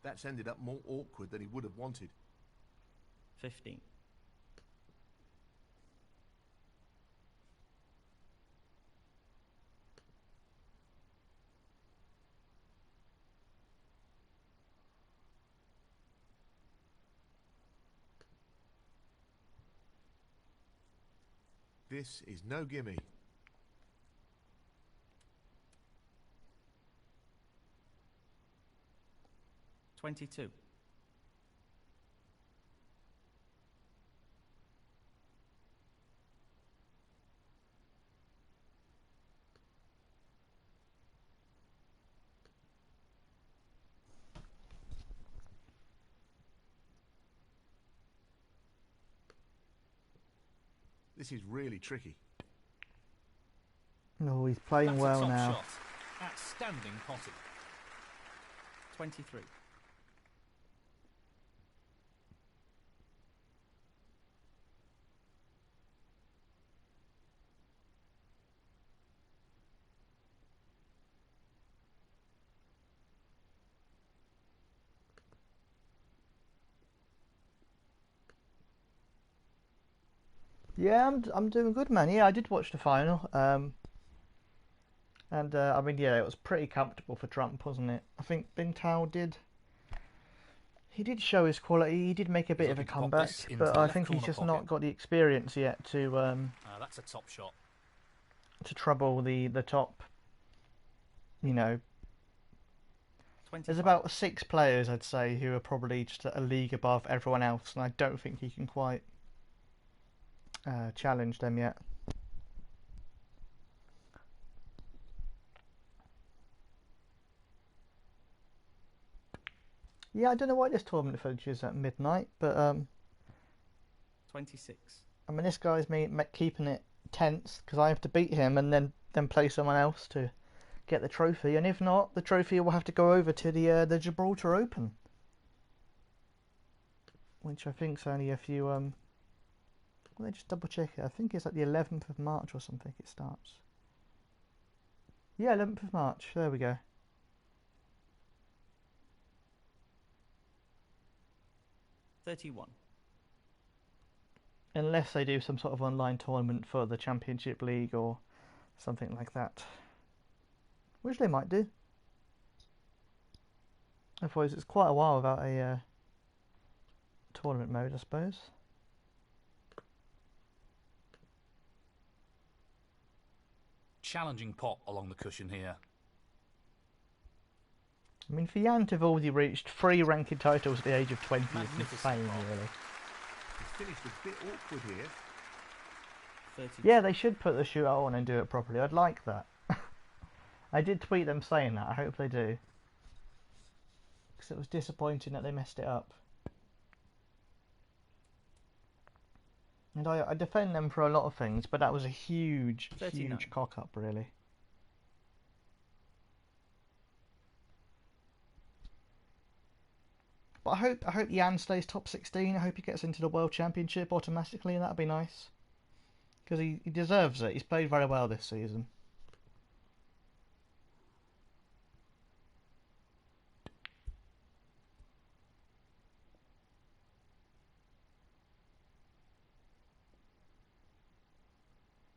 That's ended up more awkward than he would have wanted. 15. This is no gimme. 22. This is really tricky. No, he's playing That's well a top now. shot. Outstanding potting. 23. Yeah, I'm doing good, man. Yeah, I did watch the final. And I mean, yeah, it was pretty comfortable for Trump, wasn't it? I think Bintao did. He did show his quality. He did make a He's bit of a looking to pop comeback, this into but the I left think he's corner just pocket. not got the experience yet That's a top shot. to trouble the top. You know, 25. there's about 6 players, I'd say, who are probably just a league above everyone else, and I don't think he can quite challenge them yet. Yeah, I don't know why this tournament finishes at midnight, but 26. I mean, this guy's keeping it tense because I have to beat him and then play someone else to get the trophy, and if not, the trophy will have to go over to the Gibraltar Open, which I think's only a few. Let me just double check it. I think it's like the 11th of March or something. It starts. Yeah, 11th of March. There we go. 31. Unless they do some sort of online tournament for the Championship League or something like that, which they might do. Otherwise, it's quite a while without a tournament mode, I suppose. Challenging pot along the cushion here. I mean, for Jan to have already reached 3 ranking titles at the age of 20 is Magnificent insane, pot. really. He's finished a bit awkward here. 32. Yeah, they should put the shootout on and do it properly. I'd like that. I did tweet them saying that. I hope they do. Because it was disappointing that they messed it up. And I defend them for a lot of things, but that was a huge, 39. huge cock-up, really. But I hope Jan stays top 16. I hope he gets into the World Championship automatically, and that'd be nice. Because he deserves it. He's played very well this season.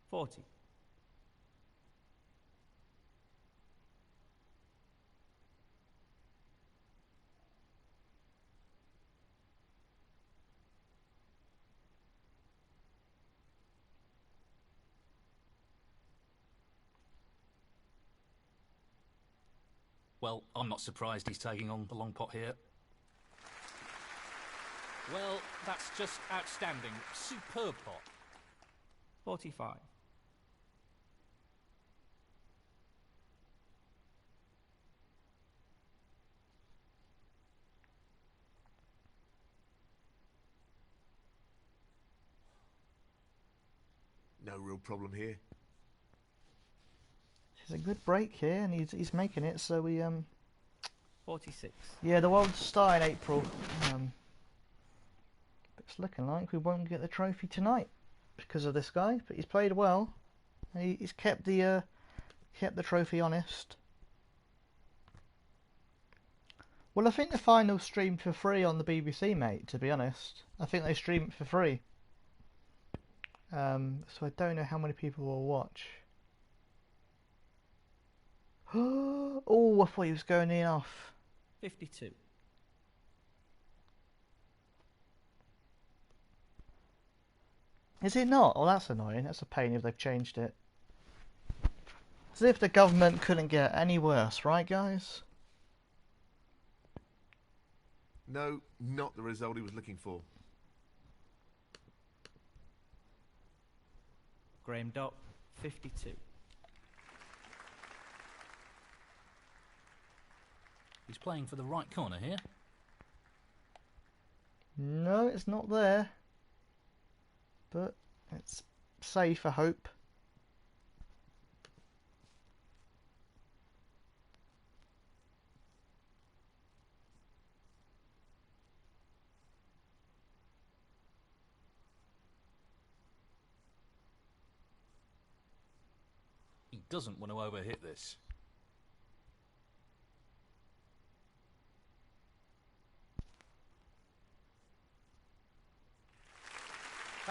Forty. Well, I'm not surprised he's taking on the long pot here. Well, that's just outstanding. Superb pot. 45. No real problem here. It's a good break here, and he's making it. So we 46. yeah, the Worlds start in April. It's looking like we won't get the trophy tonight because of this guy, but he's played well. He's kept the trophy honest. Well, I think the final streamed for free on the BBC, mate. To be honest, I think they stream it for free. So I don't know how many people will watch. Oh, I thought he was going in off. 52. Is it not? Oh, that's annoying. That's a pain if they've changed it. As if the government couldn't get any worse, right, guys? No, not the result he was looking for. Graham Dopp. 52. He's playing for the right corner here. No, it's not there. But it's safe, I hope. He doesn't want to overhit this.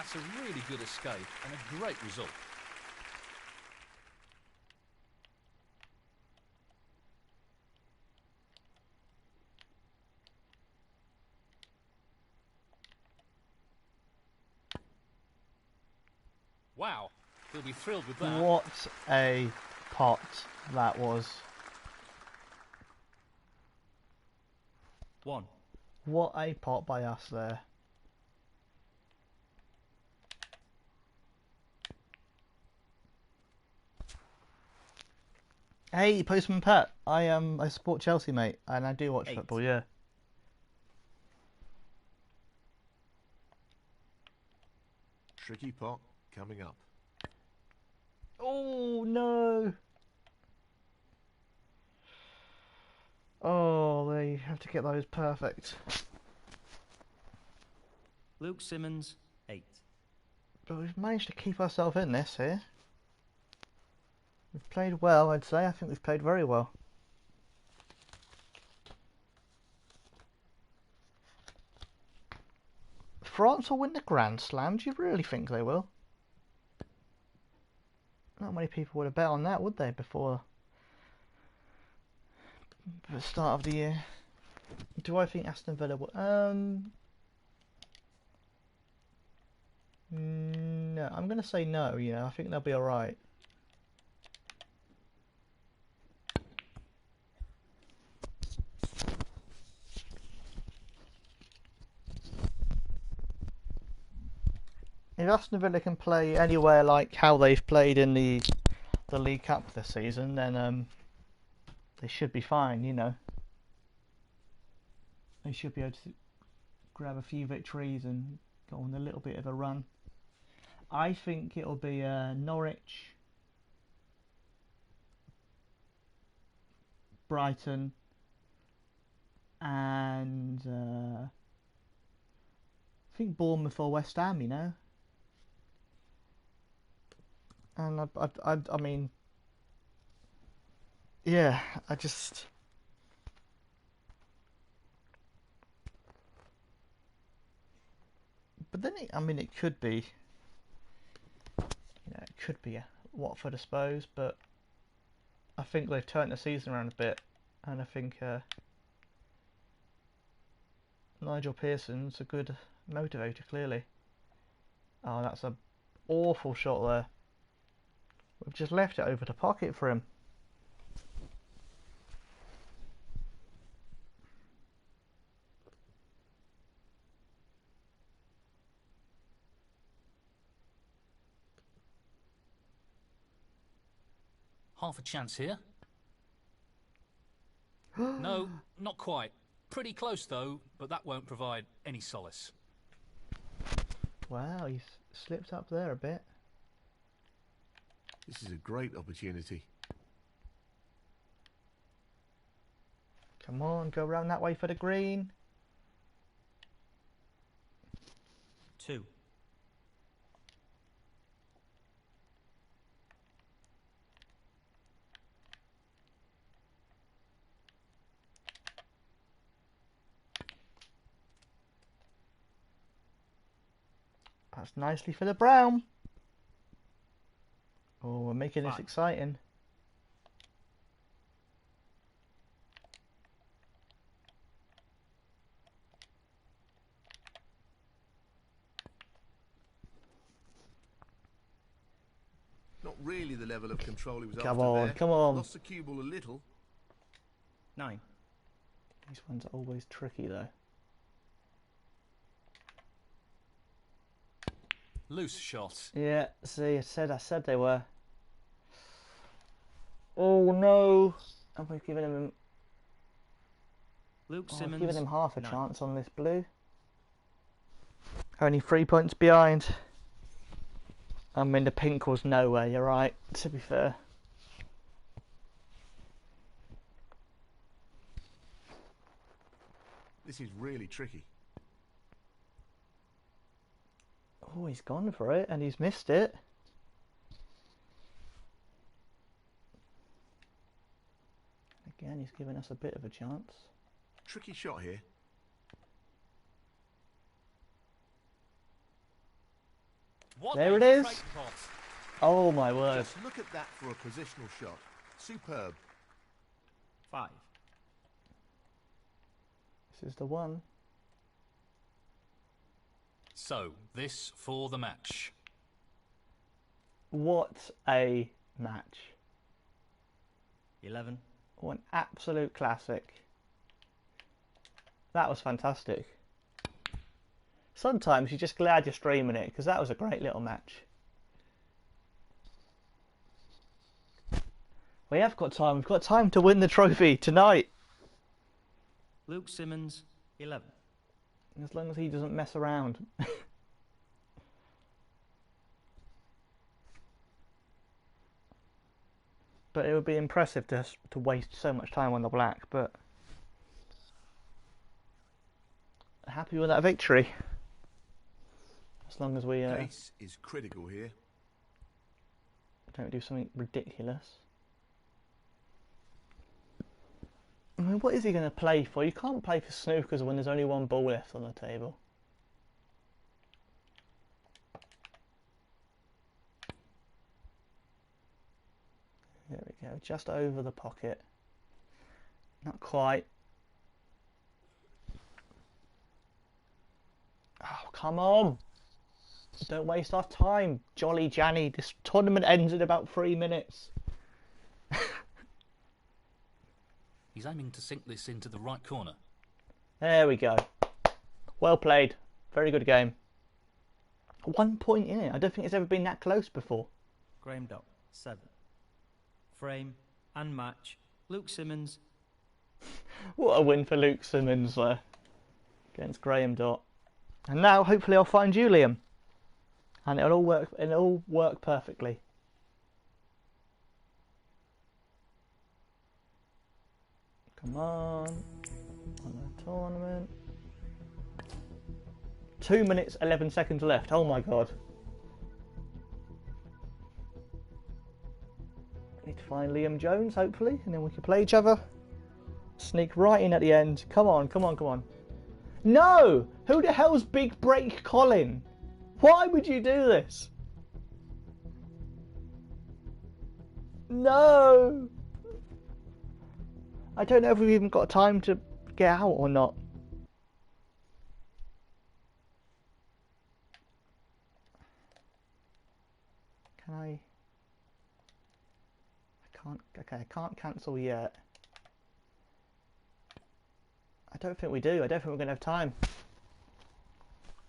That's a really good escape and a great result. Wow, he'll be thrilled with that. What a pot that was. 1. What a pot by us there. Hey, Postman Pat. I support Chelsea, mate, and I do watch 8. football. Yeah. Tricky pot coming up. Oh no. Oh, they have to get those perfect. Luke Simmons, 8. But we've managed to keep ourselves in this here. We've played well, I'd say. I think we've played very well. France will win the Grand Slam. Do you really think they will? Not many people would have bet on that, would they, before the start of the year? Do I think Aston Villa will? No, I'm going to say no. Yeah, I think they'll be all right. If Aston Villa can play anywhere like how they've played in the League Cup this season, then they should be fine. You know, they should be able to grab a few victories and go on a little bit of a run. I think it'll be Norwich, Brighton, and I think Bournemouth or West Ham. You know. And I mean, yeah, I just. But then, I mean, it could be. You know, it could be Watford, I suppose, but I think they've turned the season around a bit, and I think Nigel Pearson's a good motivator, clearly. Oh, that's an awful shot there. We've just left it over to pocket for him. Half a chance here. No, not quite. Pretty close though, but that won't provide any solace. Wow, he's slipped up there a bit. This is a great opportunity. Come on, go around that way for the green. 2. That's nicely for the brown. Oh, we're making this 5. exciting. Not really the level of control he was Come after on, there. come on. Lost the cue ball a little. 9. These ones are always tricky though. Loose shot. Yeah, see, I said they were. Oh no! And we've given him. Luke Oh, Simmons, we've given him half a 9. chance on this blue. Only 3 points behind. I mean, the pink was nowhere. You're right. To be fair. This is really tricky. Oh, he's gone for it and he's missed it. Again, he's given us a bit of a chance. Tricky shot here. What There a it is. great pot. Oh my word. Just look at that for a positional shot. Superb. 5. This is the one. So, this for the match. What a match. 11. What an absolute classic. That was fantastic. Sometimes you're just glad you're streaming it, because that was a great little match. We have got time. We've got time to win the trophy tonight. Luke Simmons, 11. As long as he doesn't mess around. But it would be impressive to waste so much time on the black, but happy with that victory. As long as we Pace is critical here. don't do something ridiculous. I mean, what is he going to play for? You can't play for snookers when there's only one ball left on the table. There we go, just over the pocket. Not quite. Oh, come on! Don't waste our time, Jolly Janny. This tournament ends in about 3 minutes. He's aiming to sink this into the right corner. There we go. Well played. Very good game. 1 point in it. I don't think it's ever been that close before. Graham Dock, 7. Frame and match, Luke Simmons. What a win for Luke Simmons there against Graham Dott. And now hopefully I'll find you, Liam. And it'll all work. It'll all work perfectly. Come on the tournament. 2 minutes 11 seconds left. Oh my god. Need to find Liam Jones hopefully, and then we can play each other. Sneak right in at the end. Come on, come on, come on. No! Who the hell's Big Break Colin? Why would you do this? No! I don't know if we've even got time to get out or not. Can I can't. Okay, I can't cancel yet. I don't think we do. I don't think we're going to have time.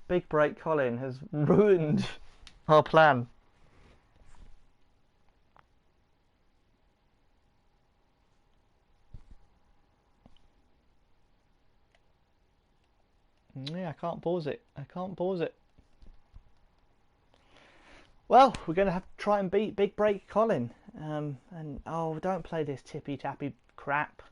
Big Break Colin has ruined our plan. Yeah, I can't pause it. I can't pause it. Well, we're going to have to try and beat Big Break Colin. And oh, don't play this tippy tappy crap.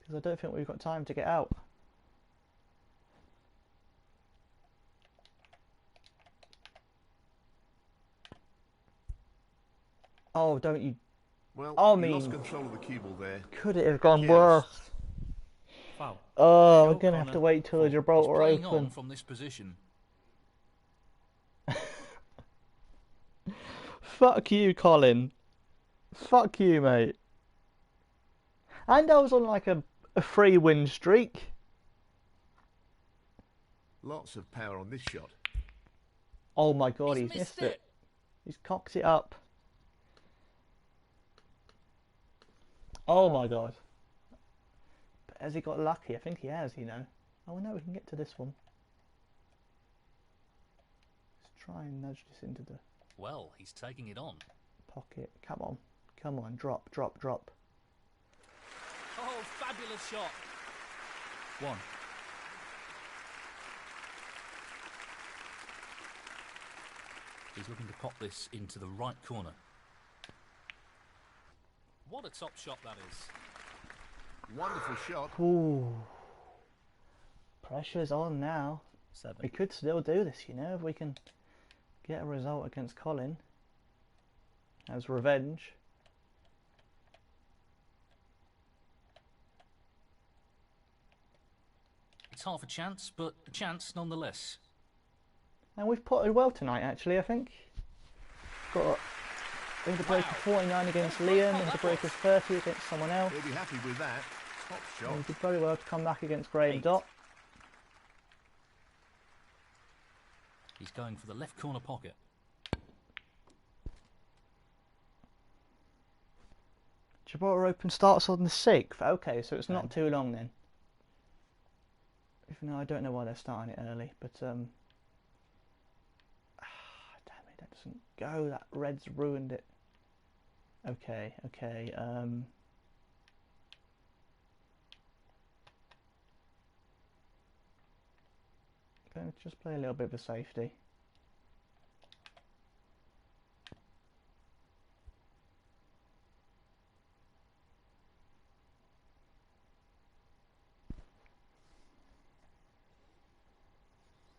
Because I don't think we've got time to get out. Oh, don't you... Well, I he mean, lost control of the cue ball there. could it have gone Yes. worse? Foul. Oh, we're Joe going to have Connor. to wait till the He's Gibraltar playing on Open. from this position. Fuck you, Colin. Fuck you, mate. And I was on like a free win streak. Lots of power on this shot. Oh my god, he's missed it. He's cocked it up. Oh my god. But has he got lucky? I think he has, you know. Oh no, we can get to this one. Let's try and nudge this into the Well, he's taking it on. pocket. Come on. Come on, drop, drop, drop. Oh, fabulous shot. 1. He's looking to pop this into the right corner. What a top shot that is. Wonderful shot. Ooh. Pressure's on now. 7. We could still do this, you know, if we can get a result against Colin as revenge. half a chance, but a chance nonetheless. And we've potted well tonight, actually, I think. Got a breaker 49 against Liam, and a breaker 30 against someone else. He'll be happy with that. Top shot. And he did very well to come back against Graham Dot. He's going for the left corner pocket. Gibraltar Open starts on the 6th. Okay, so it's not too long then. Even though I don't know why they're starting it early, but damn it, that doesn't go. That red's ruined it. Okay. Going to just play a little bit of a safety.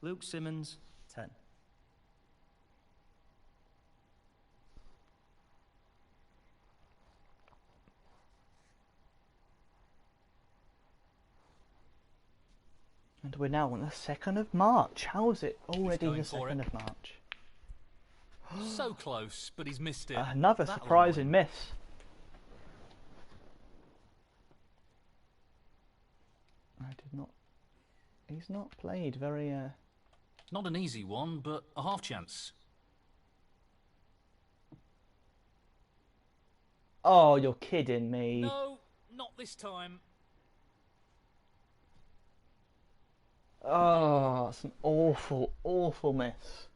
Luke Simmons, 10. And we're now on the 2nd of March. How is it already the 2nd of March? So close, but he's missed it. Another surprising miss. He's not played very... Not an easy one, but a half chance. Oh, you're kidding me. No, not this time. Oh, that's an awful, awful miss.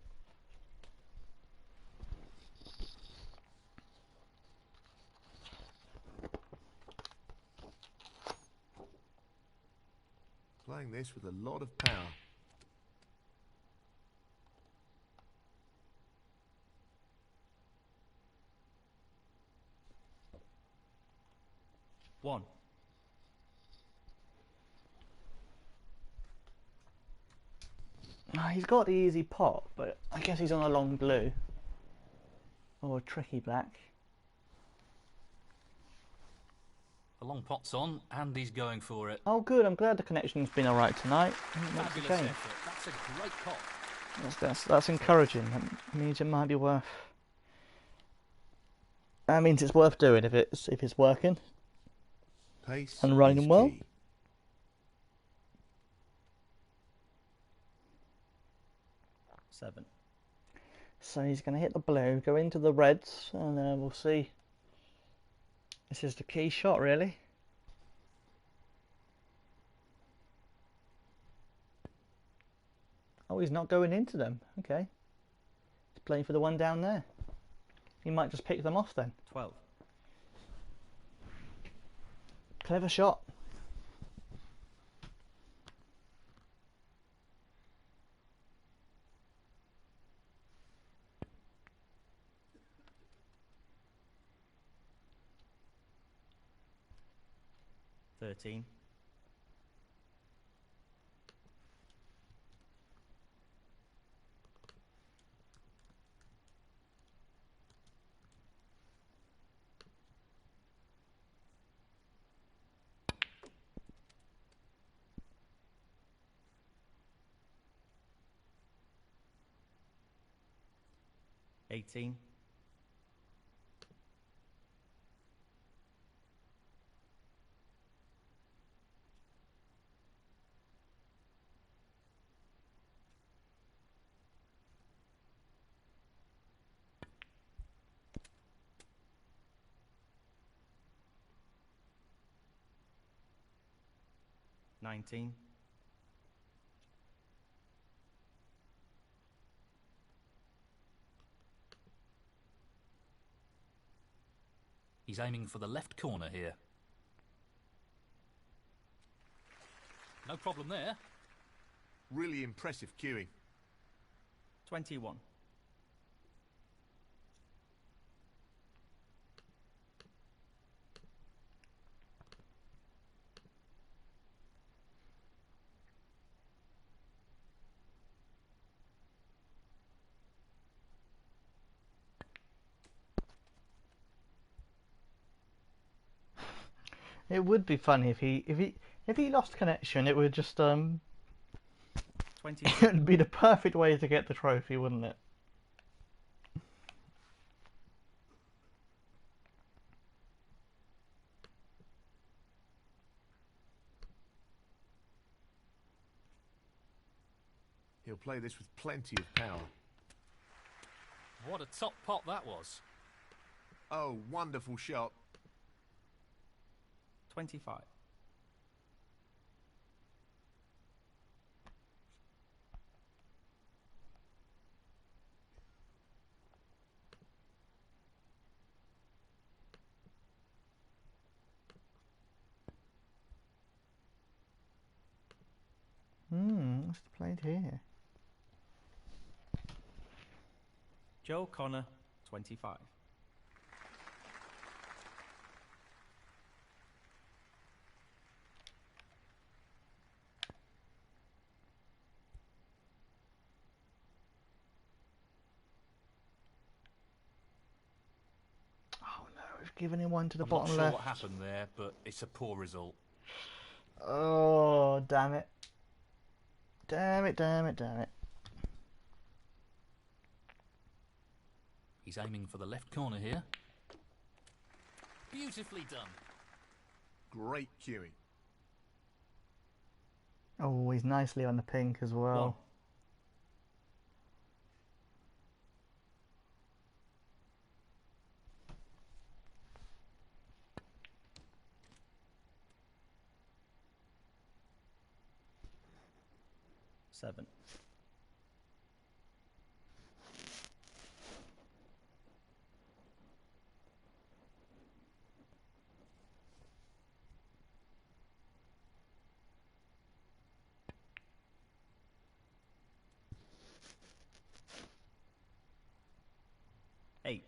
Playing this with a lot of power. One. He's got the easy pot, but I guess he's on a long blue. Or a tricky black. The long pot's on, and he's going for it. Oh good, I'm glad the connection's been alright tonight. Fabulous effort. That's a great pot. That's encouraging. That means it might be worth... That means it's worth doing if it's working. Pace and running well. Key. Seven. So he's going to hit the blue, go into the reds, and we'll see. This is the key shot, really. Oh, he's not going into them. Okay. He's playing for the one down there. He might just pick them off then. 12. Clever shot. $13. $18. $19. He's aiming for the left corner here. No problem there. Really impressive cueing. 21. It would be funny if he lost connection. It would just 22. It'd be the perfect way to get the trophy, wouldn't it? He'll play this with plenty of power. What a top pot that was. Oh, wonderful shot. 25. What's played here? Joe Connor, 25. Oh no, we've given him one to the I'm not bottom sure left. what happened there, but it's a poor result. Oh, damn it. Damn it, damn it, damn it. He's aiming for the left corner here. Beautifully done. Great cueing. Oh, he's nicely on the pink as well. One. Seven. Eight.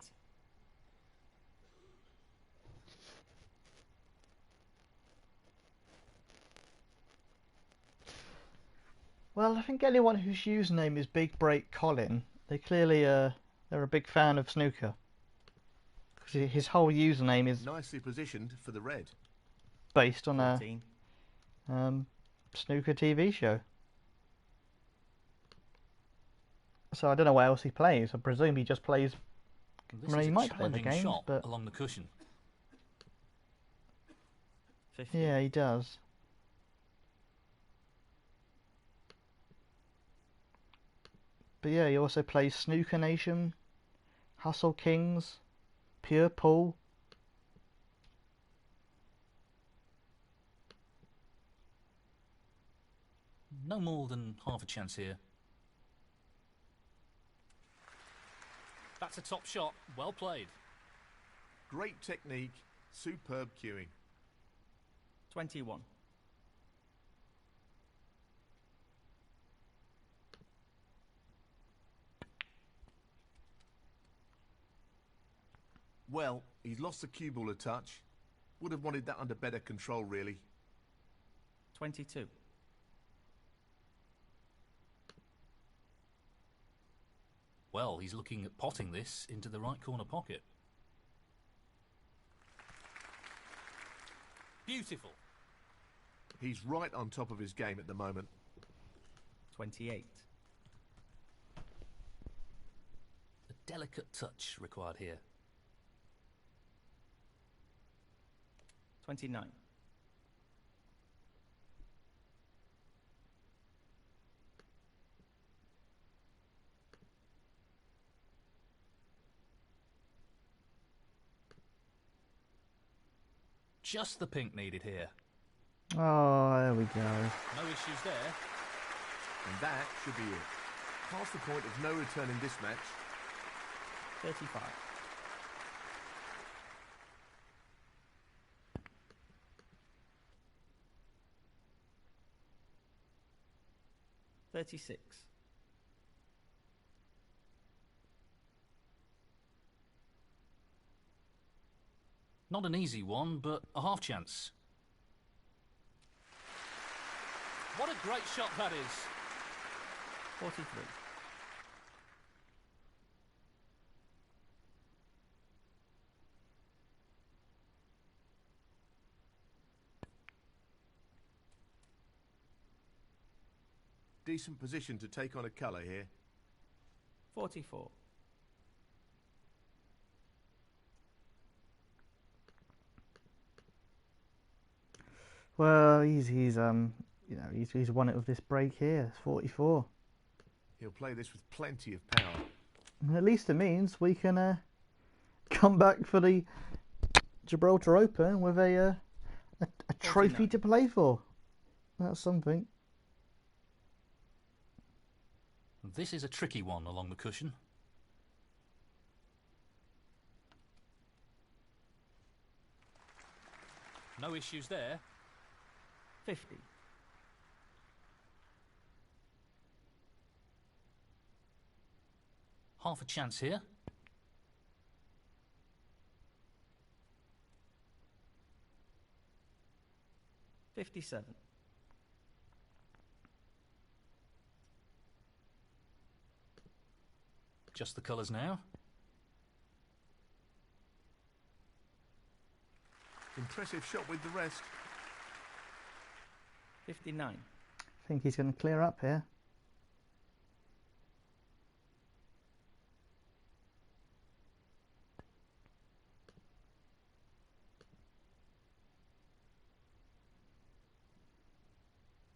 Well, I think anyone whose username is Big Break Colin, they clearly they're a big fan of snooker. Because his whole username is Nicely positioned for the red. based on 14. a snooker TV show. So I don't know what else he plays. I presume he just plays. This I mean, is he a might play the challenging games, shot but along the cushion. 50. yeah, he does. But yeah, he also plays Snooker Nation, Hustle Kings, Pure Pool. No more than half a chance here. That's a top shot. Well played. Great technique. Superb cueing. 21. Well, he's lost the cue ball a touch. Would have wanted that under better control, really. 22. Well, he's looking at potting this into the right corner pocket. Beautiful. He's right on top of his game at the moment. 28. A delicate touch required here. 29. Just the pink needed here. Oh, there we go. No issues there. And that should be it. Past the point of no return in this match. 35. $36. Not an easy one, but a half chance. What a great shot that is. 43. Decent position to take on a colour here. 44. Well, he's won it with this break here. It's 44. He'll play this with plenty of power. And at least it means we can come back for the Gibraltar Open with a trophy to play for. That's something. This is a tricky one along the cushion. No issues there. 50. Half a chance here. $57. Just the colours now. Impressive shot with the rest. 59. I think he's going to clear up here.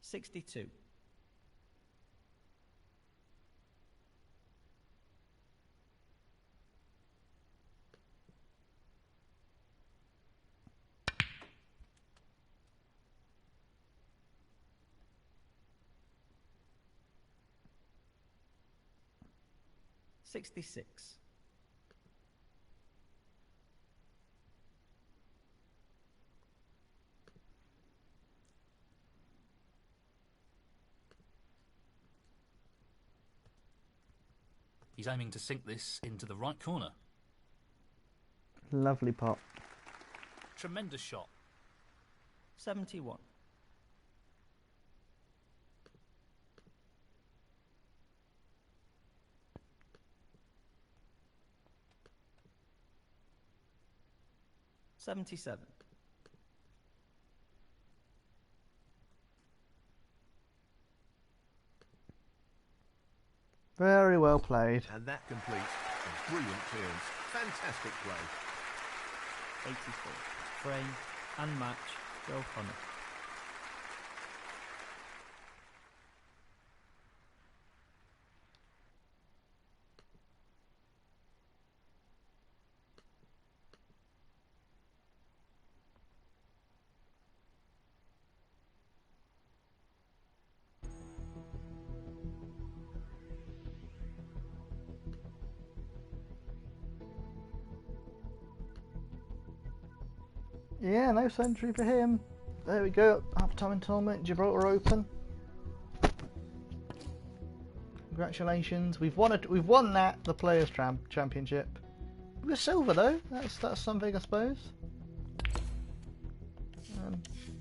$62. $66. He's aiming to sink this into the right corner. Lovely pot. Tremendous shot. 71. $77. Very well played. And that completes a brilliant clearance. Fantastic play. 84. Frame and match, Joe Connor. Yeah, no century for him. There we go. Half-time tournament, Gibraltar Open. Congratulations. We've won that, the Players' Championship. We're silver though. That's something, I suppose.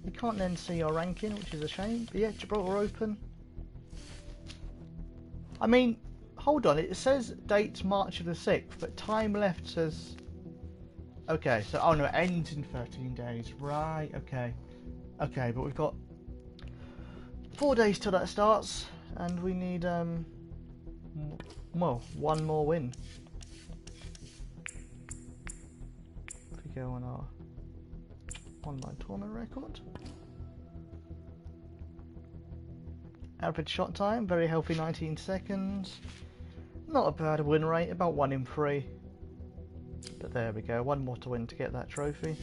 You can't then see our ranking, which is a shame. But yeah, Gibraltar Open. I mean, hold on. It says dates March of the 6th, but time left says. Okay, so oh no, it ends in 13 days. Right. Okay. Okay, but we've got 4 days till that starts, and we need well, one more win. If we go on our online tournament record, average shot time, very healthy, 19 seconds. Not a bad win rate, about 1 in 3. But there we go, one more to win to get that trophy.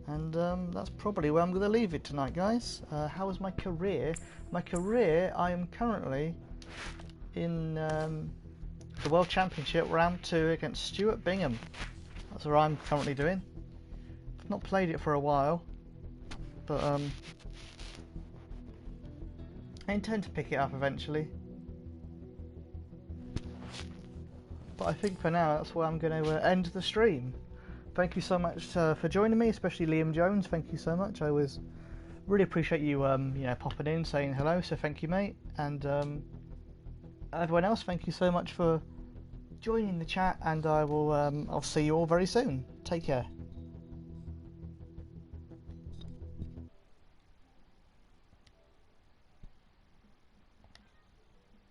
And that's probably where I'm going to leave it tonight, guys. How is my career? My career, I am currently in the World Championship Round 2 against Stuart Bingham. That's what I'm currently doing. I've not played it for a while, but I intend to pick it up eventually. But I think for now that's where I'm going to end the stream. Thank you so much for joining me, especially Liam Jones. Thank you so much. I always really appreciate you, you know, popping in, saying hello. So thank you, mate. And everyone else, thank you so much for joining the chat. And I will, I'll see you all very soon. Take care.